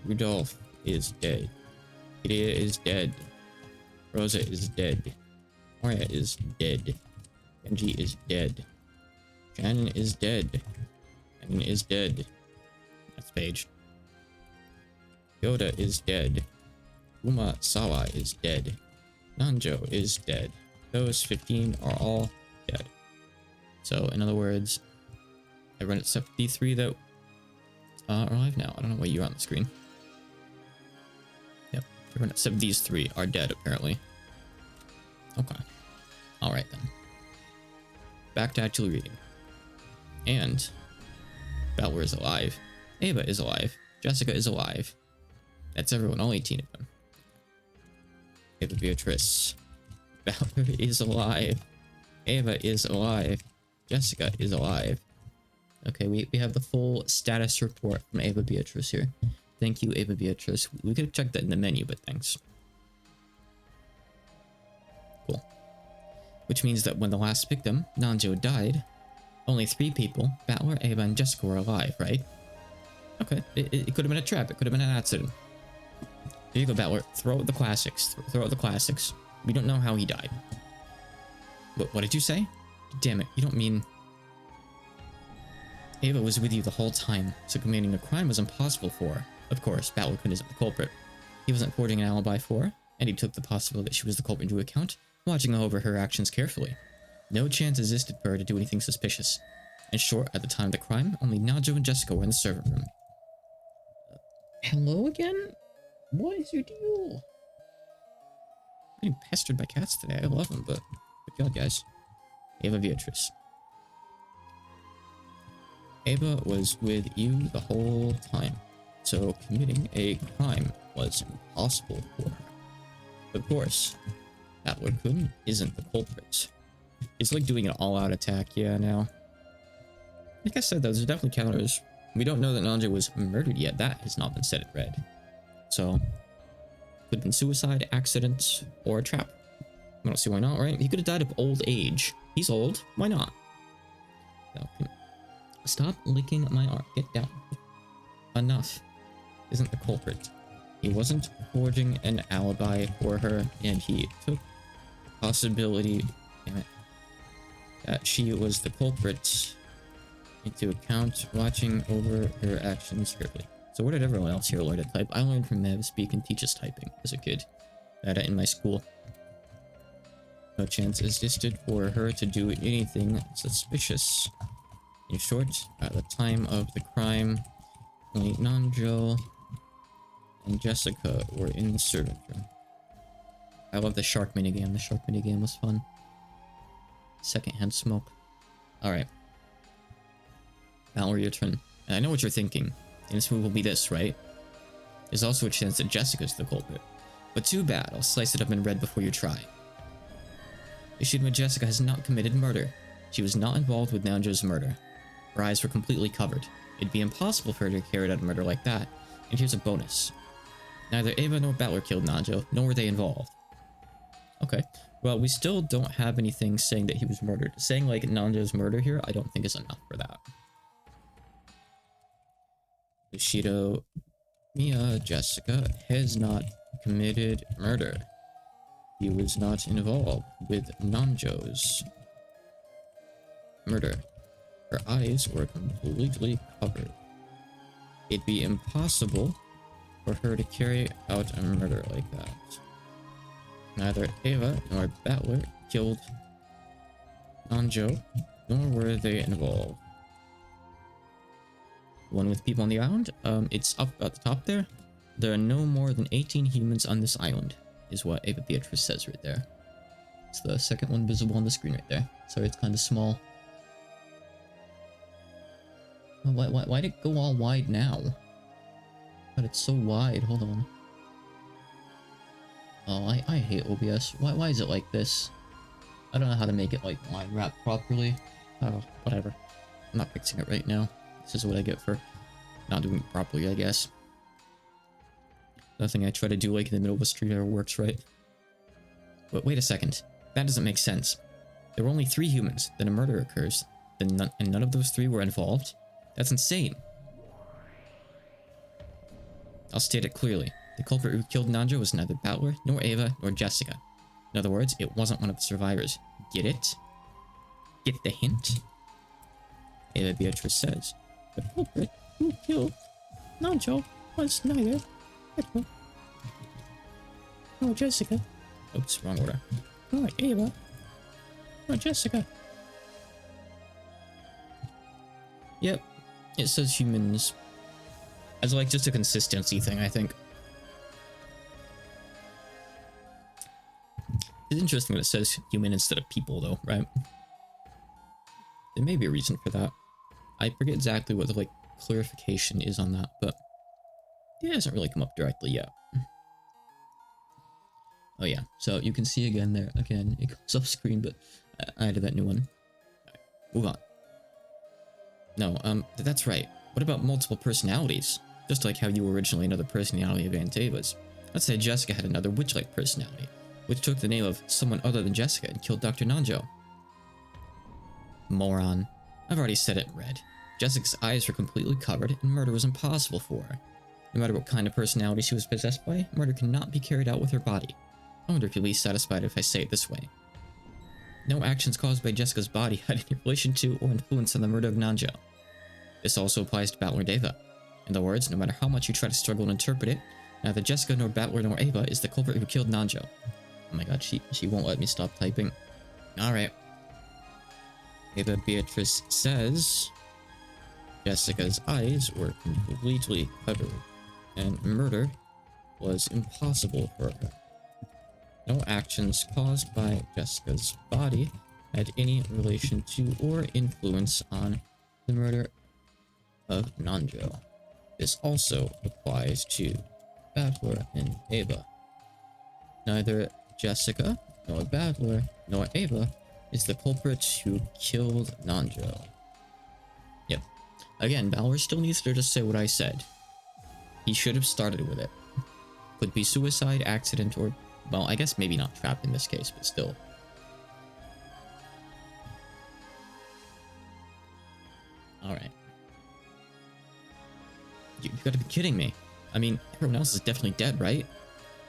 A: Rudolph is dead. Hidea is dead. Rosa is dead. Maria is dead. Genji is dead. Shannon is dead. Shannon is dead. Next page. Yoda is dead. Umasawa is dead. Nanjo is dead. Those 15 are all dead. So, in other words, everyone except the 3 that are alive now. I don't know why you're on the screen. Yep. Everyone except these 3 are dead, apparently. Okay. Alright then. Back to actually reading. And Valor is alive. Ava is alive. Jessica is alive. That's everyone, all 18 of them. Ava Beatrice. Valor is alive. Ava is alive. Jessica is alive. Okay, we have the full status report from Ava Beatrice here. Thank you, Ava Beatrice. We could have checked that in the menu, but thanks. Cool. Which means that when the last victim, Nanjo, died, only 3 people, Valor, Ava, and Jessica were alive, right? Okay, it could have been a trap. It could have been an accident. There you go, Valor. Throw out the classics. Throw out the classics. We don't know how he died. What did you say? Damn it, you don't mean... Ava was with you the whole time, so committing a crime was impossible for her. Of course, Battlecon isn't the culprit. He wasn't forging an alibi for her, and he took the possibility that she was the culprit into account, watching over her actions carefully. No chance existed for her to do anything suspicious. In short, at the time of the crime, only Najo and Jessica were in the servant room. Hello again? What is your deal? I'm getting pestered by cats today. I love them, but good job, guys. Ava Beatrice. Ava was with you the whole time, so committing a crime was impossible for her. Of course, Battler-kun isn't the culprit. It's like doing an all-out attack, yeah, now. Like I said, though, there's definitely counters. We don't know that Nanjo was murdered yet. That has not been said in red. So, could have been suicide, accident, or a trap. I don't see why not, right? He could have died of old age. He's old. Why not? No. Stop licking my arm. Get down. Enough. Isn't the culprit. He wasn't forging an alibi for her, and he took possibility, damn it, that she was the culprit into account, watching over her actions carefully. So what did everyone else here learn to type? I learned from Mev speak and teach us typing as a kid. That in my school. No chance existed for her to do anything suspicious. In short, at the time of the crime, only Nanjo and Jessica were in the servant room. I love the shark minigame. The shark minigame was fun. Secondhand smoke. Alright. Now your turn. And I know what you're thinking. And this move will be this, right? There's also a chance that Jessica's the culprit. But too bad, I'll slice it up in red before you try. Ishidama Jessica has not committed murder. She was not involved with Nanjo's murder. Her eyes were completely covered. It'd be impossible for her to carry out a murder like that. And here's a bonus. Neither Ava nor Battler killed Nanjo, nor were they involved. Okay. Well, we still don't have anything saying that he was murdered. Saying, like, Nanjo's murder here, I don't think is enough for that. Bushido Mia Jessica has not committed murder. He was not involved with Nanjo's murder. Her eyes were completely covered. It'd be impossible for her to carry out a murder like that. Neither Ava nor Battler killed Nanjo, nor were they involved. One with people on the island? It's up at the top there. There are no more than 18 humans on this island, is what Ava Beatrice says right there. It's the second one visible on the screen right there. Sorry, it's kind of small. Why'd it go all wide now? But it's so wide, hold on. Oh, I hate OBS. Why is it like this? I don't know how to make it like line wrap properly. Oh, whatever. I'm not fixing it right now. This is what I get for not doing it properly, I guess. Nothing I try to do like in the middle of a street ever works right. But wait a second. That doesn't make sense. There were only 3 humans, then a murder occurs, and none of those 3 were involved? That's insane. I'll state it clearly. The culprit who killed Nanjo was neither Battler, nor Ava, nor Jessica. In other words, it wasn't one of the survivors. Get it? Get the hint? Ava Beatrice says, the culprit who killed Nanjo was neither Battler, nor Jessica. Oops, wrong order. Nor Ava, nor Jessica. Yep, it says humans. As like just a consistency thing, I think. It's interesting that it says human instead of people, though, right? There may be a reason for that. I forget exactly what the like clarification is on that, but it hasn't really come up directly yet. Oh yeah, so you can see again there. Again, it goes off screen, but I added that new one. Right, move on. No, that's right. What about multiple personalities? Just like how you were originally another personality of Aunt Ava's. Let's say Jessica had another witch-like personality, which took the name of someone other than Jessica and killed Dr. Nanjo. Moron. I've already said it in red. Jessica's eyes were completely covered, and murder was impossible for her. No matter what kind of personality she was possessed by, murder cannot be carried out with her body. I wonder if you'll be satisfied if I say it this way. No actions caused by Jessica's body had any relation to or influence on the murder of Nanjo. This also applies to Battler and Ava. In other words, no matter how much you try to struggle and interpret it, neither Jessica nor Battler nor Ava is the culprit who killed Nanjo. Oh my god, she won't let me stop typing. Alright. Ava Beatrice says Jessica's eyes were completely covered, and murder was impossible for her. No actions caused by Jessica's body had any relation to or influence on the murder of Nanjo. This also applies to Battler and Ava. Neither Jessica, nor Battler, nor Ava is the culprit who killed Nanjo. Yep. Again, Battler still needs to just say what I said. He should have started with it. Could be suicide, accident, or, well, I guess maybe not trapped in this case, but still. Alright. You gotta be kidding me. I mean, everyone else is definitely dead, right?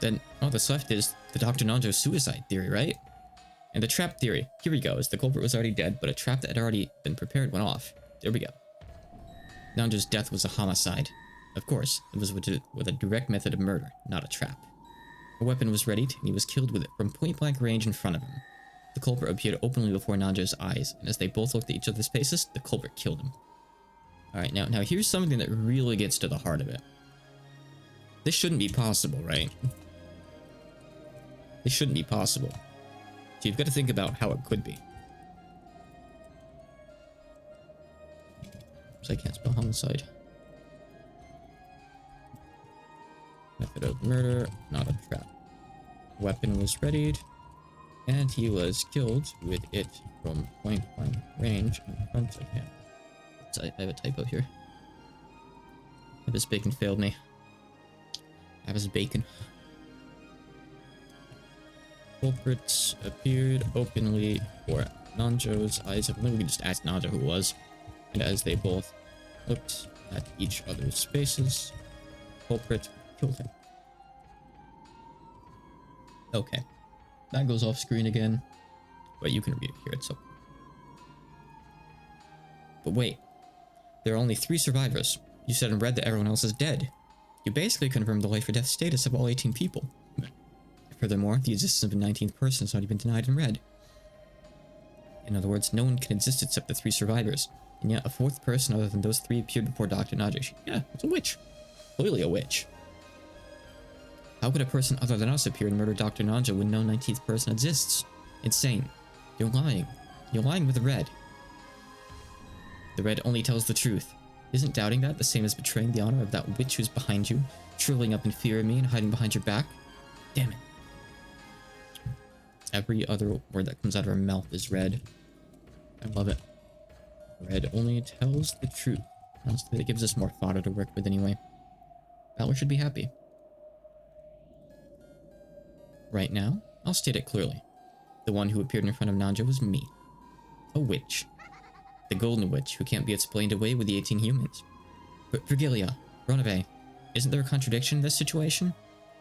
A: Then all that's left is the Dr. Nanjo suicide theory, right? And the trap theory. Here we go. As the culprit was already dead, but a trap that had already been prepared went off. There we go. Nanjo's death was a homicide. Of course, it was with a direct method of murder, not a trap. A weapon was readied, and he was killed with it from point-blank range in front of him. The culprit appeared openly before Nanjo's eyes, and as they both looked at each other's faces, the culprit killed him. Alright, now here's something that really gets to the heart of it. This shouldn't be possible, right? This shouldn't be possible. So you've got to think about how it could be. So I can't spell homicide. Method of murder, not a trap. Weapon was readied, and he was killed with it from point-blank range in front of him. So I have a typo here. Abbas Bacon failed me. Abbas Bacon. Culprits appeared openly for Nanjo's eyes. I think we can just ask Nanjo who it was. And as they both looked at each other's faces, culprit killed him. Okay. That goes off screen again. But you can read it here, it's okay. But wait. There are only 3 survivors. You said in red that everyone else is dead. You basically confirmed the life or death status of all 18 people. Furthermore, the existence of a 19th person has already been denied in red. In other words, no one can exist except the 3 survivors. And yet a 4th person other than those 3 appeared before Dr. Najo. Yeah, it's a witch. Clearly a witch. How could a person other than us appear and murder Dr. Najo when no 19th person exists? Insane. You're lying. You're lying with the red. The red only tells the truth. Isn't doubting that the same as betraying the honor of that witch who's behind you, shriveling up in fear of me and hiding behind your back? Damn it. Every other word that comes out of her mouth is red. I love it. Red only tells the truth. Honestly, it gives us more fodder to work with anyway. Valor should be happy. Right now, I'll state it clearly. The one who appeared in front of Nanjo was me. A witch. The golden witch who can't be explained away with the 18 humans. But Virgilia, Ronabe, isn't there a contradiction in this situation?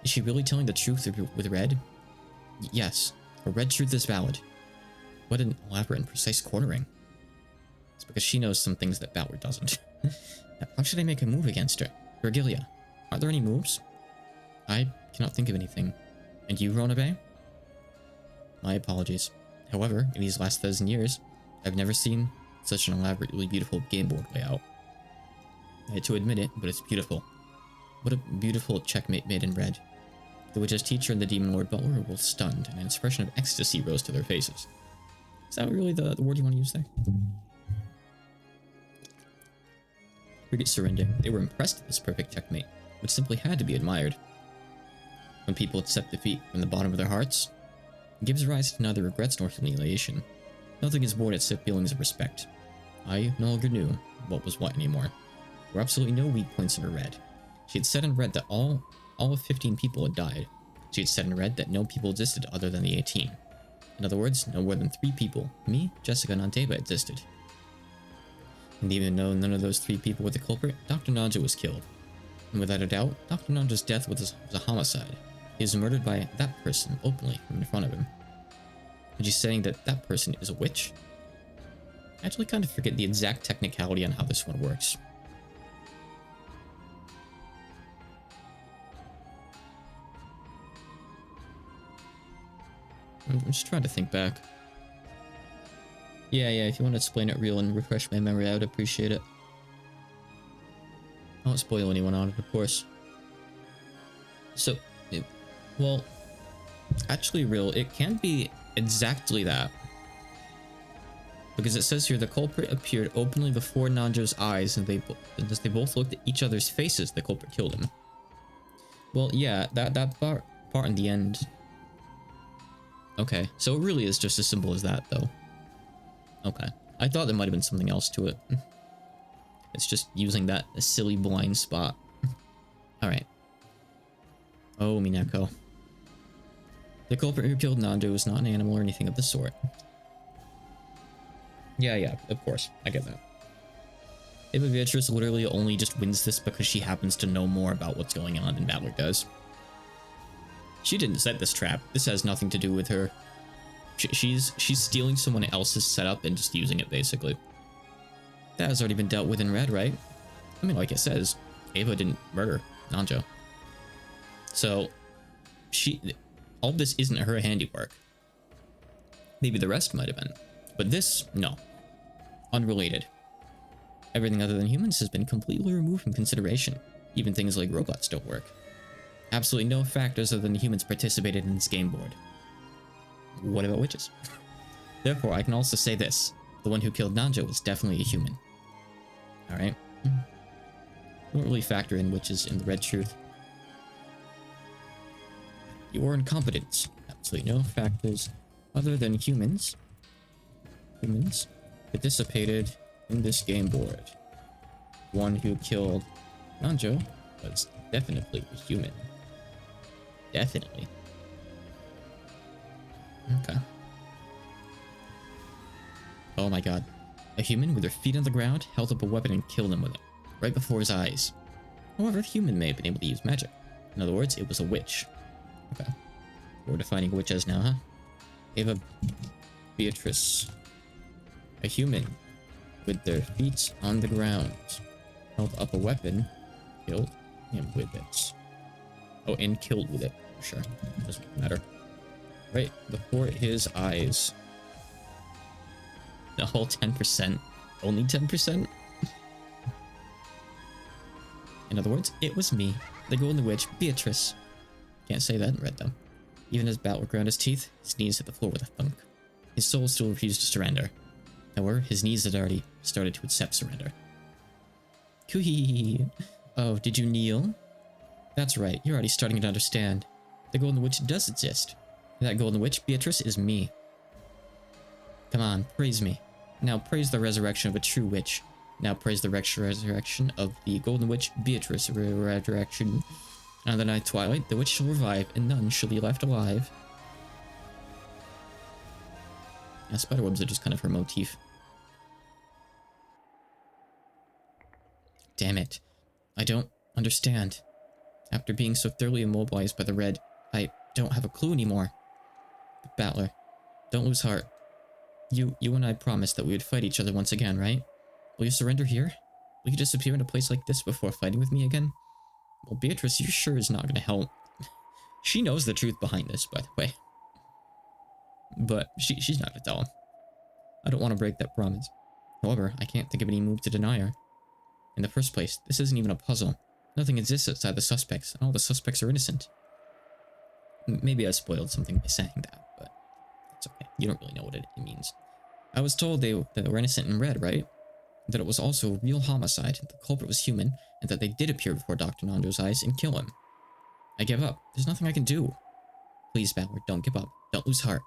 A: Is she really telling the truth with red? Yes, her red truth is valid. What an elaborate and precise cornering. It's because she knows some things that Valor doesn't. How should I make a move against her? Virgilia, are there any moves? I cannot think of anything. And you, Ronabe? My apologies. However, in these last 1,000 years, I've never seen such an elaborately beautiful game board layout. I hate to admit it, but it's beautiful. What a beautiful checkmate made in red. The witch's teacher and the demon lord butler were both stunned, and an expression of ecstasy rose to their faces. Is that really the word you want to use there? Frigate surrender. They were impressed with this perfect checkmate, which simply had to be admired. When people accept defeat from the bottom of their hearts, it gives rise to neither regrets nor humiliation. Nothing is born except feelings of respect. I no longer knew what was what anymore. There were absolutely no weak points in her red. She had said in red that all of 15 people had died. She had said in red that no people existed other than the 18. In other words, no more than 3 people, me, Jessica, and Anteba, existed. And even though none of those 3 people were the culprit, Dr. Najo was killed. And without a doubt, Dr. Najo's death was a homicide. He was murdered by that person openly from in front of him. And she's saying that that person is a witch? I actually kind of forget the exact technicality on how this one works. I'm just trying to think back. Yeah, if you want to explain it real and refresh my memory, I would appreciate it. I won't spoil anyone on it, of course. So, well, actually real, it can't be exactly that. Because it says here, the culprit appeared openly before Nanjo's eyes, and as they both looked at each other's faces, the culprit killed him. Well, yeah, that part in the end. Okay, so it really is just as simple as that, though. Okay, I thought there might have been something else to it. It's just using that silly blind spot. Alright. Oh, Umineko. The culprit who killed Nanjo was not an animal or anything of the sort. Yeah, of course. I get that. Ava Beatrice literally only just wins this because she happens to know more about what's going on than Battler does. She didn't set this trap. This has nothing to do with her. She's stealing someone else's setup and just using it, basically. That has already been dealt with in red, right? I mean, like it says, Ava didn't murder Nanjo. So, all this isn't her handiwork. Maybe the rest might have been. But this, no. Unrelated. Everything other than humans has been completely removed from consideration. Even things like robots don't work. Absolutely no factors other than humans participated in this game board. What about witches? Therefore, I can also say this. The one who killed Nanjo was definitely a human. Alright. Don't really factor in witches in the red truth. Your incompetence. Absolutely no factors other than humans. Humans participated in this game board. One who killed Nanjo was definitely a human. Definitely. Okay. Oh my god. A human with their feet on the ground held up a weapon and killed him with it, right before his eyes. However, the human may have been able to use magic. In other words, it was a witch. Okay. We're defining witches now, huh? Ava Beatrice. A human with their feet on the ground held up a weapon, killed him with it. Oh, and killed with it, for sure. Doesn't matter. Right before his eyes. The whole 10%. Only 10%? In other words, it was me, the golden witch, Beatrice. Can't say that in red, though. Even as Battler ground his teeth, his knees hit the floor with a thunk. His soul still refused to surrender. However, his knees had already started to accept surrender. Cooey! Oh, did you kneel? That's right, you're already starting to understand. The golden witch does exist. And that golden witch, Beatrice, is me. Come on, praise me. Now praise the resurrection of a true witch. Now praise the resurrection of the golden witch, Beatrice. Resurrection. On the night twilight, the witch shall revive, and none shall be left alive. Yeah, spiderwebs are just kind of her motif. Damn it. I don't understand. After being so thoroughly immobilized by the red, I don't have a clue anymore. But Battler, don't lose heart. You and I promised that we would fight each other once again, right? Will you surrender here? Will you disappear in a place like this before fighting with me again? Well, Beatrice, you sure is not going to help. She knows the truth behind this, by the way. But she's not going to tell him. I don't want to break that promise. However, I can't think of any move to deny her. In the first place, this isn't even a puzzle. Nothing exists outside the suspects, and all the suspects are innocent. Maybe I spoiled something by saying that, but it's okay. You don't really know what it means. I was told that they were innocent in red, right? That it was also a real homicide, the culprit was human, and that they did appear before Dr. Nando's eyes and kill him. I give up. There's nothing I can do. Please, Battler, don't give up. Don't lose heart.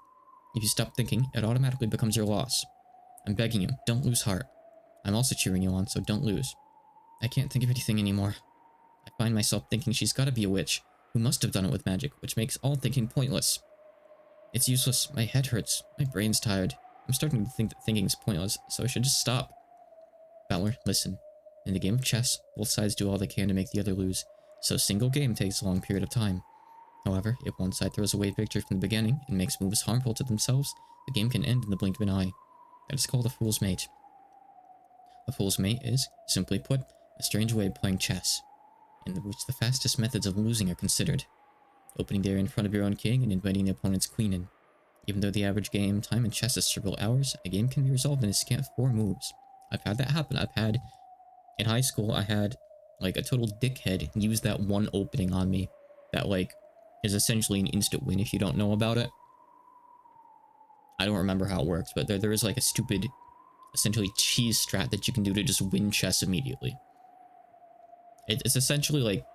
A: If you stop thinking, it automatically becomes your loss. I'm begging you, don't lose heart. I'm also cheering you on, so don't lose. I can't think of anything anymore. I find myself thinking she's gotta be a witch, who must have done it with magic, which makes all thinking pointless. It's useless. My head hurts. My brain's tired. I'm starting to think that thinking's pointless, so I should just stop. Battler, listen. In the game of chess, both sides do all they can to make the other lose, so a single game takes a long period of time. However, if one side throws away victory from the beginning and makes moves harmful to themselves, the game can end in the blink of an eye. That is called a fool's mate. A fool's mate is, simply put, a strange way of playing chess, in which the fastest methods of losing are considered. Opening the area in front of your own king and inviting the opponent's queen in. Even though the average game time in chess is several hours, a game can be resolved in a scant 4 moves. I've had that happen. In high school, I had, like, a total dickhead use that one opening on me that, like, is essentially an instant win if you don't know about it. I don't remember how it works, but there is, like, a stupid, essentially cheese strat that you can do to just win chess immediately. It's essentially, like,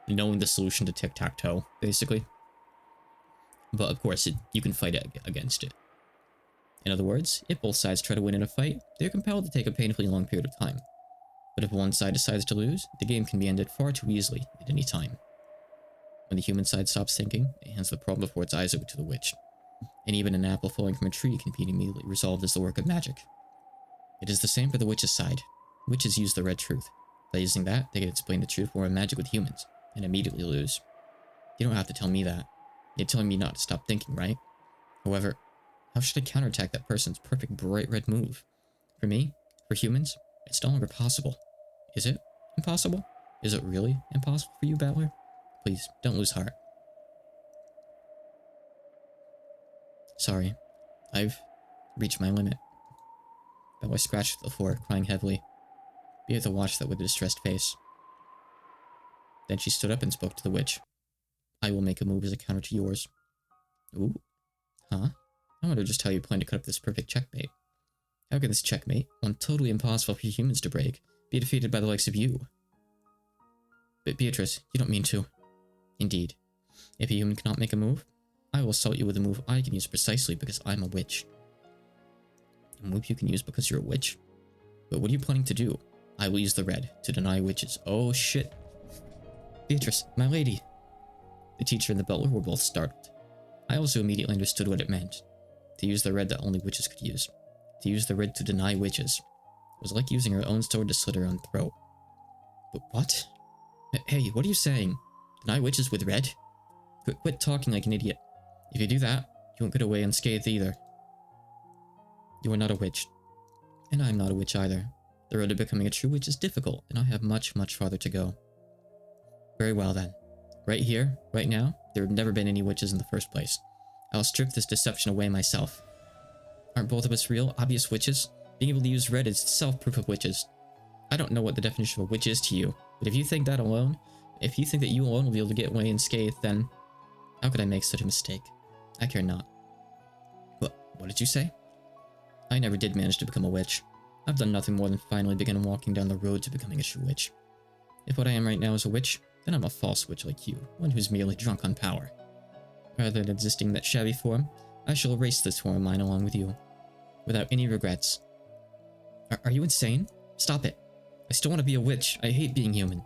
A: knowing the solution to tic-tac-toe, basically. But, of course, you can fight against it. In other words, if both sides try to win in a fight, they are compelled to take a painfully long period of time. But if one side decides to lose, the game can be ended far too easily at any time. When the human side stops thinking, it hands the problem before its eyes over to the witch. And even an apple falling from a tree can be immediately resolved as the work of magic. It is the same for the witch's side. Witches use the red truth. By using that, they can explain the truth war of magic with humans, and immediately lose. You don't have to tell me that. You're telling me not to stop thinking, right? However, how should I counterattack that person's perfect bright red move? For me, for humans, it's no longer possible. Is it impossible? Is it really impossible for you, Battler? Please, don't lose heart. Sorry, I've reached my limit. Battler scratched the floor, crying heavily. Beatrice watched that with a distressed face. Then she stood up and spoke to the witch. I will make a move as a counter to yours. Ooh. Huh? I wonder just how you plan to cut up this perfect checkmate. How can this checkmate, one totally impossible for humans to break, be defeated by the likes of you? But Beatrice, you don't mean to. Indeed. If a human cannot make a move, I will assault you with a move I can use precisely because I'm a witch. A move you can use because you're a witch? But what are you planning to do? I will use the red to deny witches. Oh shit. Beatrice, my lady. The teacher and the butler were both startled. I also immediately understood what it meant. To use the red that only witches could use. To use the red to deny witches. It was like using her own sword to slit her own throat. But what? Hey, what are you saying? Deny witches with red? Quit talking like an idiot. If you do that, you won't get away unscathed either. You are not a witch. And I'm not a witch either. The road to becoming a true witch is difficult, and I have much, much farther to go. Very well then. Right here, right now, there have never been any witches in the first place. I'll strip this deception away myself. Aren't both of us real, obvious witches? Being able to use red is itself proof of witches. I don't know what the definition of a witch is to you, but if you think that alone, if you think that you alone will be able to get away unscathed, then how could I make such a mistake? I care not. What did you say? I never did manage to become a witch. I've done nothing more than finally begin walking down the road to becoming a true witch. If what I am right now is a witch, then I'm a false witch like you, one who's merely drunk on power. Rather than existing in that shabby form, I shall erase this form of mine along with you, without any regrets. Are you insane? Stop it. I still want to be a witch. I hate being human.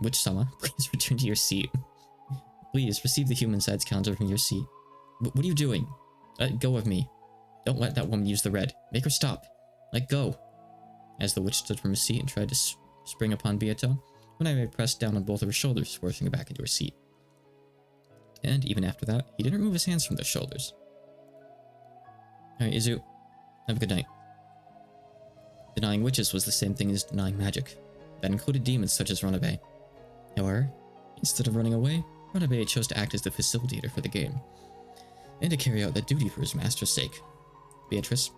A: Witch-sama, please return to your seat. Please, receive the human sides counter from your seat. What are you doing? Let go of me. Don't let that woman use the red. Make her stop. Let go. As the witch stood from her seat and tried to spring upon Beato, Unai pressed down on both of her shoulders, forcing her back into her seat. And even after that, he didn't remove his hands from their shoulders. Alright, Izu. Have a good night. Denying witches was the same thing as denying magic. That included demons such as Runabe. However, instead of running away, Runabe chose to act as the facilitator for the game, and to carry out that duty for his master's sake. Beatrice,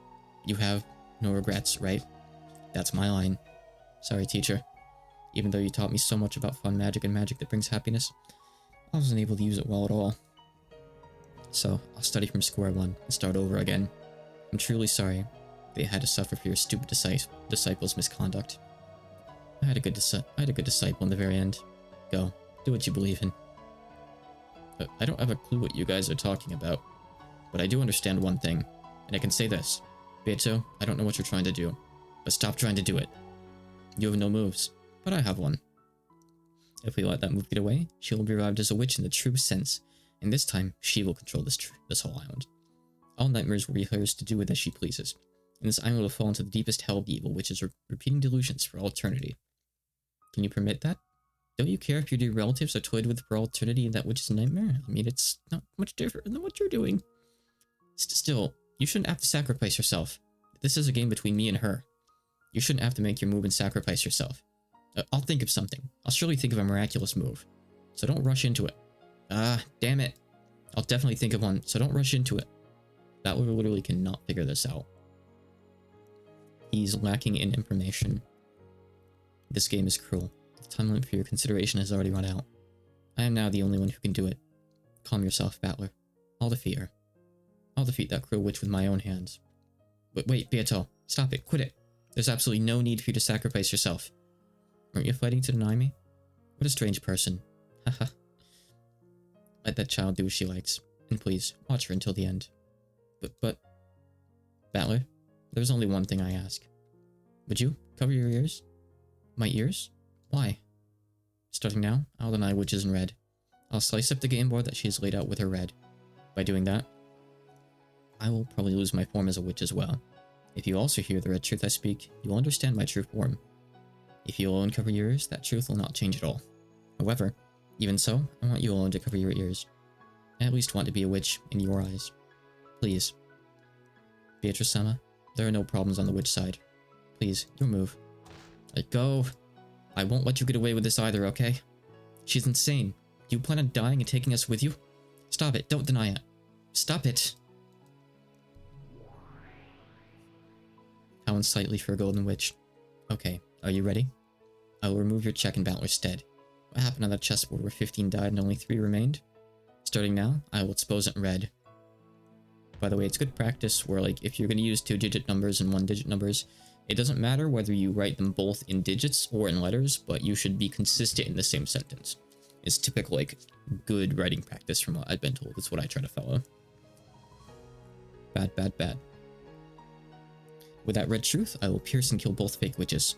A: you have no regrets, right? That's my line. Sorry, teacher. Even though you taught me so much about fun magic and magic that brings happiness, I wasn't able to use it well at all. So, I'll study from square one and start over again. I'm truly sorry that you had to suffer for your stupid disciple's misconduct. I had a good disciple in the very end. Go, do what you believe in. I don't have a clue what you guys are talking about, but I do understand one thing, and I can say this. Beato, I don't know what you're trying to do, but stop trying to do it. You have no moves, but I have one. If we let that move get away, she will be revived as a witch in the true sense, and this time, she will control this whole island. All nightmares will be hers to do with as she pleases, and this island will fall into the deepest hell of evil, which is repeating delusions for all eternity. Can you permit that? Don't you care if your dear relatives are toyed with for all eternity in that witch's nightmare? I mean, it's not much different than what you're doing. Still, you shouldn't have to sacrifice yourself. This is a game between me and her. You shouldn't have to make your move and sacrifice yourself. I'll think of something. I'll surely think of a miraculous move. So don't rush into it. Damn it. I'll definitely think of one, so don't rush into it. That literally cannot figure this out. He's lacking in information. This game is cruel. The time limit for your consideration has already run out. I am now the only one who can do it. Calm yourself, Battler. I'll defeat her. I'll defeat that cruel witch with my own hands. But wait, Beato, stop it, quit it. There's absolutely no need for you to sacrifice yourself. Aren't you fighting to deny me? What a strange person. Haha. Let that child do as she likes, and please, watch her until the end. But... Battler, there's only one thing I ask. Would you cover your ears? My ears? Why? Starting now, I'll deny witches in red. I'll slice up the game board that she has laid out with her red. By doing that, I will probably lose my form as a witch as well. If you also hear the red truth I speak, you will understand my true form. If you alone cover your ears, that truth will not change at all. However, even so, I want you alone to cover your ears. I at least want to be a witch in your eyes. Please. Beatrice-sama, there are no problems on the witch side. Please, your move. Let go. I won't let you get away with this either, okay? She's insane. Do you plan on dying and taking us with you? Stop it, don't deny it. Stop it. How unsightly for a golden witch. Okay, are you ready? I will remove your check in Battler's stead. What happened on that chessboard where 15 died and only 3 remained? Starting now, I will expose it in red. By the way, it's good practice where, like, if you're going to use 2-digit numbers and 1-digit numbers, it doesn't matter whether you write them both in digits or in letters, but you should be consistent in the same sentence. It's typical, like, good writing practice from what I've been told. It's what I try to follow. Bad, bad, bad. With that red truth, I will pierce and kill both fake witches.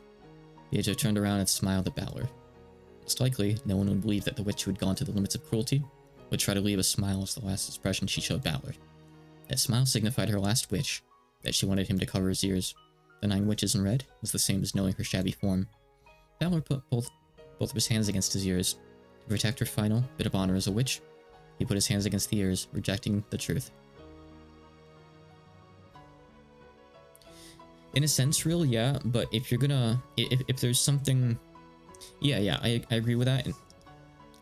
A: Beato turned around and smiled at Battler. Most likely, no one would believe that the witch who had gone to the limits of cruelty would try to leave a smile as the last expression she showed Battler. That smile signified her last wish, that she wanted him to cover his ears. The 9 witches in red was the same as knowing her shabby form. Battler put both of his hands against his ears. To protect her final bit of honor as a witch, he put his hands against the ears, rejecting the truth. In a sense, real, yeah, but if you're gonna... If there's something... Yeah, I agree with that.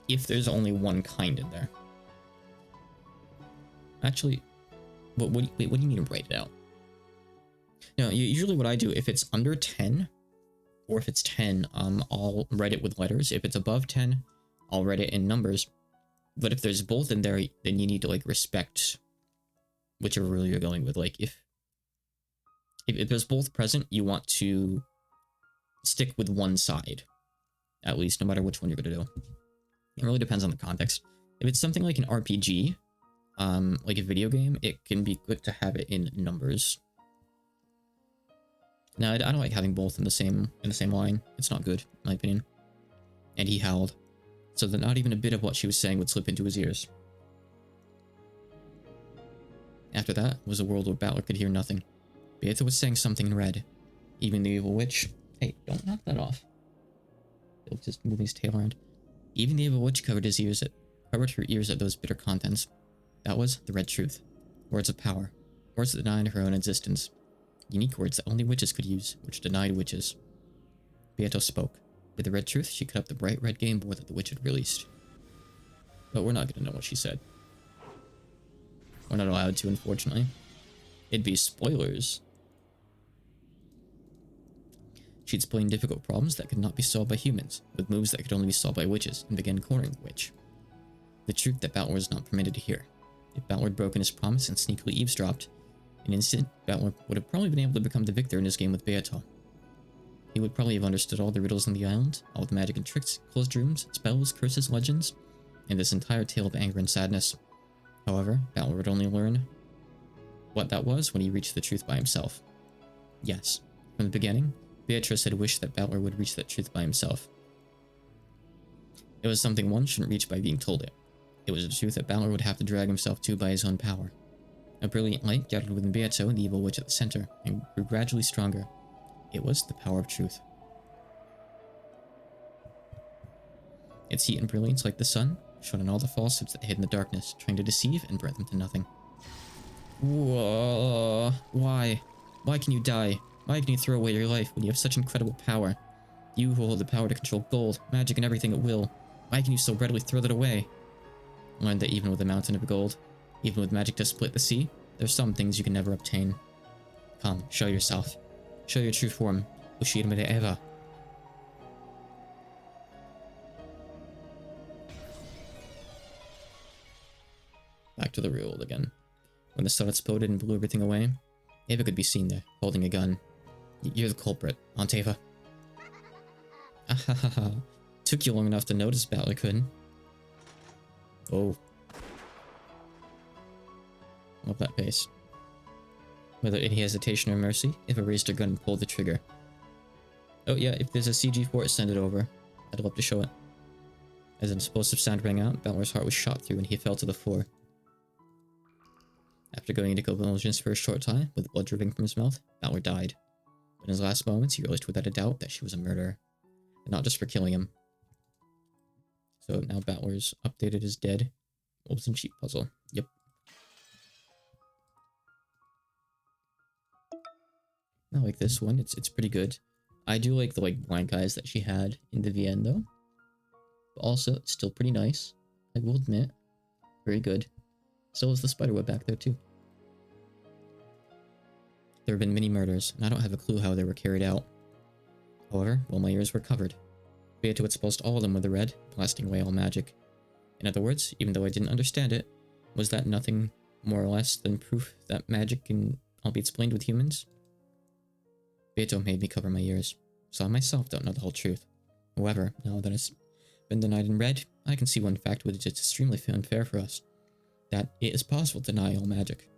A: If there's only one kind in there. Actually, what do you mean write it out? No, usually what I do, if it's under 10, or if it's 10, I'll write it with letters. If it's above 10, I'll write it in numbers. But if there's both in there, then you need to, like, respect whichever rule you're going with. Like, if there's both present, you want to stick with one side, at least, no matter which one you're going to do. It really depends on the context. If it's something like an RPG, like a video game, it can be good to have it in numbers. No, I don't like having both in the same line. It's not good, in my opinion. And he howled, so that not even a bit of what she was saying would slip into his ears. After that was a world where Battler could hear nothing. Beata was saying something in red. Even the evil witch... Hey, don't knock that off. He'll just move his tail around. Even the evil witch covered her ears at those bitter contents. That was the red truth. Words of power. Words that denied her own existence. Unique words that only witches could use, which denied witches. Beato spoke. With the red truth, she cut up the bright red game board that the witch had released. But we're not going to know what she said. We're not allowed to, unfortunately. It'd be spoilers. She explained difficult problems that could not be solved by humans, with moves that could only be solved by witches, and began cornering the witch. The truth that Battler was not permitted to hear. If Battler had broken his promise and sneakily eavesdropped, in an instant, Battler would have probably been able to become the victor in his game with Beato. He would probably have understood all the riddles on the island, all the magic and tricks, closed rooms, spells, curses, legends, and this entire tale of anger and sadness. However, Battler would only learn what that was when he reached the truth by himself. Yes, from the beginning, Beatrice had wished that Battler would reach that truth by himself. It was something one shouldn't reach by being told it. It was a truth that Battler would have to drag himself to by his own power. A brilliant light gathered within Beato and the evil witch at the center, and grew gradually stronger. It was the power of truth. Its heat and brilliance, like the sun, shone on all the falsehoods that hid in the darkness, trying to deceive and burn them to nothing. Whoa, why? Why can you die? Why can you throw away your life when you have such incredible power? You who hold the power to control gold, magic, and everything at will. Why can you so readily throw that away? Learn that even with a mountain of gold, even with magic to split the sea, there's some things you can never obtain. Come, show yourself. Show your true form. Ushirame de Eva. Back to the real world again. When the sun exploded and blew everything away, Eva could be seen there, holding a gun. You're the culprit, Aunt Eva. Ahahaha. Took you long enough to notice, Battler couldn't. Oh. Love that pace. Without any hesitation or mercy, Eva raised her gun and pulled the trigger. Oh yeah, if there's a CG for it, send it over. I'd love to show it. As an explosive sound rang out, Battler's heart was shot through and he fell to the floor. After going into convulsions for a short time, with blood dripping from his mouth, Balor died. In his last moments, he realized without a doubt that she was a murderer, and not just for killing him. So now Balor's updated as dead. Wolves and sheep puzzle. Yep. I like this one. It's pretty good. I do like the blind guys that she had in the VN though. But also, it's still pretty nice. I will admit. Very good. So is the spiderweb back there too. There have been many murders, and I don't have a clue how they were carried out. However, all my ears were covered. Beato exposed all of them with the red, blasting away all magic. In other words, even though I didn't understand it, was that nothing more or less than proof that magic can all be explained with humans? Beato made me cover my ears, so I myself don't know the whole truth. However, now that it's been denied in red, I can see one fact which is extremely unfair for us. That it is possible to deny all magic.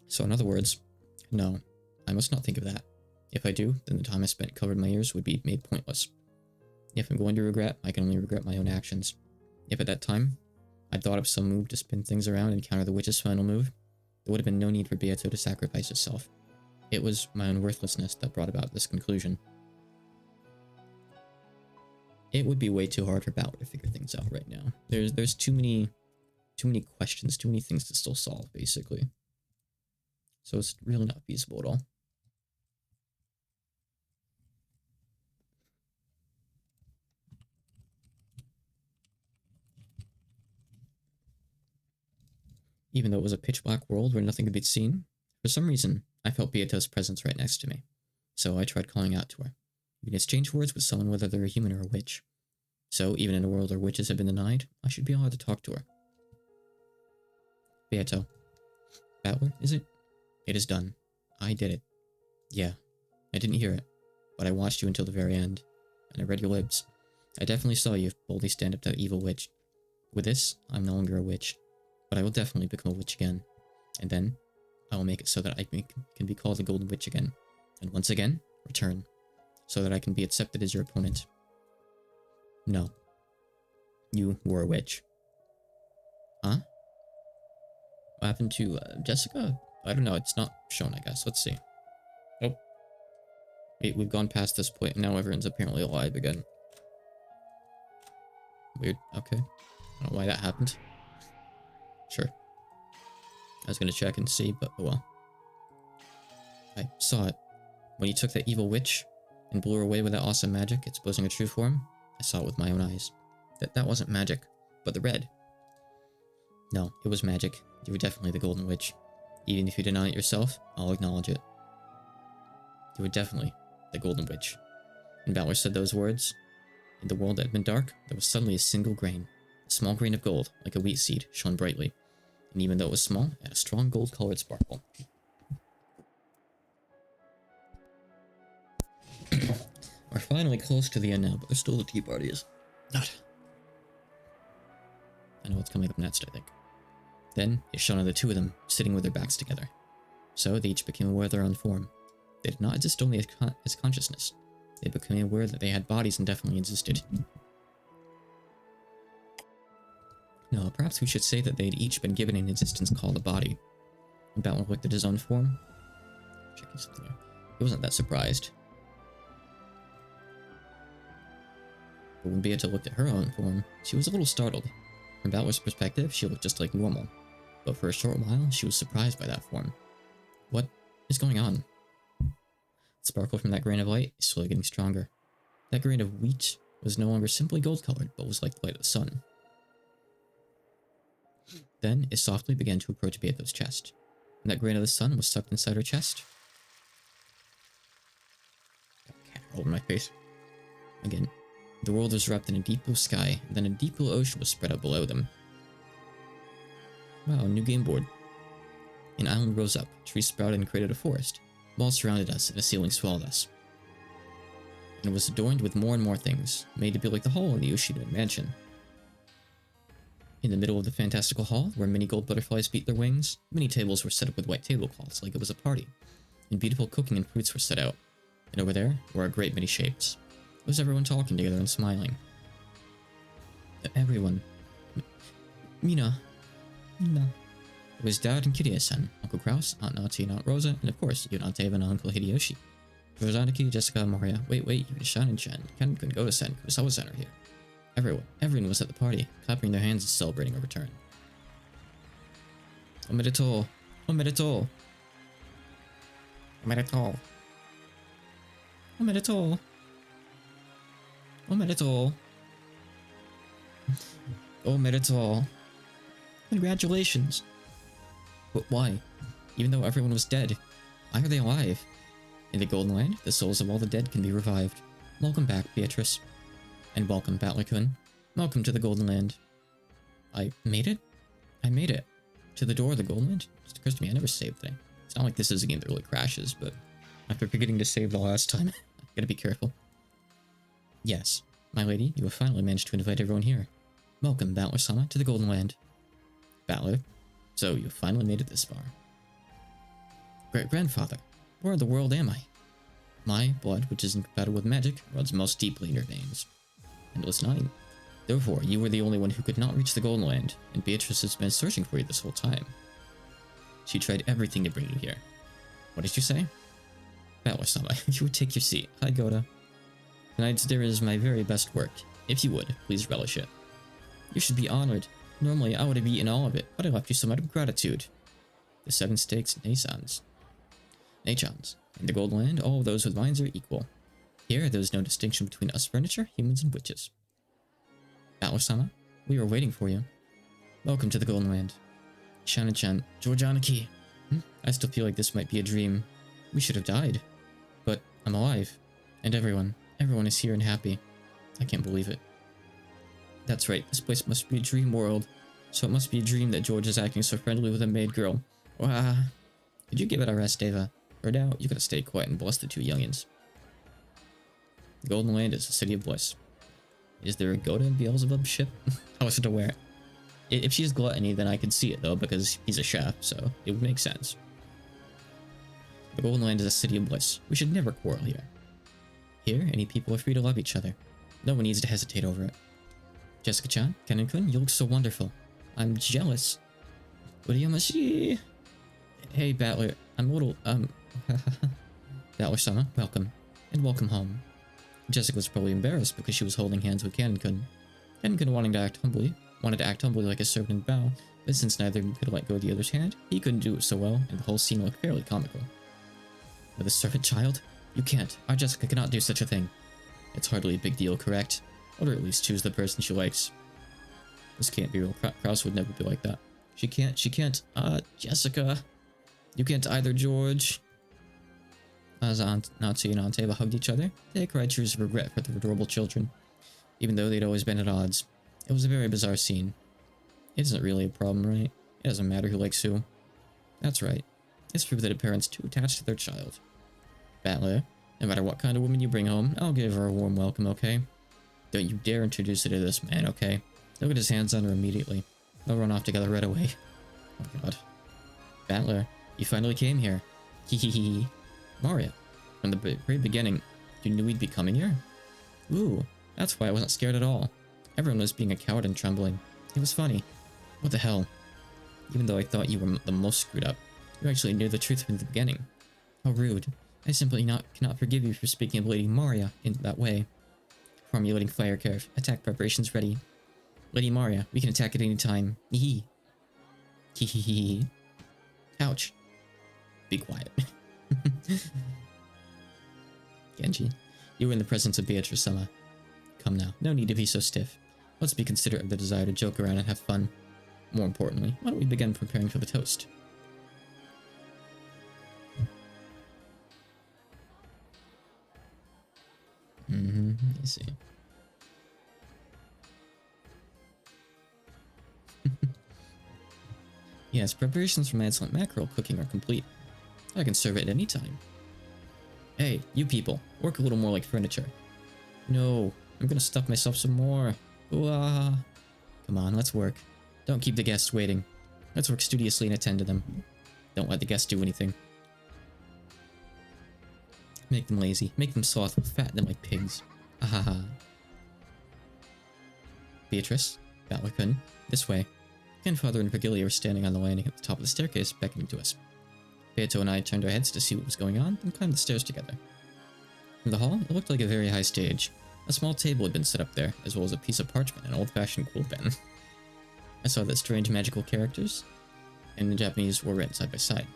A: So in other words, no, I must not think of that. If I do, then the time I spent covering my ears would be made pointless. If I'm going to regret, I can only regret my own actions. If at that time, I'd thought of some move to spin things around and counter the witch's final move, there would have been no need for Beato to sacrifice herself. It was my own worthlessness that brought about this conclusion. It would be way too hard for Balor to figure things out right now. There's too many questions, too many things to still solve, basically. So it's really not feasible at all. Even though it was a pitch black world where nothing could be seen, for some reason, I felt Beato's presence right next to me. So I tried calling out to her. You can exchange words with someone whether they're a human or a witch. So even in a world where witches have been denied, I should be allowed to talk to her. Beato. Balor, is it? It is done. I did it. Yeah. I didn't hear it, but I watched you until the very end, and I read your lips. I definitely saw you boldly stand up to that evil witch. With this, I'm no longer a witch, but I will definitely become a witch again. And then, I will make it so that I can be called the Golden Witch again. And once again, return, so that I can be accepted as your opponent. No. You were a witch. Huh? What happened to Jessica? I don't know, it's not shown, I guess. Let's see. Oh. Wait, we've gone past this point, and now everyone's apparently alive again. Weird, okay. I don't know why that happened. Sure. I was gonna check and see, but oh well. I saw it. When you took that evil witch and blew her away with that awesome magic, exposing her true form, I saw it with my own eyes. That wasn't magic, but the red. No, it was magic. You were definitely the Golden Witch. Even if you deny it yourself, I'll acknowledge it. You were definitely the Golden Witch. When Balor said those words, in the world that had been dark, there was suddenly a single grain. A small grain of gold, like a wheat seed, shone brightly. And even though it was small, it had a strong gold-colored sparkle. We're finally close to the end now, but there's still the tea parties. God. I know what's coming up next, I think. Then, it shone on the two of them, sitting with their backs together. So, they each became aware of their own form. They did not exist only as consciousness. They became aware that they had bodies and definitely existed. No, perhaps we should say that they had each been given an existence called a body. When Balor looked at his own form, checking something here, he wasn't that surprised. But when Beata looked at her own form, she was a little startled. From Balor's perspective, she looked just like normal. But for a short while, she was surprised by that form. What is going on? The sparkle from that grain of light is slowly getting stronger. That grain of wheat was no longer simply gold-colored, but was like the light of the sun. Then, it softly began to approach Beato's chest. And that grain of the sun was sucked inside her chest. Can't hold my face. Again, the world was wrapped in a deep blue sky, and then a deep blue ocean was spread out below them. Wow, new game board. An island rose up, trees sprouted and created a forest. Walls surrounded us, and a ceiling swallowed us. And it was adorned with more and more things, made to be like the hall in the Yoshida mansion. In the middle of the fantastical hall, where many gold butterflies beat their wings, many tables were set up with white tablecloths like it was a party, and beautiful cooking and fruits were set out. And over there were a great many shapes. It was everyone talking together and smiling. Everyone. Mina. was Dad and Kiria-san, Uncle Kraus, Aunt Natsu and Aunt Rosa, and of course, you and Aunt Eva and Uncle Hideyoshi. Rosanaki, Jessica, Maria, wait, even Shan-Chan, Ken couldn't go to Sen, Kurosawa-san are here. Everyone was at the party, clapping their hands and celebrating a return. Omedetou! Omedetou! Omedetou! Omedetou! Omedetou! Omedetou! Congratulations! But why? Even though everyone was dead, why are they alive? In the Golden Land, the souls of all the dead can be revived. Welcome back, Beatrice. And welcome, Battler-kun. Welcome to the Golden Land. I made it? I made it. To the door of the Golden Land? Just occurs to me, I never saved thing. It's not like this is a game that really crashes, but after forgetting to save the last time, I gotta be careful. Yes, my lady, you have finally managed to invite everyone here. Welcome, Battler-sama, to the Golden Land. Battler, so you finally made it this far. Great-grandfather, where in the world am I? My blood, which is incompatible with magic, runs most deeply in your veins. Endless 9. Therefore, you were the only one who could not reach the Golden Land, and Beatrice has been searching for you this whole time. She tried everything to bring you here. What did you say? Battler-sama, if you would take your seat. Hi, Goda. Tonight's dinner is my very best work. If you would, please relish it. You should be honored. Normally, I would have eaten all of it, but I left you some out of gratitude. The 7 steaks, Nachans. In the Golden Land, all of those with minds are equal. Here, there is no distinction between us furniture, humans, and witches. Battler-sama, we were waiting for you. Welcome to the Golden Land. Shan-chan, Georgianaki. I still feel like this might be a dream. We should have died. But I'm alive. And everyone is here and happy. I can't believe it. That's right, this place must be a dream world. So it must be a dream that George is acting so friendly with a maid girl. Wow. Could you give it a rest, Eva? For now, you gotta stay quiet and bless the 2 youngins. The Golden Land is a city of bliss. Is there a Goda in Beelzebub's ship? I wasn't aware. If she's gluttony, then I could see it though, because he's a chef, so it would make sense. The Golden Land is a city of bliss. We should never quarrel here. Here, any people are free to love each other. No one needs to hesitate over it. Jessica-chan, Kennen-kun, you look so wonderful. I'm jealous. Uriyamashi. Hey, Battler, I'm a little, Battler-sama, welcome. And welcome home. Jessica was probably embarrassed because she was holding hands with Kennen-kun. Kennen-kun wanted to act humbly like a servant and bow, but since neither could let go of the other's hand, he couldn't do it so well, and the whole scene looked fairly comical. With a servant child? You can't. Our Jessica cannot do such a thing. It's hardly a big deal, correct? Let her at least choose the person she likes. This can't be real. Kraus would never be like that. She can't. Jessica. You can't either, George. As Aunt Natsu and Aunt Eva hugged each other, they cried tears of regret for their adorable children, even though they'd always been at odds. It was a very bizarre scene. It isn't really a problem, right? It doesn't matter who likes who. That's right. It's true that a parent's too attached to their child. Battler, no matter what kind of woman you bring home, I'll give her a warm welcome, okay? Don't you dare introduce her to this man, okay? He'll get his hands on her immediately. They'll run off together right away. Oh god. Battler, you finally came here. Hehehe. Mario, from the very beginning, you knew we'd be coming here? Ooh, that's why I wasn't scared at all. Everyone was being a coward and trembling. It was funny. What the hell? Even though I thought you were the most screwed up, you actually knew the truth from the beginning. How rude. I simply cannot forgive you for speaking of Lady Maria in that way. Formulating fire curve. Attack preparations ready. Lady Maria, we can attack at any time. Hee hee. Ouch. Be quiet. Genji, you were in the presence of Beatrice-sama. Come now, no need to be so stiff. Let's be considerate of the desire to joke around and have fun. More importantly, why don't we begin preparing for the toast? I see. Yes, preparations for my excellent mackerel cooking are complete. I can serve it at any time. Hey, you people, work a little more like furniture. No, I'm gonna stuff myself some more. Ooh, come on, let's work. Don't keep the guests waiting. Let's work studiously and attend to them. Don't let the guests do anything. Make them lazy, make them slothful, fatten them like pigs. Ahaha. Beatrice, Battler-kun, this way. Grandfather and Virgilia were standing on the landing at the top of the staircase, beckoning to us. Beato and I turned our heads to see what was going on, and climbed the stairs together. In the hall, it looked like a very high stage. A small table had been set up there, as well as a piece of parchment and an old-fashioned quill pen. I saw that strange magical characters in Japanese were written side by side.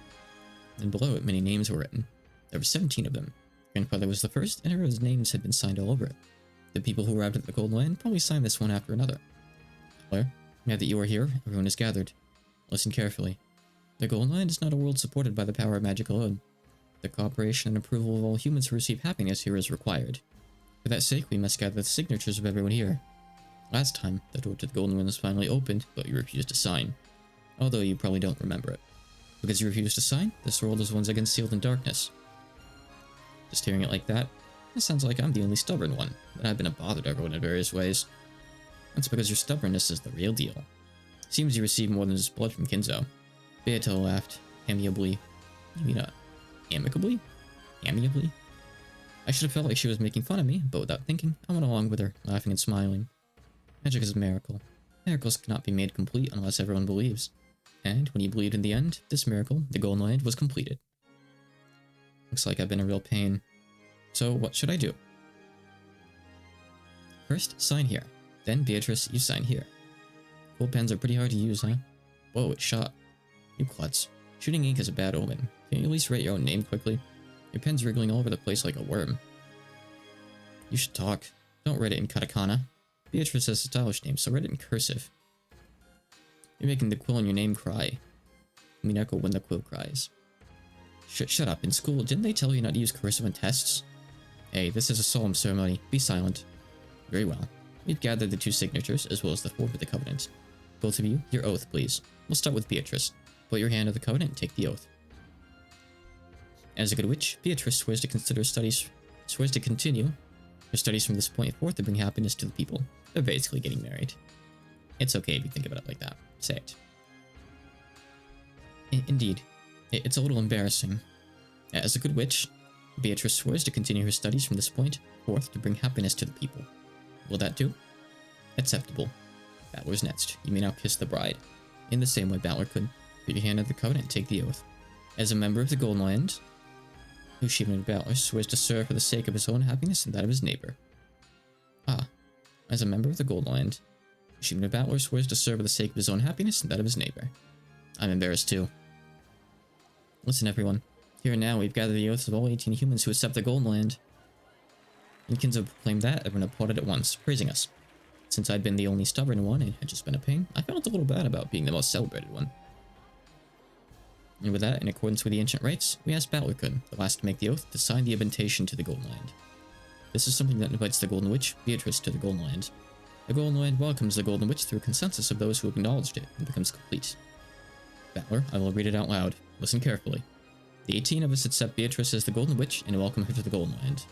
A: And below it, many names were written. There were 17 of them. Grandfather was the first, and everyone's names had been signed all over it. The people who arrived at the Golden Land probably signed this one after another. Claire, now that you are here, everyone is gathered. Listen carefully. The Golden Land is not a world supported by the power of magic alone. The cooperation and approval of all humans who receive happiness here is required. For that sake, we must gather the signatures of everyone here. Last time, the door to the Golden Land was finally opened, but you refused to sign. Although you probably don't remember it. Because you refused to sign, this world is once again sealed in darkness. Just hearing it like that, it sounds like I'm the only stubborn one, but I've been a bother to everyone in various ways. That's because your stubbornness is the real deal. Seems you received more than just blood from Kinzo. Beato laughed, amiably. You mean, amicably? Amiably? I should have felt like she was making fun of me, but without thinking, I went along with her, laughing and smiling. Magic is a miracle. Miracles cannot be made complete unless everyone believes. And when you believed in the end, this miracle, the Golden Land, was completed. Looks like I've been a real pain. So what should I do? First, sign here. Then, Beatrice, you sign here. Quill pens are pretty hard to use, huh? Whoa, it shot. You klutz. Shooting ink is a bad omen. Can you at least write your own name quickly? Your pen's wriggling all over the place like a worm. You should talk. Don't write it in katakana. Beatrice has a stylish name, so write it in cursive. You're making the quill in your name cry. Umineko when the quill cries. Shut up. In school, didn't they tell you not to use cursive in tests? Hey, this is a solemn ceremony. Be silent. Very well. We've gathered the 2 signatures, as well as the 4 for the covenant. Both of you, your oath, please. We'll start with Beatrice. Put your hand on the covenant and take the oath. As a good witch, Beatrice swears to continue her studies from this point forth to bring happiness to the people. They're basically getting married. It's okay if you think about it like that. Say it. Indeed. It's a little embarrassing. As a good witch, Beatrice swears to continue her studies from this point forth to bring happiness to the people. Will that do? Acceptable. Battler's next. You may now kiss the bride. In the same way Battler could. Put your hand on the covenant and take the oath. As a member of the Golden Land, Ushima Battler swears to serve for the sake of his own happiness and that of his neighbor. As a member of the Golden Land, Ushima Battler swears to serve for the sake of his own happiness and that of his neighbor. I'm embarrassed too. Listen everyone, here and now we've gathered the oaths of all 18 humans who accept the Golden Land. When Kinzo proclaimed that, everyone applauded at once, praising us. Since I'd been the only stubborn one and had just been a pain, I felt a little bad about being the most celebrated one. And with that, in accordance with the ancient rites, we asked Battlerkun, the last to make the oath, to sign the invitation to the Golden Land. This is something that invites the Golden Witch, Beatrice, to the Golden Land. The Golden Land welcomes the Golden Witch through a consensus of those who have acknowledged it and becomes complete. Battler, I will read it out loud. Listen carefully. The 18 of us accept Beatrice as the Golden Witch and welcome her to the Golden Land.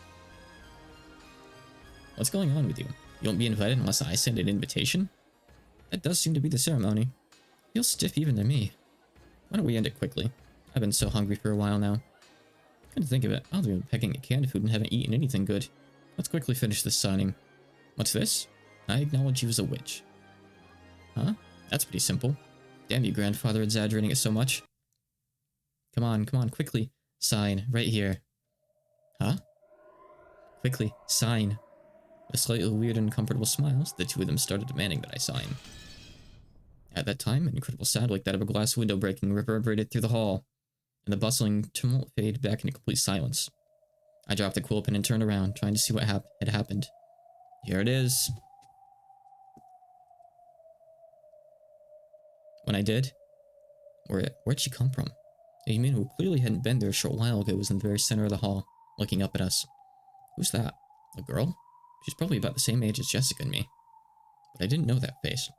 A: What's going on with you? You won't be invited unless I send an invitation? That does seem to be the ceremony. Feels stiff even to me. Why don't we end it quickly? I've been so hungry for a while now. Come to think of it, I've been pecking at canned food and haven't eaten anything good. Let's quickly finish this signing. What's this? I acknowledge you as a witch. Huh? That's pretty simple. Damn you, grandfather, exaggerating it so much. Come on, quickly. Sign, right here. Huh? Quickly, sign. With slightly weird and uncomfortable smiles, the 2 of them started demanding that I sign. At that time, an incredible sound like that of a glass window breaking reverberated through the hall, and the bustling tumult faded back into complete silence. I dropped the quill pen and turned around, trying to see what had happened. Here it is. When I did, where'd she come from? A human who clearly hadn't been there a short while ago was in the very center of the hall, looking up at us. Who's that? A girl? She's probably about the same age as Jessica and me. But I didn't know that face.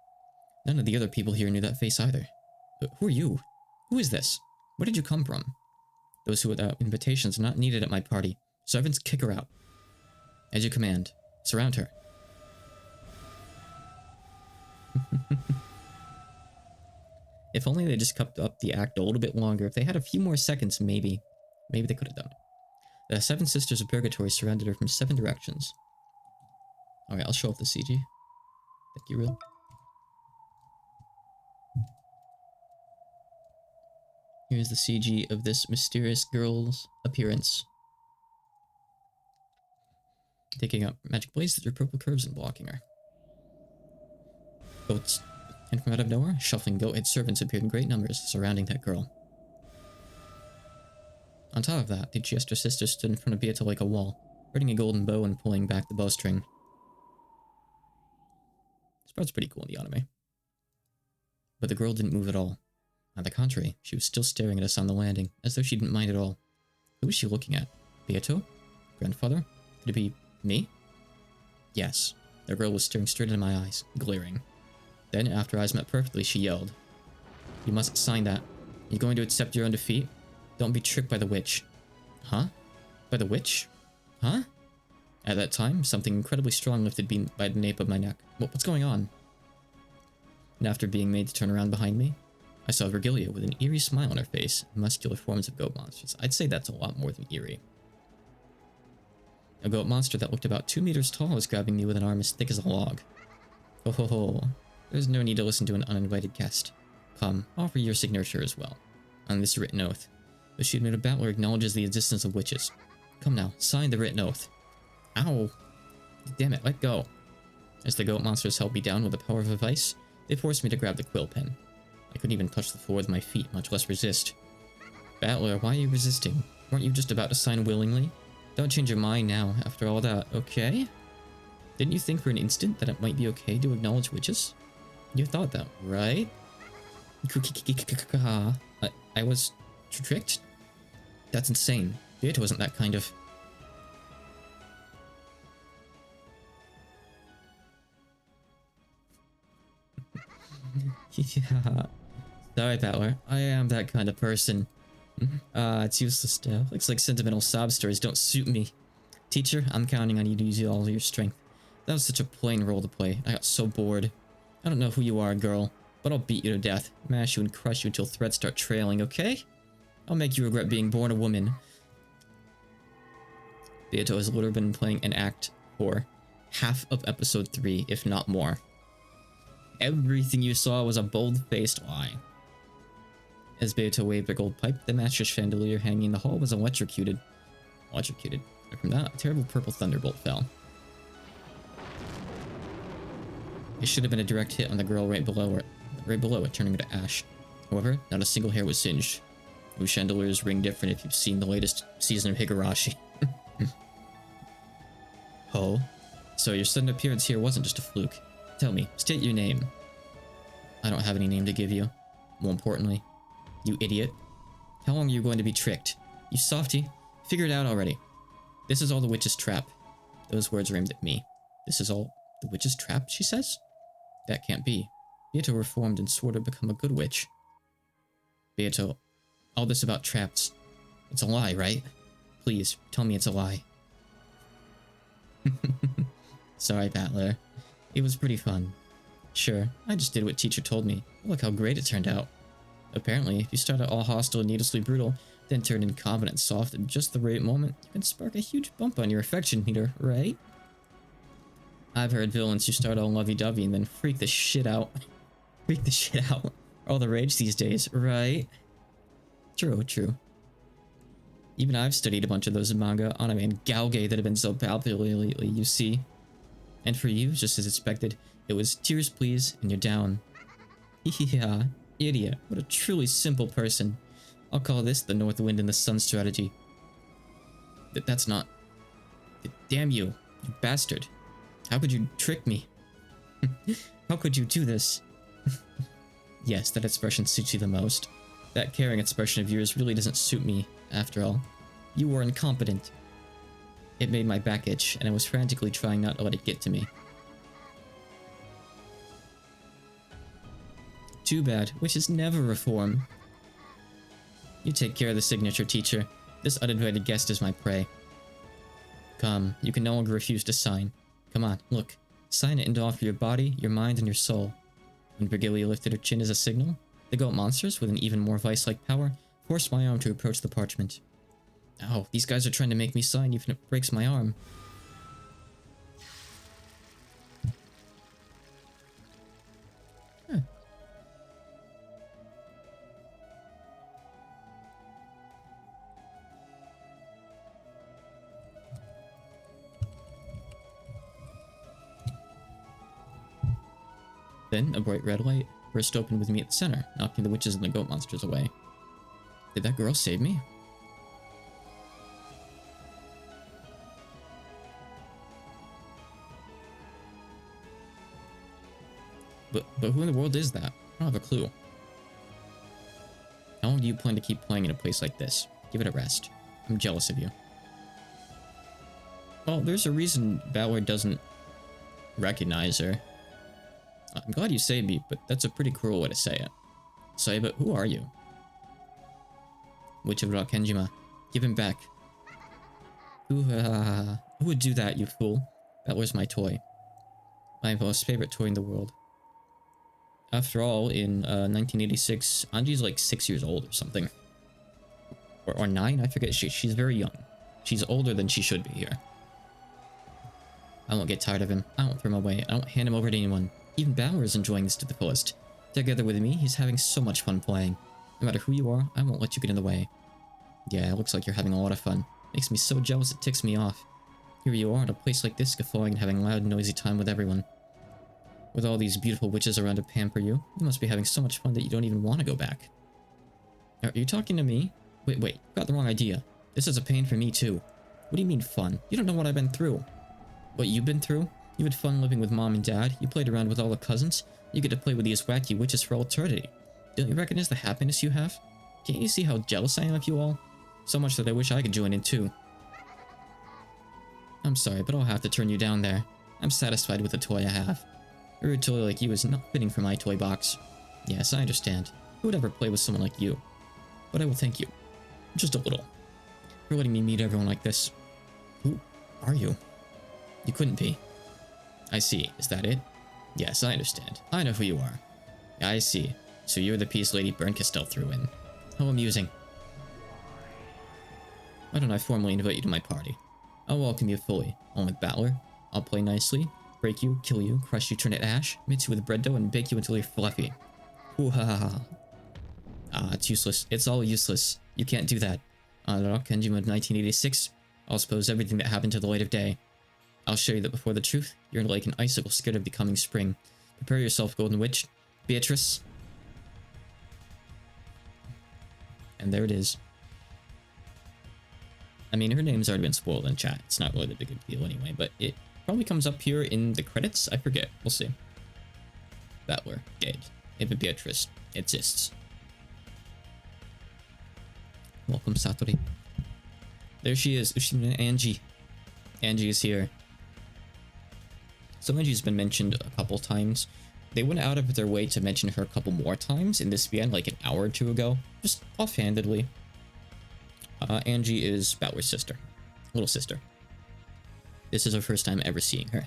A: None of the other people here knew that face either. But who are you? Who is this? Where did you come from? Those who without invitations are not needed at my party. Servants, kick her out. As you command. Surround her. If only they just kept up the act a little bit longer. If they had a few more seconds, maybe they could have done it. The 7 Sisters of Purgatory surrounded her from 7 directions. Alright, I'll show off the CG. Thank you, real. Here's the CG of this mysterious girl's appearance. Taking up magic blades through purple curves and blocking her. Goats. And from out of nowhere, shuffling goat-head servants appeared in great numbers, surrounding that girl. On top of that, the Jester sister stood in front of Beato like a wall, holding a golden bow and pulling back the bowstring. This part's pretty cool in the anime. But the girl didn't move at all. On the contrary, she was still staring at us on the landing, as though she didn't mind at all. Who was she looking at? Beato? Grandfather? Could it be me? Yes. The girl was staring straight into my eyes, glaring. Then, after our eyes met perfectly, she yelled. You must sign that. You're going to accept your own defeat? Don't be tricked by the witch. Huh? By the witch? Huh? At that time, something incredibly strong lifted by the nape of my neck. What's going on? And after being made to turn around behind me, I saw Virgilia with an eerie smile on her face and muscular forms of goat monsters. I'd say that's a lot more than eerie. A goat monster that looked about 2 meters tall was grabbing me with an arm as thick as a log. Ho ho ho. There's no need to listen to an uninvited guest. Come, offer your signature as well. On this written oath. The sheet-made of battler acknowledges the existence of witches. Come now, sign the written oath. Ow. Damn it, let go. As the goat monsters held me down with the power of a vice, they forced me to grab the quill pen. I couldn't even touch the floor with my feet, much less resist. Battler, why are you resisting? Weren't you just about to sign willingly? Don't change your mind now, after all that, okay? Didn't you think for an instant that it might be okay to acknowledge witches? You thought that, right? I was tricked? That's insane. Beato wasn't that kind of... Yeah. Sorry, Battler. I am that kind of person. It's useless stuff. Looks like sentimental sob stories don't suit me. Teacher, I'm counting on you to use all your strength. That was such a plain role to play. I got so bored. I don't know who you are, girl, but I'll beat you to death, mash you and crush you until threads start trailing, okay? I'll make you regret being born a woman. Beato has literally been playing an act for half of episode 3, if not more. Everything you saw was a bold-faced lie. As Beato waved a gold pipe, the mattress chandelier hanging in the hall was electrocuted. And from that, a terrible purple thunderbolt fell. It should have been a direct hit on the girl right below it, turning her to ash. However, not a single hair was singed. Those chandeliers ring different if you've seen the latest season of Higurashi. Oh? So your sudden appearance here wasn't just a fluke. Tell me, state your name. I don't have any name to give you. More importantly, you idiot. How long are you going to be tricked? You softy. Figure it out already. This is all the witch's trap. Those words are aimed at me. This is all the witch's trap, she says? That can't be. Beato reformed and swore to become a good witch. Beato, all this about traps. It's a lie, right? Please, tell me it's a lie. Sorry, Battler. It was pretty fun. Sure, I just did what teacher told me. Look how great it turned out. Apparently, if you start out all hostile and needlessly brutal, then turn incompetent and soft at just the right moment, you can spark a huge bump on your affection meter, right? I've heard villains who start all lovey-dovey and then freak the shit out. Freak the shit out. All the rage these days, right? True, true. Even I've studied a bunch of those manga, anime, and galge that have been so popular lately, you see. And for you, just as expected, it was tears please, and you're down. Yeah, idiot. What a truly simple person. I'll call this the North Wind and the Sun strategy. That's not... Damn you, you bastard. How could you trick me? How could you do this? Yes, that expression suits you the most. That caring expression of yours really doesn't suit me, after all. You were incompetent. It made my back itch, and I was frantically trying not to let it get to me. Too bad, witches never reform. You take care of the signature, teacher. This uninvited guest is my prey. Come, you can no longer refuse to sign. Come on, look. Sign it and offer your body, your mind, and your soul. When Virgilia lifted her chin as a signal, the goat monsters, with an even more vice-like power, forced my arm to approach the parchment. Ow, these guys are trying to make me sign even if it breaks my arm. Huh. Then a bright red light burst open with me at the center, knocking the witches and the goat monsters away. Did that girl save me? But who in the world is that? I don't have a clue. How long do you plan to keep playing in a place like this? Give it a rest. I'm jealous of you. Well, there's a reason Valor doesn't recognize her. I'm glad you saved me, but that's a pretty cruel way to say it. Sorry, but who are you? Witch of Rock Kenjima. Give him back. Who would do that, you fool? That was my toy. My most favorite toy in the world. After all, in 1986, Anji's like 6 years old or something. Or 9, I forget. She's very young. She's older than she should be here. I won't get tired of him. I won't throw him away. I won't hand him over to anyone. Even Bauer is enjoying this to the fullest. Together with me, he's having so much fun playing. No matter who you are, I won't let you get in the way. Yeah, it looks like you're having a lot of fun. Makes me so jealous it ticks me off. Here you are at a place like this, guffawing and having loud, noisy time with everyone. With all these beautiful witches around to pamper you, you must be having so much fun that you don't even want to go back. Are you talking to me? Wait, you got the wrong idea. This is a pain for me too. What do you mean fun? You don't know what I've been through. What you've been through? You had fun living with mom and dad, you played around with all the cousins, you get to play with these wacky witches for all eternity. Don't you recognize the happiness you have? Can't you see how jealous I am of you all? So much that I wish I could join in too. I'm sorry, but I'll have to turn you down there. I'm satisfied with the toy I have. A rude toy like you is not fitting for my toy box. Yes, I understand. Who would ever play with someone like you? But I will thank you. Just a little. For letting me meet everyone like this. Who are you? You couldn't be. I see. Is that it? Yes, I understand. I know who you are. I see. So you're the piece Lady Berncastel threw in. How amusing. Why don't I formally invite you to my party? I'll welcome you fully, along with Battler. I'll play nicely, break you, kill you, crush you, turn it to ash, mix you with bread dough, and bake you until you're fluffy. Ooh ha ha ha. Ah, it's useless. It's all useless. You can't do that. On Rock Kenjima of 1986, I'll expose everything that happened to the light of day. I'll show you that before the truth, you're like an icicle scared of the coming spring. Prepare yourself, Golden Witch. Beatrice. And there it is. I mean, her name's already been spoiled in chat. It's not really that big a deal anyway, but it probably comes up here in the credits. I forget. We'll see. Battler. Dead. If Beatrice exists. Welcome, Satori. There she is. Angie. Angie is here. So Angie's been mentioned a couple times. They went out of their way to mention her a couple more times in this VN like an hour or two ago. Just offhandedly. Angie is Battler's sister. Little sister. This is her first time ever seeing her.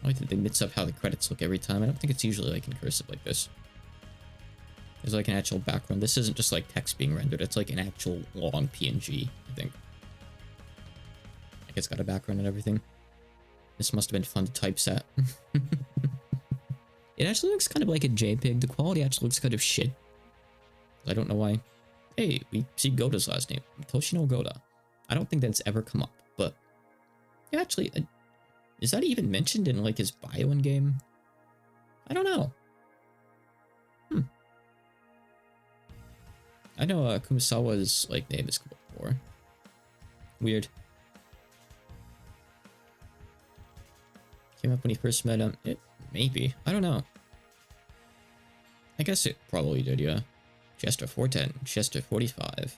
A: I like that they mix up how the credits look every time. I don't think it's usually like in cursive like this. There's like an actual background. This isn't just like text being rendered. It's like an actual long PNG, I think. Like it's got a background and everything. This must have been fun to typeset. It actually looks kind of like a JPEG. The quality actually looks kind of shit. I don't know why. Hey, we see Goda's last name. Toshino Goda. I don't think that's ever come up, but... Yeah, actually, is that even mentioned in like his bio in game? I don't know. I know Kumasawa's like name is come up before. Weird. Came up when he first met him. Maybe. I don't know. I guess it probably did, yeah. Chester 410, Chester 45.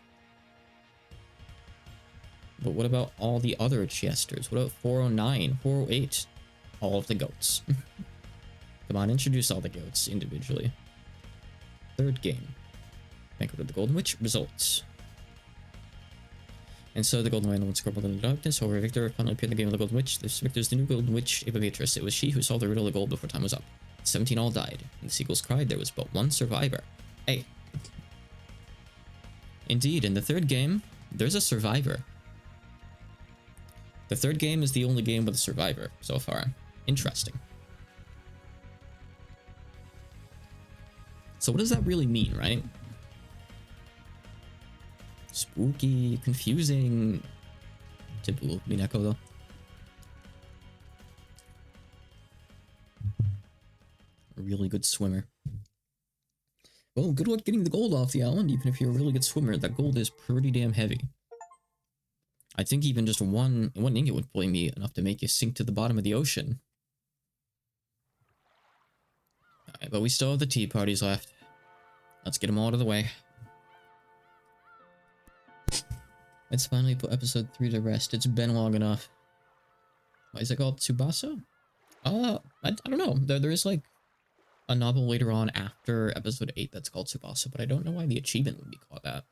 A: But what about all the other Chesters? What about 409, 408? All of the goats. Come on, introduce all the goats individually. Third game. Banquet of the Golden Witch. Results. And so the Golden Lion once scribbled in the darkness. However, Victor finally appeared in the game of the Golden Witch. This Victor is the new Golden Witch, Beatrices. It was she who solved the riddle of the gold before time was up. 17 all died. And the seagulls cried there was but one survivor. Hey. Indeed, in the third game, there's a survivor. The third game is the only game with a survivor so far. Interesting. So what does that really mean, right? Spooky, confusing. Typical Umineko though. A really good swimmer. Well, good luck getting the gold off the island. Even if you're a really good swimmer, that gold is pretty damn heavy. I think even just one ingot would probably be enough to make you sink to the bottom of the ocean. Alright, but we still have the tea parties left. Let's get them all out of the way. Let's finally put episode 3 to rest. It's been long enough. Why is it called Tsubasa? I don't know. There is like a novel later on after episode 8 that's called Tsubasa, but I don't know why the achievement would be called that.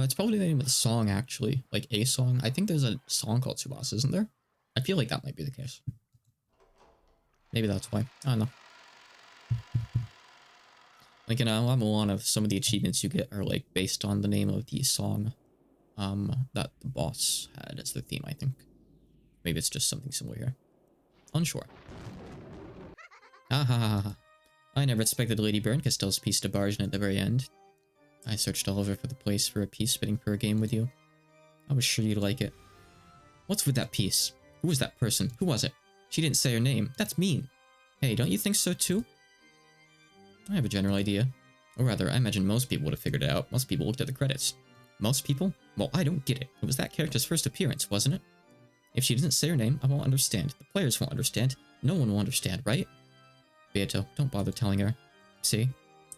A: It's probably the name of the song, actually. Like, a song. I think there's a song called Tsubasa, isn't there? I feel like that might be the case. Maybe that's why. I don't know. Like, in a lot of some of the achievements you get are, like, based on the name of the song, that the boss had as the theme, I think. Maybe it's just something similar here. Unsure. Ah ha ha ha. I never expected Lady Berncastell's piece to barge in at the very end. I searched all over for the place for a piece fitting for a game with you. I was sure you'd like it. What's with that piece? Who was that person? Who was it? She didn't say her name. That's mean. Hey, don't you think so too? I have a general idea. Or rather, I imagine most people would have figured it out. Most people looked at the credits. Most people? Well, I don't get it. It was that character's first appearance, wasn't it? If she doesn't say her name, I won't understand. The players won't understand. No one will understand, right? Beato, don't bother telling her. See?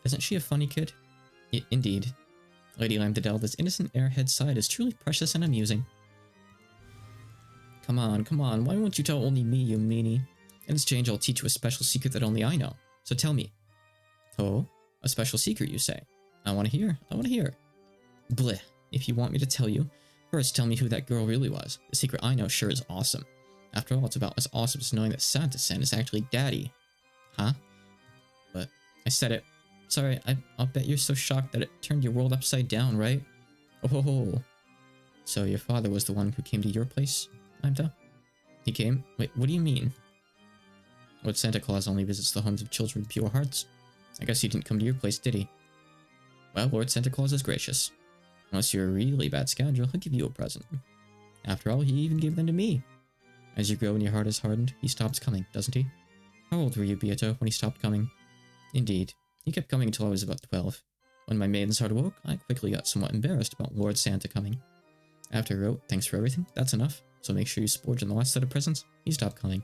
A: Isn't she a funny kid? Indeed. Lady Lambdadel, innocent airhead side is truly precious and amusing. Come on, why won't you tell only me, you meanie? In exchange, I'll teach you a special secret that only I know. So tell me. Oh? A special secret, you say? I want to hear. Bleh. If you want me to tell you, first tell me who that girl really was. The secret I know sure is awesome. After all, it's about as awesome as knowing that Santa-san is actually Daddy. Huh? But I said it. Sorry, I'll bet you're so shocked that it turned your world upside down, right? Oh. So your father was the one who came to your place, Lambda? He came? Wait, what do you mean? Lord Santa Claus only visits the homes of children with pure hearts. I guess he didn't come to your place, did he? Well, Lord Santa Claus is gracious. Unless you're a really bad scoundrel, he'll give you a present. After all, he even gave them to me. As you grow and your heart is hardened, he stops coming, doesn't he? How old were you, Beato, when he stopped coming? Indeed. He kept coming until I was about 12. When my maiden's heart awoke, I quickly got somewhat embarrassed about Lord Santa coming. After I wrote, thanks for everything, that's enough, so make sure you splurge on the last set of presents, he stopped coming.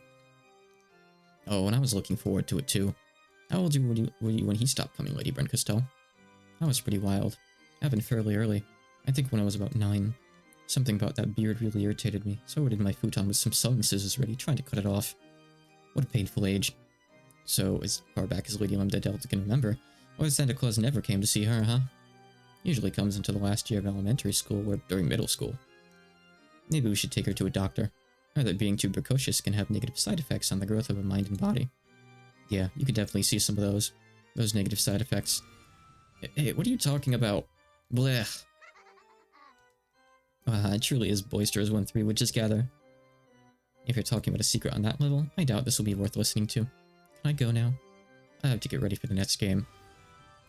A: Oh, and I was looking forward to it too. How old were you when he stopped coming, Lady Berncastello? That was pretty wild. Happened fairly early. I think when I was about 9. Something about that beard really irritated me, so I ordered my futon with some sewing scissors ready, trying to cut it off. What a painful age. So, as far back as Lady Lambdadel can remember, Lord Santa Claus never came to see her, huh? Usually comes into the last year of elementary school or during middle school. Maybe we should take her to a doctor. Or that being too precocious can have negative side effects on the growth of a mind and body. Yeah, you can definitely see some of those negative side effects. Hey, what are you talking about? Blech. It truly is boisterous when 3 witches gather. If you're talking about a secret on that level, I doubt this will be worth listening to. Can I go now? I have to get ready for the next game.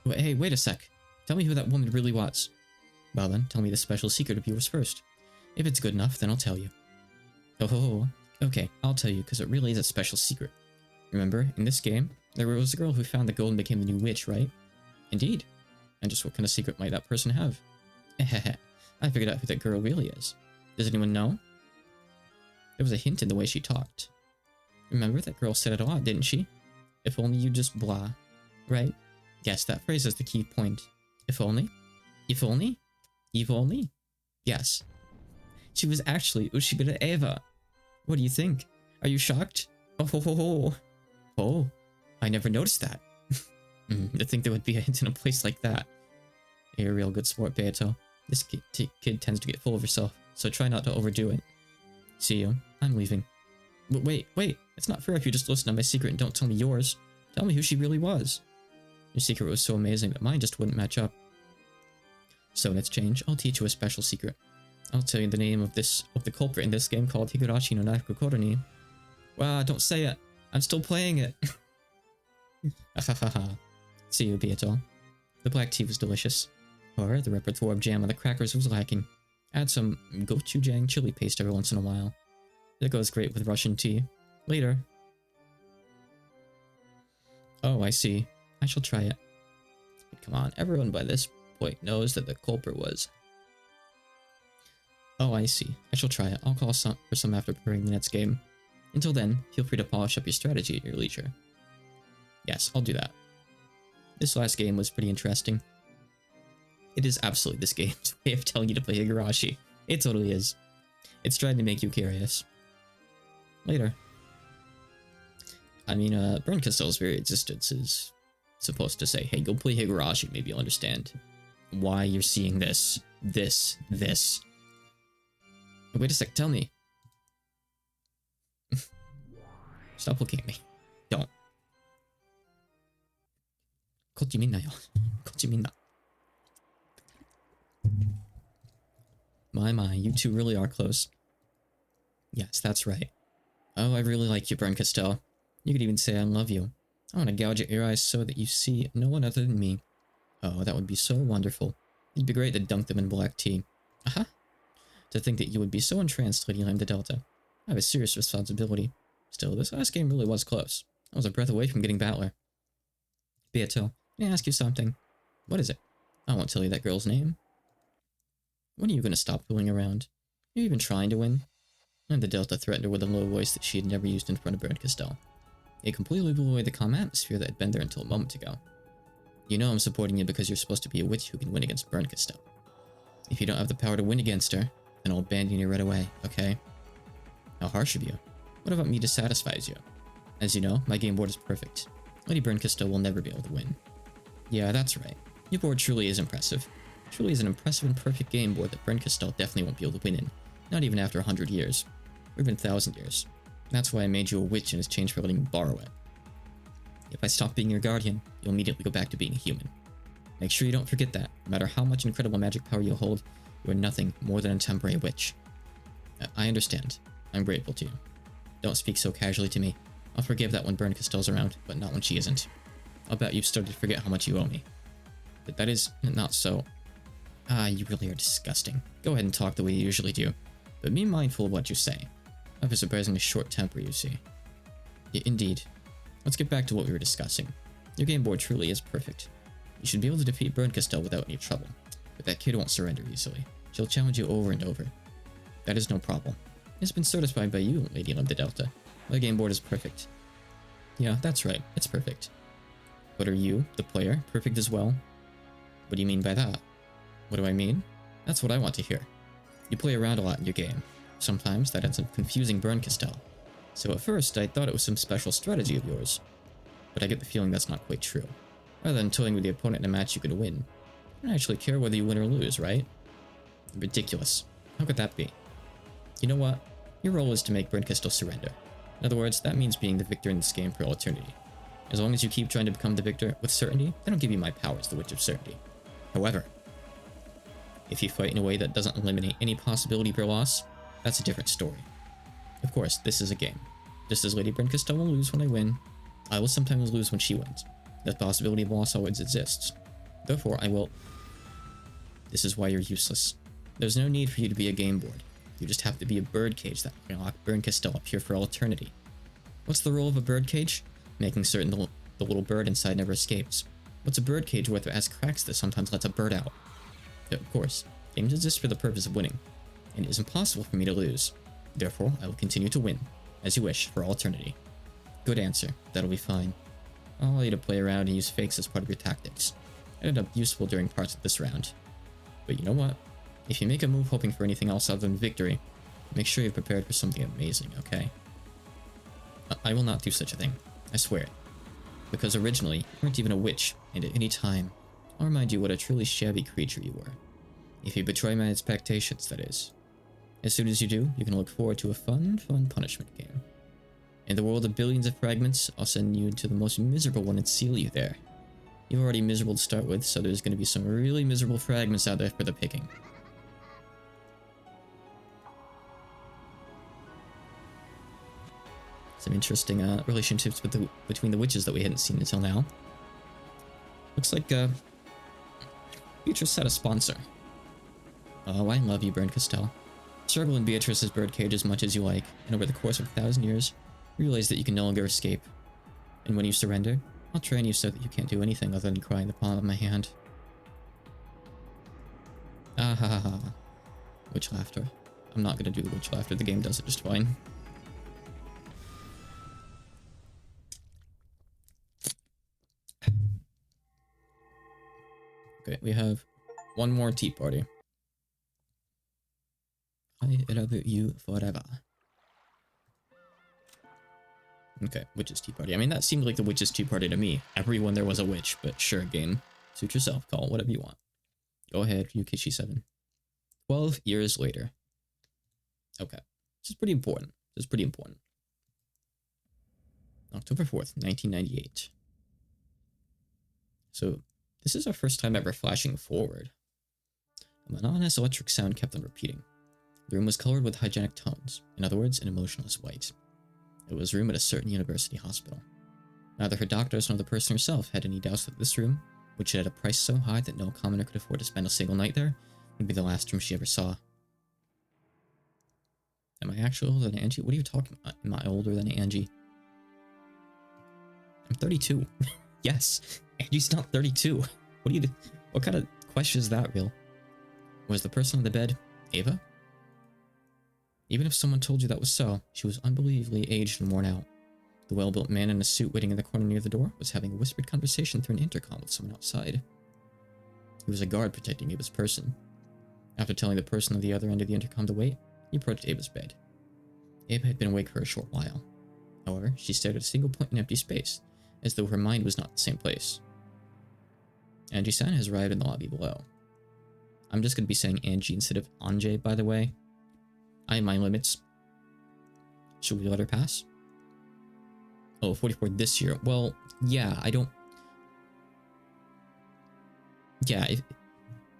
A: Hey, wait a sec. Tell me who that woman really was. Well then, tell me the special secret of yours first. If it's good enough, then I'll tell you. Oh, okay, I'll tell you, because it really is a special secret. Remember, in this game, there was a girl who found the gold and became the new witch, right? Indeed. And just what kind of secret might that person have? I figured out who that girl really is. Does anyone know? There was a hint in the way she talked. Remember, that girl said it a lot, didn't she? If only you just blah. Right? Yes, that phrase is the key point. If only? If only? If only? Yes. She was actually Ushigura Eva. What do you think? Are you shocked? Oh. Oh, I never noticed that. To think there would be a hint in a place like that. You're a real good sport, Beato. This kid tends to get full of herself, so try not to overdo it. See you. I'm leaving. Wait. It's not fair if you just listen to my secret and don't tell me yours. Tell me who she really was. Your secret was so amazing that mine just wouldn't match up. So in exchange, I'll teach you a special secret. I'll tell you the name of the culprit in this game called Higurashi no Naku Koro ni. Wow, don't say it. I'm still playing it. See you, Beato. The black tea was delicious. However, the repertoire of jam on the crackers was lacking. Add some gochujang chili paste every once in a while. That goes great with Russian tea. Later. Oh, I see. I shall try it. Come on, everyone by this point knows that the culprit was... Oh, I see. I shall try it. I'll call for some after preparing the next game. Until then, feel free to polish up your strategy at your leisure. Yes, I'll do that. This last game was pretty interesting. It is absolutely this game's way of telling you to play Higurashi. It totally is. It's trying to make you curious. Later. I mean, Burn Castell's very existence is supposed to say, hey, go play Higurashi, maybe you'll understand why you're seeing this. Wait a sec, tell me. Stop looking at me. Don't. こっち見んなよ。こっち見んな. My, you two really are close. Yes, that's right. Oh, I really like you, Burn Castell. You could even say I love you. I want to gouge at your eyes so that you see no one other than me. Oh, that would be so wonderful. It'd be great to dunk them in black tea. Aha! To think that you would be so entranced, Lady Lambda Delta. I have a serious responsibility. Still, this last game really was close. I was a breath away from getting Battler. Beato, may I ask you something? What is it? I won't tell you that girl's name. When are you going to stop fooling around? Are you even trying to win? Lambda Delta threatened her with a low voice that she had never used in front of Burn Castell. It completely blew away the calm atmosphere that had been there until a moment ago. You know I'm supporting you because you're supposed to be a witch who can win against Burn Castell. If you don't have the power to win against her, then I'll abandon you right away, okay? How harsh of you. What about me dissatisfies you? As you know, my game board is perfect. Lady Burn Castell will never be able to win. Yeah, that's right. Your board truly is impressive. Truly is an impressive and perfect game board that Burn Castell definitely won't be able to win in. Not even after 100 years. Or even 1,000 years. That's why I made you a witch in exchange for letting me borrow it. If I stop being your guardian, you'll immediately go back to being a human. Make sure you don't forget that. No matter how much incredible magic power you hold, you are nothing more than a temporary witch. I understand. I'm grateful to you. Don't speak so casually to me. I'll forgive that when Burn Castell's around, but not when she isn't. I'll bet you've started to forget how much you owe me. But that is not so. You really are disgusting. Go ahead and talk the way you usually do, but be mindful of what you say. I have a surprisingly short temper, you see. Indeed. Let's get back to what we were discussing. Your game board truly is perfect. You should be able to defeat Burn Castell without any trouble, but that kid won't surrender easily. She'll challenge you over and over. That is no problem. It's been certified by you, Lady Lambda Delta. My game board is perfect. Yeah, that's right, it's perfect. But are you, the player, perfect as well? What do you mean by that? What do I mean? That's what I want to hear. You play around a lot in your game. Sometimes that ends up confusing Burn Castell. So at first, I thought it was some special strategy of yours. But I get the feeling that's not quite true. Rather than toying with the opponent in a match you could win, you don't actually care whether you win or lose, right? Ridiculous. How could that be? You know what? Your role is to make Burn Castell surrender. In other words, that means being the victor in this game for all eternity. As long as you keep trying to become the victor with certainty, then I'll give you my powers, the Witch of Certainty. However, if you fight in a way that doesn't eliminate any possibility for loss, that's a different story. Of course, this is a game. Just as Lady Burn Castell will lose when I win, I will sometimes lose when she wins. The possibility of loss always exists. Therefore, I will... This is why you're useless. There's no need for you to be a game board. You just have to be a birdcage that can lock Burn Castell up here for all eternity. What's the role of a birdcage? Making certain the little bird inside never escapes. What's a birdcage worth if it has cracks that sometimes lets a bird out? Of course, games exist for the purpose of winning, and it is impossible for me to lose. Therefore, I will continue to win, as you wish, for all eternity. Good answer. That'll be fine. I'll allow you to play around and use fakes as part of your tactics. It ended up useful during parts of this round. But you know what? If you make a move hoping for anything else other than victory, make sure you're prepared for something amazing, okay? I will not do such a thing. I swear it. Because originally, you weren't even a witch, and at any time, I'll remind you what a truly shabby creature you were. If you betray my expectations, that is. As soon as you do, you can look forward to a fun punishment game. In the world of billions of fragments, I'll send you to the most miserable one and seal you there. You're already miserable to start with, so there's going to be some really miserable fragments out there for the picking. Some interesting relationships between the witches that we hadn't seen until now. Looks like Beatrice had a sponsor. Oh, I love you, Burn Castell. Struggle in Beatrice's birdcage as much as you like, and over the course of 1,000 years, realize that you can no longer escape. And when you surrender, I'll train you so that you can't do anything other than cry in the palm of my hand. Ah ha ha ha. Witch laughter. I'm not gonna do the witch laughter, the game does it just fine. Okay, we have one more tea party. I love you forever. Okay, witch's tea party. I mean, that seemed like the witch's tea party to me. Everyone there was a witch, but sure, game. Suit yourself, call it whatever you want. Go ahead, Yukichi 7. 12 years later. Okay, this is pretty important. This is pretty important. October 4th, 1998. So, this is our first time ever flashing forward. A monotonous electric sound kept on repeating. The room was colored with hygienic tones, in other words, an emotionless white. It was a room at a certain university hospital. Neither her doctors nor the person herself had any doubts that this room, which had a price so high that no commoner could afford to spend a single night there, would be the last room she ever saw. Am I actually older than Angie? What are you talking about? Am I older than Angie? I'm 32. Yes, Angie's not 32. What kind of question is that, real? Was the person on the bed Ava? Even if someone told you that was so, she was unbelievably aged and worn out. The well-built man in a suit waiting in the corner near the door was having a whispered conversation through an intercom with someone outside. He was a guard protecting Ava's person. After telling the person on the other end of the intercom to wait, he approached Ava's bed. Ava had been awake for a short while. However, she stared at a single point in empty space, as though her mind was not in the same place. Angie-san has arrived in the lobby below. I'm just going to be saying Angie instead of Anjay, by the way. I have my limits. Should we let her pass? Oh, 44 this year. Well, yeah, I don't... Yeah,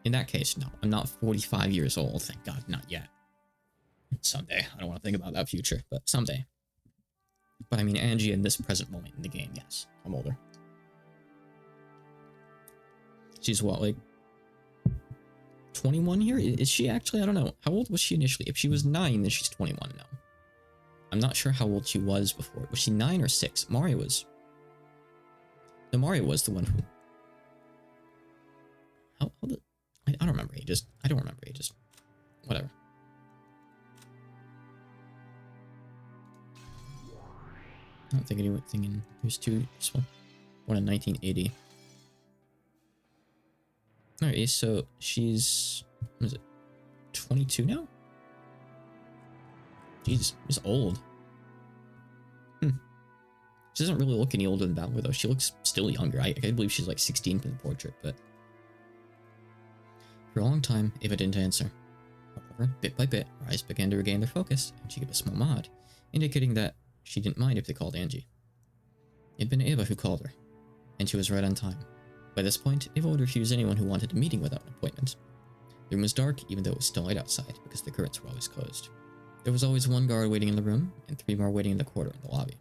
A: in that case, no. I'm not 45 years old, thank God, not yet. Someday. I don't want to think about that future, but someday. But I mean, Angie in this present moment in the game, yes. I'm older. She's what, like... 21 here? Is she actually? I don't know. How old was she initially? If she was 9, then she's 21 now. I'm not sure how old she was before. Was she 9 or 6? Mario was... No, Mario was the one who... How old... I don't remember ages. I don't remember ages. Whatever. I don't think anything in... Here's two... This one in 1980. Alright, so she's... What is it? 22 now? Jeez, she's old. She doesn't really look any older than that, though. She looks still younger. I believe she's like 16 in the portrait, but... For a long time, Ava didn't answer. However, bit by bit, her eyes began to regain their focus, and she gave a small nod, indicating that she didn't mind if they called Angie. It had been Ava who called her, and she was right on time. By this point, Ava would refuse anyone who wanted a meeting without an appointment. The room was dark, even though it was still light outside, because the curtains were always closed. There was always one guard waiting in the room, and 3 more waiting in the corridor in the lobby.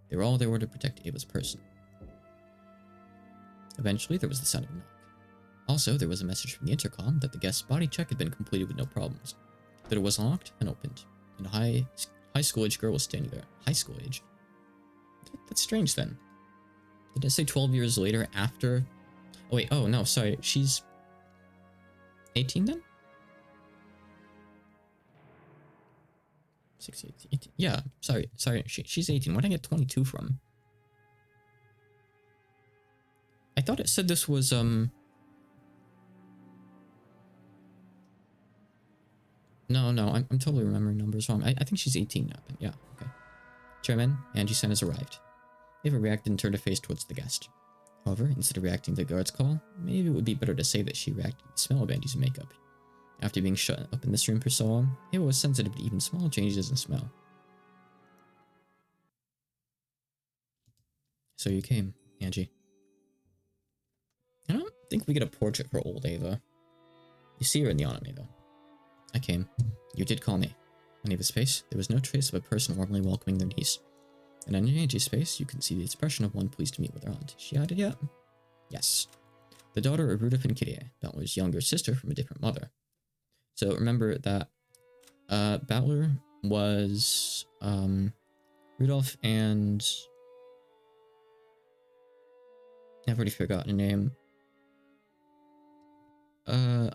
A: They were all there to protect Ava's person. Eventually, there was the sound of a knock. Also, there was a message from the intercom that the guest's body check had been completed with no problems. The door was unlocked and opened, and a high school-age girl was standing there. High school age? That's strange, then. Did I say 12 years later after... Oh, wait. Oh, no. Sorry. She's... 18, then? 16, 18. Yeah. Sorry. She's 18. Where'd I get 22 from? I thought it said this was, No, I'm totally remembering numbers wrong. I think she's 18 now, but yeah, okay. Chairman, Angie-san has arrived. Ava reacted and turned her face towards the guest. However, instead of reacting to the guard's call, maybe it would be better to say that she reacted to the smell of Angie's makeup. After being shut up in this room for so long, Ava was sensitive to even small changes in smell. So you came, Angie. I don't think we get a portrait for old Ava. You see her in the anime, though. I came. You did call me. On Ava's face, there was no trace of a person warmly welcoming their niece. And on Angie's face, you can see the expression of one pleased to meet with her aunt. She added yet? Yes. The daughter of Rudolph and Kyrie, Butler's younger sister from a different mother. So remember that Battler was Rudolph and I've already forgotten a name.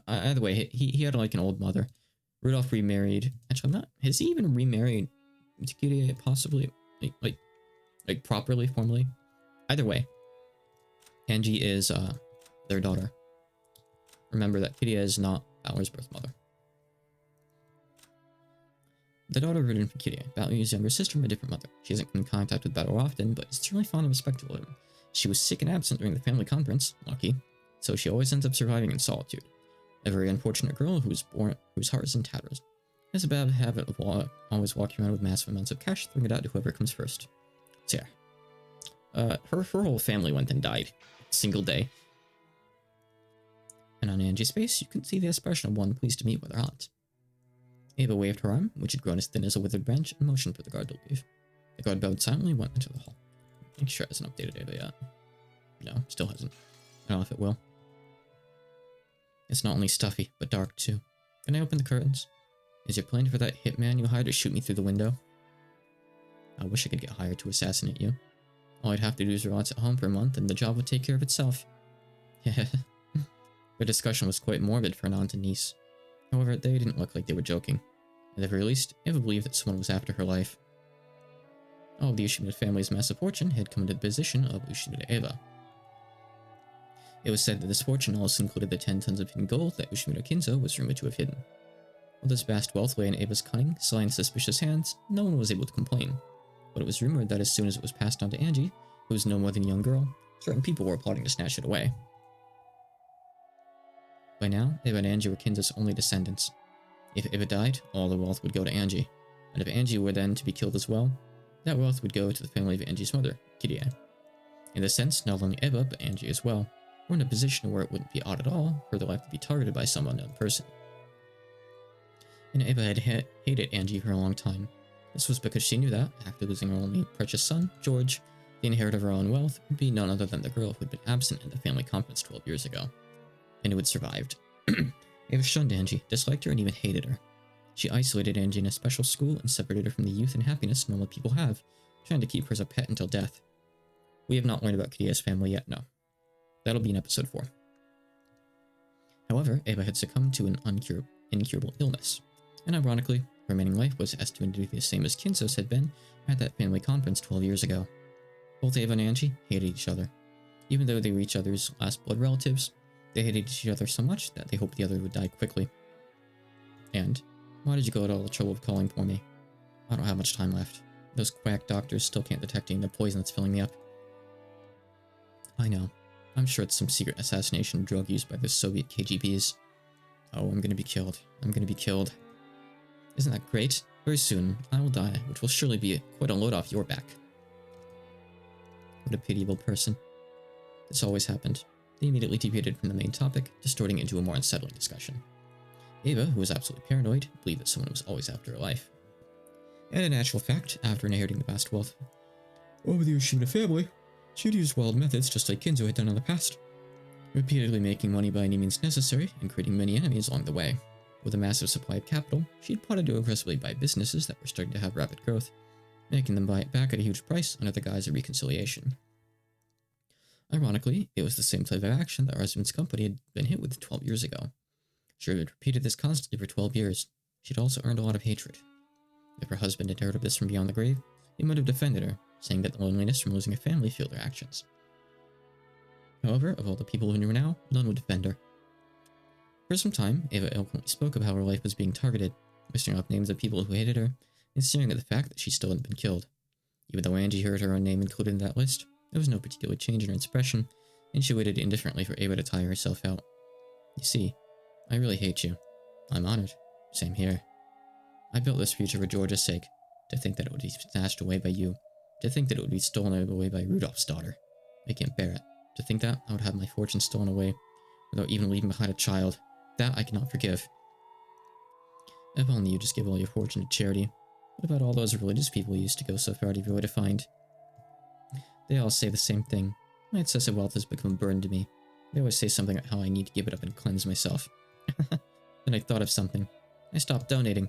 A: Either way, he had like an old mother. Rudolph remarried. Actually, I'm not. Has he even remarried to Kitty? Possibly, like properly, formally. Either way, Angie is their daughter. Remember that Kitty is not Battler's birth mother. The daughter of Rudolph and Kitty, Battler's younger sister from a different mother. She hasn't come in contact with Battler often, but is certainly fond and respectful of him. She was sick and absent during the family conference, lucky, so she always ends up surviving in solitude. A very unfortunate girl whose heart is in tatters. Has a bad habit of always walking around with massive amounts of cash, throwing it out to whoever comes first. So yeah. Her whole family went and died. Single day. And on Angie's face, you can see the expression of one pleased to meet with her aunt. Ava waved her arm, which had grown as thin as a withered branch, and motioned for the guard to leave. The guard bowed silently and went into the hall. Make sure it hasn't updated Ava yet. No, still hasn't. I don't know if it will. It's not only stuffy, but dark too. Can I open the curtains? Is your plan for that hitman you hired to shoot me through the window? I wish I could get hired to assassinate you. All I'd have to do is relax at home for a month, and the job would take care of itself. The discussion was quite morbid for an aunt and niece. However, they didn't look like they were joking. At the very least, Eva believed that someone was after her life. All of the Ushimura family's massive fortune had come into the possession of Ushimura Eva. It was said that this fortune also included the 10 tons of hidden gold that Ushimura Kinzo was rumored to have hidden. While this vast wealth lay in Eva's cunning, sly, and suspicious hands, no one was able to complain. But it was rumored that as soon as it was passed on to Angie, who was no more than a young girl, certain people were plotting to snatch it away. By now, Eva and Angie were Kinzo's only descendants. If Eva died, all the wealth would go to Angie, and if Angie were then to be killed as well, that wealth would go to the family of Angie's mother, Kirie. In this sense, not only Eva, but Angie as well, were in a position where it wouldn't be odd at all for their life to be targeted by some unknown person. And Eva had hated Angie for a long time. This was because she knew that, after losing her only precious son, George, the inheritor of her own wealth would be none other than the girl who had been absent in the family conference 12 years ago, and who had survived. Eva shunned Angie, disliked her, and even hated her. She isolated Angie in a special school and separated her from the youth and happiness normal people have, trying to keep her as a pet until death. We have not learned about Kirie's family yet, no. That'll be in episode 4. However, Eva had succumbed to an incurable illness, and ironically, her remaining life was estimated to be the same as Kinzo's had been at that family conference 12 years ago. Both Eva and Angie hated each other. Even though they were each other's last blood relatives, they hated each other so much that they hoped the other would die quickly. And, why did you go to all the trouble of calling for me? I don't have much time left. Those quack doctors still can't detect the poison that's filling me up. I know. I'm sure it's some secret assassination drug used by the Soviet KGBs. Oh, I'm gonna be killed. I'm gonna be killed. Isn't that great? Very soon, I will die, which will surely be quite a load off your back. What a pitiable person. This always happened. They immediately deviated from the main topic, distorting it into a more unsettling discussion. Eva, who was absolutely paranoid, believed that someone was always after her life. And in actual fact, after inheriting the vast wealth over the Ushimura family, she'd used wild methods just like Kinzo had done in the past, repeatedly making money by any means necessary and creating many enemies along the way. With a massive supply of capital, she'd plotted to aggressively buy businesses that were starting to have rapid growth, making them buy it back at a huge price under the guise of reconciliation. Ironically, it was the same type of action that her husband's company had been hit with 12 years ago. She had repeated this constantly for 12 years. She'd also earned a lot of hatred. If her husband had heard of this from beyond the grave, he might have defended her, saying that the loneliness from losing a family fueled her actions. However, of all the people who knew her now, none would defend her. For some time, Eva eloquently spoke of how her life was being targeted, listing off names of people who hated her, and staring at the fact that she still hadn't been killed. Even though Angie heard her own name included in that list, there was no particular change in her expression, and she waited indifferently for Eva to tire herself out. You see, I really hate you. I'm honored. Same here. I built this future for George's sake. To think that it would be snatched away by you. To think that it would be stolen away by Rudolph's daughter. I can't bear it. To think that I would have my fortune stolen away without even leaving behind a child. That I cannot forgive. If only you just give all your fortune to charity. What about all those religious people you used to go so far to avoid to find? They all say the same thing. My excessive wealth has become a burden to me. They always say something about how I need to give it up and cleanse myself. Then I thought of something. I stopped donating.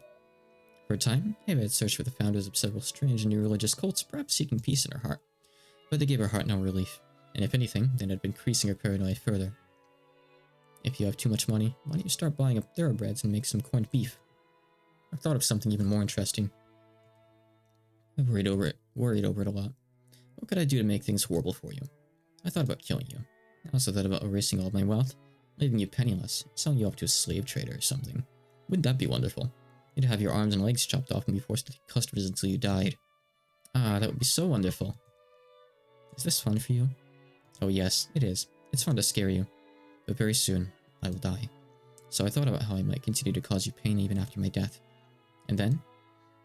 A: For a time, Ava had searched for the founders of several strange and new religious cults, perhaps seeking peace in her heart. But they gave her heart no relief, and if anything, then it had been increasing her paranoia further. If you have too much money, why don't you start buying up thoroughbreds and make some corned beef? I've thought of something even more interesting. I've worried over it a lot. What could I do to make things horrible for you? I thought about killing you. I also thought about erasing all of my wealth, leaving you penniless, selling you off to a slave trader or something. Wouldn't that be wonderful? You'd have your arms and legs chopped off and be forced to take customers until you died. Ah, that would be so wonderful. Is this fun for you? Oh yes, it is. It's fun to scare you. But very soon, I will die. So I thought about how I might continue to cause you pain even after my death. And then,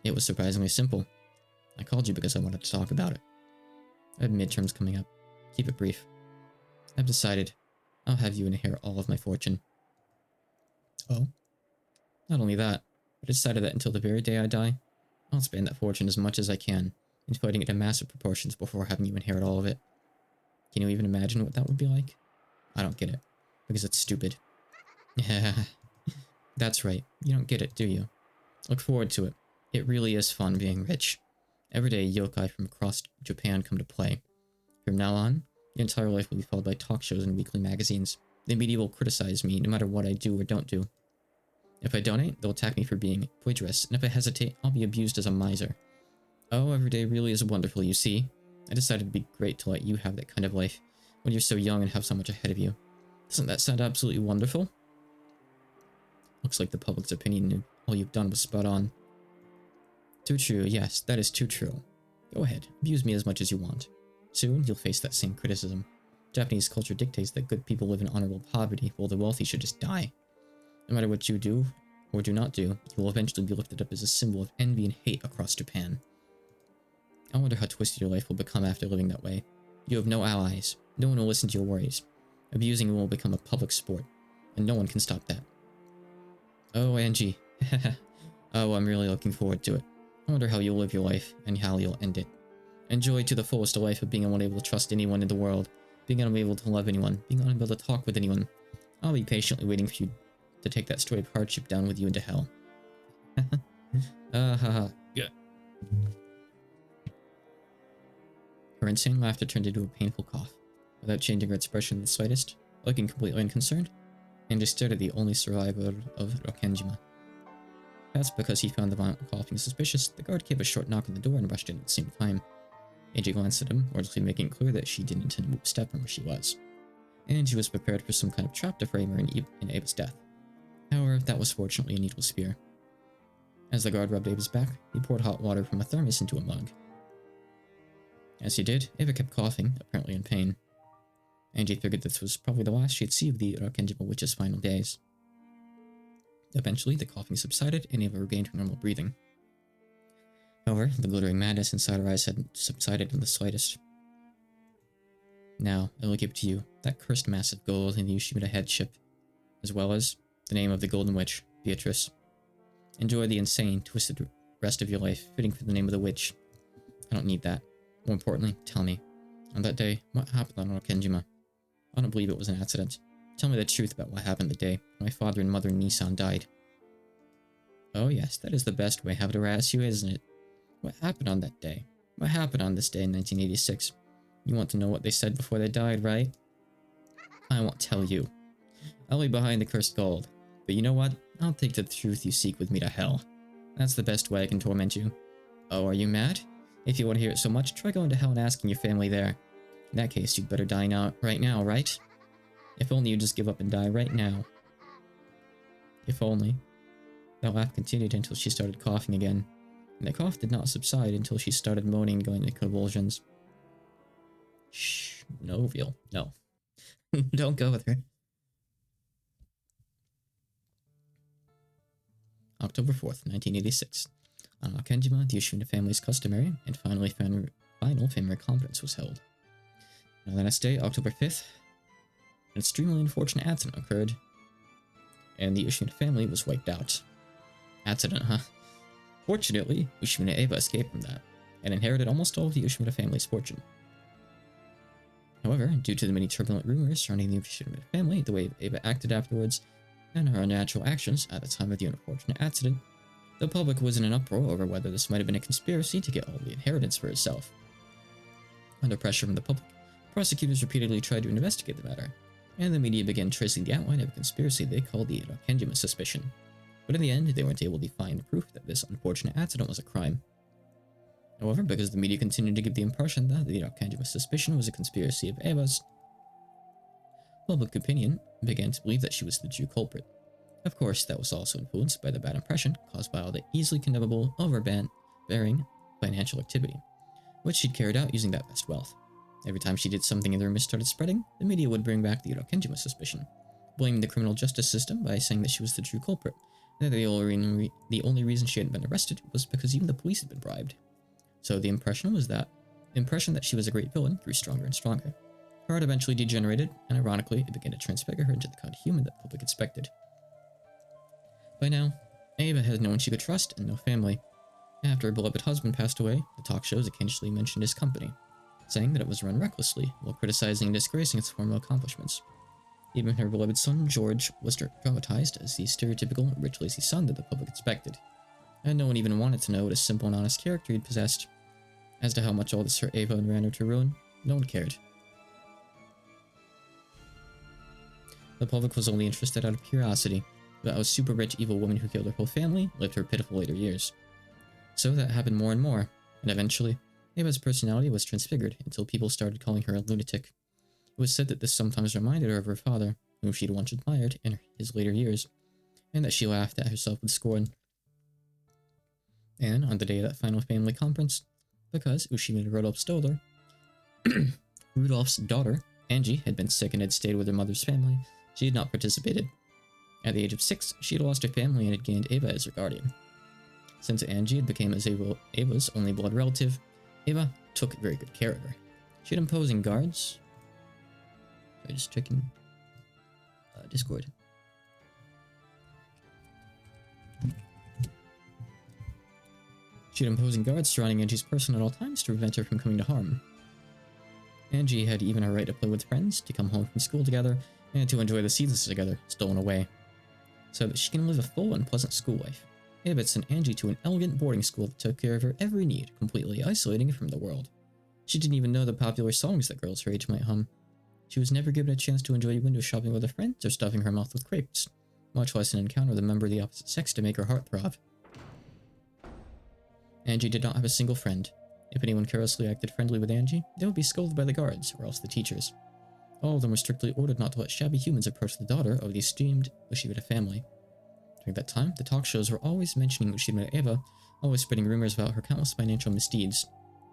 A: it was surprisingly simple. I called you because I wanted to talk about it. I have midterms coming up. Keep it brief. I've decided I'll have you inherit all of my fortune. Oh? Not only that, but I decided that until the very day I die, I'll spend that fortune as much as I can, inflating it to massive proportions before having you inherit all of it. Can you even imagine what that would be like? I don't get it, because it's stupid. Yeah, that's right. You don't get it, do you? Look forward to it. It really is fun being rich. Every day, yokai from across Japan come to play. From now on, your entire life will be followed by talk shows and weekly magazines. The media will criticize me no matter what I do or don't do. If I donate, they'll attack me for being boisterous, and if I hesitate, I'll be abused as a miser. Oh, every day really is wonderful, you see. I decided it'd be great to let you have that kind of life when you're so young and have so much ahead of you. Doesn't that sound absolutely wonderful? Looks like the public's opinion and all you've done was spot on. Too true, yes, that is too true. Go ahead, abuse me as much as you want. Soon, you'll face that same criticism. Japanese culture dictates that good people live in honorable poverty, while the wealthy should just die. No matter what you do or do not do, you will eventually be lifted up as a symbol of envy and hate across Japan. I wonder how twisted your life will become after living that way. You have no allies. No one will listen to your worries. Abusing you will become a public sport, and no one can stop that. Oh, Angie. Oh, I'm really looking forward to it. I wonder how you'll live your life, and how you'll end it. Enjoy to the fullest a life of being unable to trust anyone in the world, being unable to love anyone, being unable to talk with anyone. I'll be patiently waiting for you to take that story of hardship down with you into hell. Haha. Yeah. Her insane laughter turned into a painful cough. Without changing her expression in the slightest, looking completely unconcerned, Angie stared at the only survivor of Rokenjima. That's because he found the violent coughing suspicious. The guard gave a short knock on the door and rushed in at the same time. Angie glanced at him, wordlessly making it clear that she didn't intend to move a step from where she was. Angie was prepared for some kind of trap to frame her in Ava's death. However, that was fortunately a needless fear. As the guard rubbed Ava's back, he poured hot water from a thermos into a mug. As he did, Ava kept coughing, apparently in pain. Angie figured this was probably the last she'd see of the Rokenjima witch's final days. Eventually, the coughing subsided and Ava regained her normal breathing. However, the glittering madness inside her eyes hadn't subsided in the slightest. Now, I will give to you that cursed mass of gold in the Ushimura headship, as well as the name of the Golden Witch, Beatrice. Enjoy the insane, twisted rest of your life, fitting for the name of the witch. I don't need that. More importantly, tell me, on that day, what happened on Rokenjima? I don't believe it was an accident. Tell me the truth about what happened the day my father and mother Nissan died. Oh yes, that is the best way I have to harass you, isn't it? What happened on that day? What happened on this day in 1986? You want to know what they said before they died, right? I won't tell you. I'll leave behind the cursed gold. But you know what? I'll take the truth you seek with me to hell. That's the best way I can torment you. Oh, are you mad? If you want to hear it so much, try going to hell and asking your family there. In that case, you'd better die now, right now, right? If only you'd just give up and die right now. If only. That laugh continued until she started coughing again. And the cough did not subside until she started moaning and going into convulsions. Shh, no, real, no. Don't go with her. October 4th, 1986. On Rokenjima, the Ushimura family's customary and final family conference was held. On the next day, October 5th, an extremely unfortunate accident occurred, and the Ushimura family was wiped out. Accident, huh? Fortunately, Ushimura Ava escaped from that, and inherited almost all of the Ushimura family's fortune. However, due to the many turbulent rumors surrounding the Ushimura family, the way Ava acted afterwards, and her unnatural actions at the time of the unfortunate accident, the public was in an uproar over whether this might have been a conspiracy to get all the inheritance for herself. Under pressure from the public, prosecutors repeatedly tried to investigate the matter, and the media began tracing the outline of a conspiracy they called the Kenjima suspicion. But in the end, they weren't able to find proof that this unfortunate accident was a crime. However, because the media continued to give the impression that the Kenjima suspicion was a conspiracy of Eva's, public opinion began to believe that she was the true culprit. Of course, that was also influenced by the bad impression caused by all the easily condemnable, overbearing financial activity, which she'd carried out using that vast wealth. Every time she did something and the rumors started spreading, the media would bring back the Kenjima suspicion, blaming the criminal justice system by saying that she was the true culprit, and that the only reason she hadn't been arrested was because even the police had been bribed. So the impression that she was a great villain grew stronger and stronger. Her heart eventually degenerated, and ironically, it began to transfigure her into the kind of human that the public expected. By now, Ava had no one she could trust and no family. After her beloved husband passed away, the talk shows occasionally mentioned his company, saying that it was run recklessly while criticizing and disgracing its former accomplishments. Even her beloved son, George, was dramatized as the stereotypical rich lazy son that the public expected, and no one even wanted to know what a simple and honest character he'd possessed. As to how much all this hurt Ava and ran her to ruin, no one cared. The public was only interested out of curiosity about how a super rich evil woman who killed her whole family lived her pitiful later years. So that happened more and more, and eventually, Ava's personality was transfigured until people started calling her a lunatic. It was said that this sometimes reminded her of her father, whom she'd once admired in his later years, and that she laughed at herself with scorn. And on the day of that final family conference, because Ushima Rudolph's daughter, Angie, had been sick and had stayed with her mother's family, she had not participated. At the age of 6, she had lost her family and had gained Ava as her guardian. Since Angie had become Ava's only blood relative, Ava took very good care of her. She had imposing guards. Sorry, just checking Discord. She had imposing guards surrounding Angie's person at all times to prevent her from coming to harm. Angie had even her right to play with friends, to come home from school together, and to enjoy the seasons together, stolen away, so that she can live a full and pleasant school life. Ava sent Angie to an elegant boarding school that took care of her every need, completely isolating her from the world. She didn't even know the popular songs that girls her age might hum. She was never given a chance to enjoy window shopping with her friends or stuffing her mouth with crepes, much less an encounter with a member of the opposite sex to make her heart throb. Angie did not have a single friend. If anyone carelessly acted friendly with Angie, they would be scolded by the guards, or else the teachers. All of them were strictly ordered not to let shabby humans approach the daughter of the esteemed Ushimura family. During that time, the talk shows were always mentioning Ushimura Eva, always spreading rumors about her countless financial misdeeds.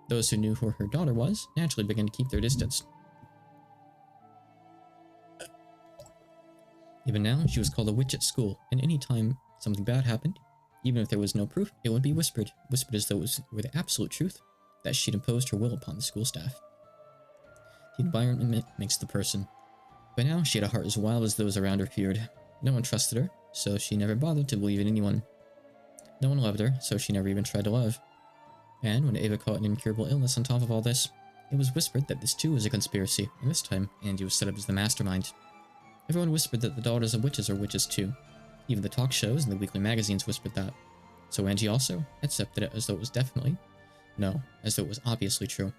A: Those who knew who her daughter was naturally began to keep their distance. Even now, she was called a witch at school, and any time something bad happened, even if there was no proof, it would be whispered as though it were the absolute truth, that she'd imposed her will upon the school staff. The environment makes the person. By now, she had a heart as wild as those around her feared. No one trusted her, so she never bothered to believe in anyone. No one loved her, so she never even tried to love. And when Ava caught an incurable illness on top of all this, it was whispered that this too was a conspiracy, and this time, Angie was set up as the mastermind. Everyone whispered that the daughters of witches are witches too. Even the talk shows and the weekly magazines whispered that. So Angie also accepted it as though it was as though it was obviously true.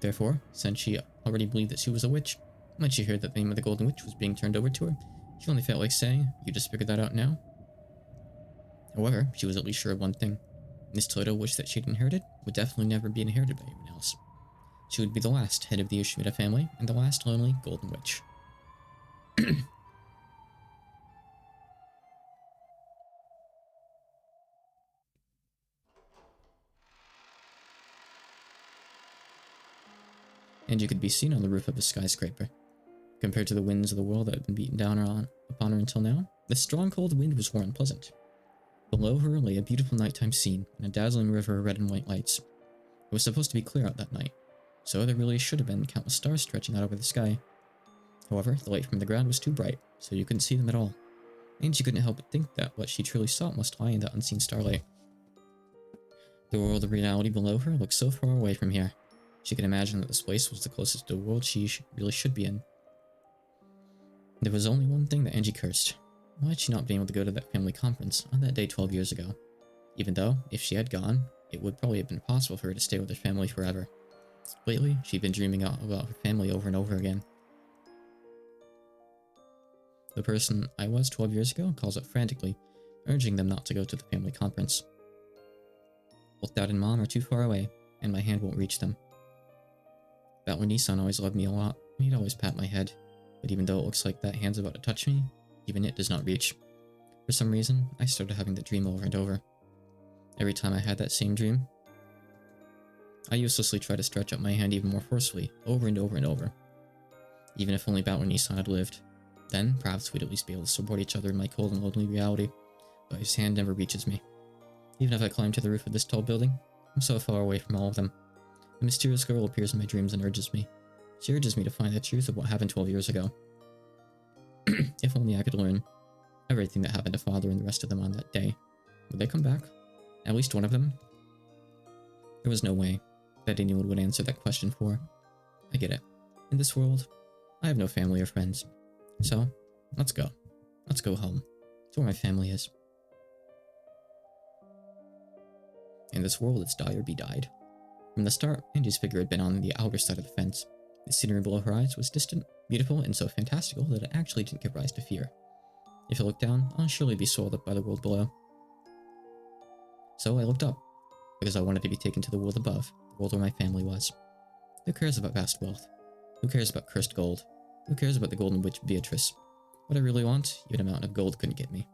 A: Therefore, since she already believed that she was a witch, when she heard that the name of the Golden Witch was being turned over to her, she only felt like saying, "You just figured that out now?" However, she was at least sure of one thing. This title, which that she'd inherited, would definitely never be inherited by anyone else. She would be the last head of the Ushimura family, and the last lonely Golden Witch. Angie could be seen on the roof of a skyscraper. Compared to the winds of the world that had been beaten down upon her until now, the strong cold wind was more unpleasant. Below her lay a beautiful nighttime scene and a dazzling river of red and white lights. It was supposed to be clear out that night, so there really should have been countless stars stretching out over the sky. However, the light from the ground was too bright, so you couldn't see them at all. Angie couldn't help but think that what she truly saw must lie in that unseen starlight. The world of reality below her looked so far away from here. She could imagine that this place was the closest to the world she really should be in. There was only one thing that Angie cursed. Why had she not been able to go to that family conference on that day 12 years ago? Even though, if she had gone, it would probably have been possible for her to stay with her family forever. Lately, she'd been dreaming about her family over and over again. The person I was 12 years ago calls up frantically, urging them not to go to the family conference. Both Dad and Mom are too far away, and my hand won't reach them. That when Nissan always loved me a lot, and he'd always pat my head, but even though it looks like that hand's about to touch me, even it does not reach. For some reason, I started having that dream over and over. Every time I had that same dream, I uselessly tried to stretch out my hand even more forcefully, over and over and over. Even if only about when Nissan had lived. Then, perhaps we'd at least be able to support each other in my cold and lonely reality, but his hand never reaches me. Even if I climb to the roof of this tall building, I'm so far away from all of them. A mysterious girl appears in my dreams and urges me. She urges me to find the truth of what happened 12 years ago. If only I could learn everything that happened to Father and the rest of them on that day. Would they come back? At least one of them? There was no way that anyone would answer that question for. I get it. In this world, I have no family or friends. So, let's go. Let's go home. It's where my family is. In this world, it's die or be died. From the start, Angie's figure had been on the outer side of the fence. The scenery below her eyes was distant, beautiful, and so fantastical that it actually didn't give rise to fear. If I looked down, I'll surely be swallowed up by the world below. So I looked up, because I wanted to be taken to the world above, the world where my family was. Who cares about vast wealth? Who cares about cursed gold? Who cares about the golden witch Beatrice? What I really want, even a mountain of gold couldn't get me.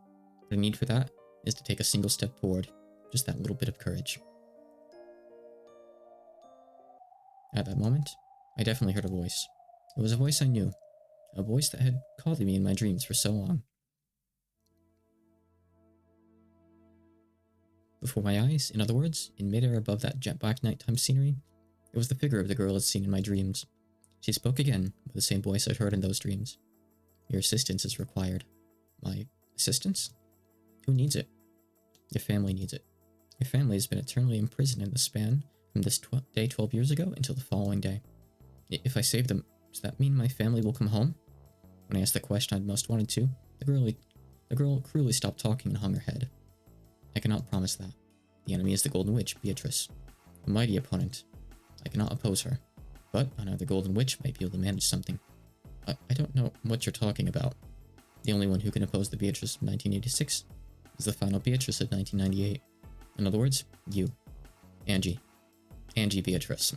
A: What I need for that is to take a single step forward, just that little bit of courage. At that moment, I definitely heard a voice. It was a voice I knew, a voice that had called to me in my dreams for so long. Before my eyes, in other words, in midair above that jet black nighttime scenery, it was the figure of the girl I'd seen in my dreams. She spoke again, with the same voice I'd heard in those dreams. Your assistance is required. My assistance? Who needs it? Your family needs it. Your family has been eternally imprisoned in the span from this day 12 years ago until the following day. If I save them, does that mean my family will come home? When I asked the question I'd most wanted to, the girl cruelly stopped talking and hung her head. I cannot promise that. The enemy is the Golden Witch, Beatrice. A mighty opponent. I cannot oppose her. But another Golden Witch might be able to manage something. I don't know what you're talking about. The only one who can oppose the Beatrice of 1986 is the final Beatrice of 1998. In other words, you. Angie. Angie Beatrice.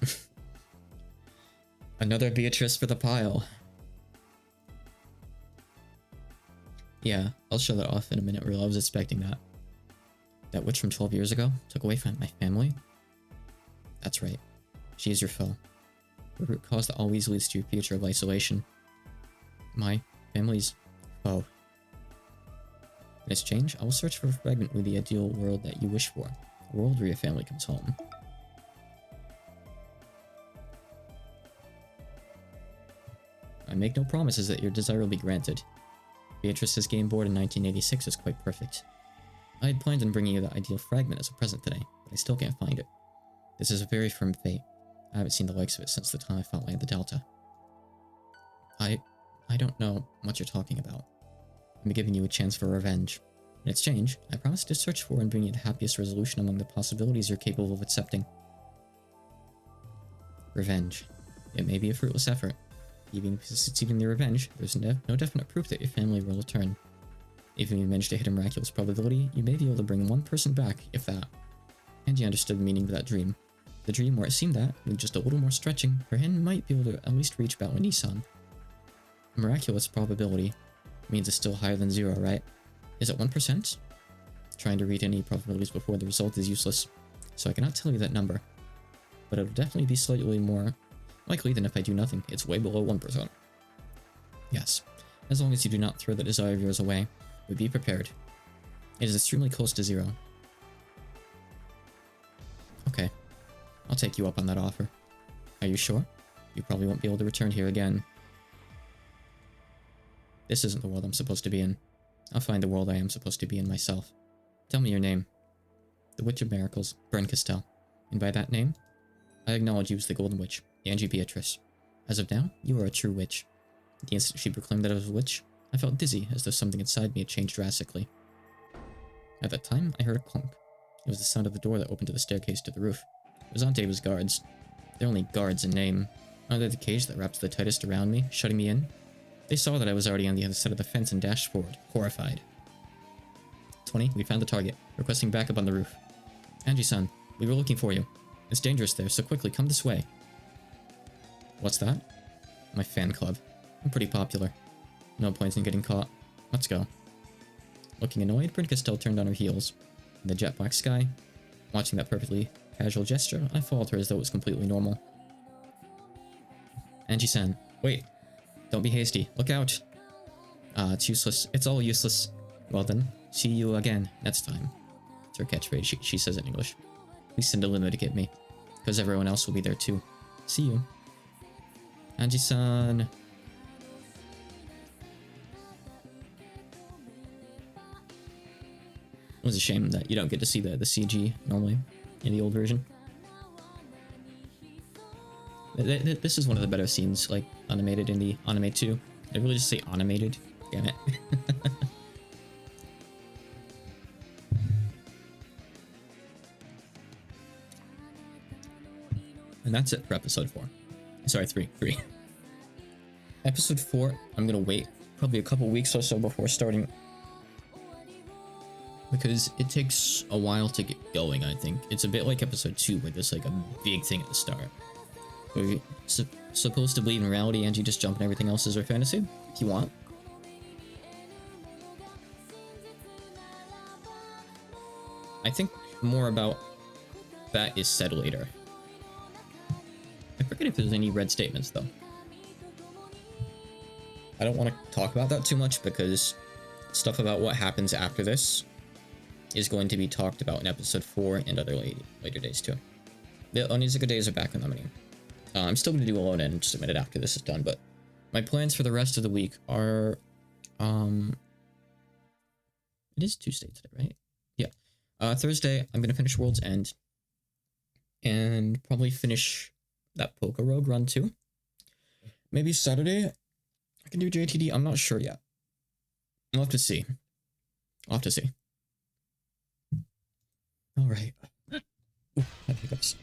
A: Another Beatrice for the pile. Yeah, I'll show that off in a minute, real. I was expecting that. That witch from 12 years ago took away from my family? That's right. She is your foe. The root cause that always leads to your future of isolation. My family's foe. In exchange, I will search for a fragment with the ideal world that you wish for. A world where your family comes home. I make no promises that your desire will be granted. Beatrice's game board in 1986 is quite perfect. I had planned on bringing you the ideal fragment as a present today, but I still can't find it. This is a very firm fate. I haven't seen the likes of it since the time I fought Land the Delta. I don't know what you're talking about. I'm giving you a chance for revenge. In exchange, I promise to search for and bring you the happiest resolution among the possibilities you're capable of accepting. Revenge. It may be a fruitless effort. Even if succeeding in the revenge, there's no definite proof that your family will return. Even if you manage to hit a miraculous probability, you may be able to bring one person back, if that. Angie understood the meaning of that dream. The dream where it seemed that, with just a little more stretching, her hand might be able to at least reach Baonie-san. A miraculous probability means it's still higher than 0, right? Is it 1%? Trying to read any probabilities before the result is useless, so I cannot tell you that number. But it'll definitely be slightly more likely than if I do nothing. It's way below 1%. Yes, as long as you do not throw that desire of yours away, but be prepared. It is extremely close to 0. Okay, I'll take you up on that offer. Are you sure? You probably won't be able to return here again. This isn't the world I'm supposed to be in. I'll find the world I am supposed to be in myself. Tell me your name. The Witch of Miracles, Bryn Castell. And by that name, I acknowledge you as the Golden Witch, Angie Beatrice. As of now, you are a true witch. The instant she proclaimed that I was a witch, I felt dizzy, as though something inside me had changed drastically. At that time, I heard a clunk. It was the sound of the door that opened to the staircase to the roof. It was Aunt Ava's guards. They're only guards in name. Are they the cage that wrapped the tightest around me, shutting me in? They saw that I was already on the other side of the fence and dashed forward, horrified. 20, we found the target, requesting backup on the roof. Angie-san, we were looking for you. It's dangerous there, so quickly, come this way. What's that? My fan club. I'm pretty popular. No points in getting caught. Let's go. Looking annoyed, Brinkastel turned on her heels. In the jet black sky, watching that perfectly casual gesture, I followed her as though it was completely normal. Angie-san, wait. Don't be hasty. Look out. It's useless. It's all useless. Well then, see you again next time. It's her catchphrase. She says it in English. Please send a limo to get me, because everyone else will be there too. See you. Angie-san. It was a shame that you don't get to see the CG normally in the old version. This is one of the better scenes, like, animated in the anime too. I really just say animated. Damn it. And that's it for episode 4. Sorry, 3. Episode 4, I'm gonna wait probably a couple weeks or so before starting, because it takes a while to get going, I think. It's a bit like episode 2, where there's like a big thing at the start. We're supposed to believe in reality and you just jump and everything else is our fantasy, if you want. I think more about that is said later. I forget if there's any red statements, though. I don't want to talk about that too much, because stuff about what happens after this is going to be talked about in episode 4 and other later days, too. The Onizuka days are back on the menu. I'm still going to do Alone in just a minute after this is done, but my plans for the rest of the week are... It is Tuesday today, right? Yeah. Thursday, I'm going to finish World's End. And probably finish that Poker Rogue run too. Maybe Saturday I can do JTD. I'm not sure yet. I'll have to see. I'll have to see. Alright. Oof, I have hiccups.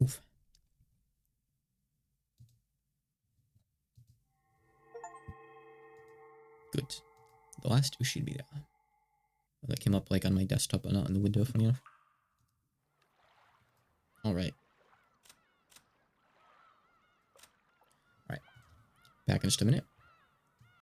A: Oof. Good. The last two should be there. Oh, that came up like on my desktop, but not in the window, funny enough. Alright. Alright. Back in just a minute.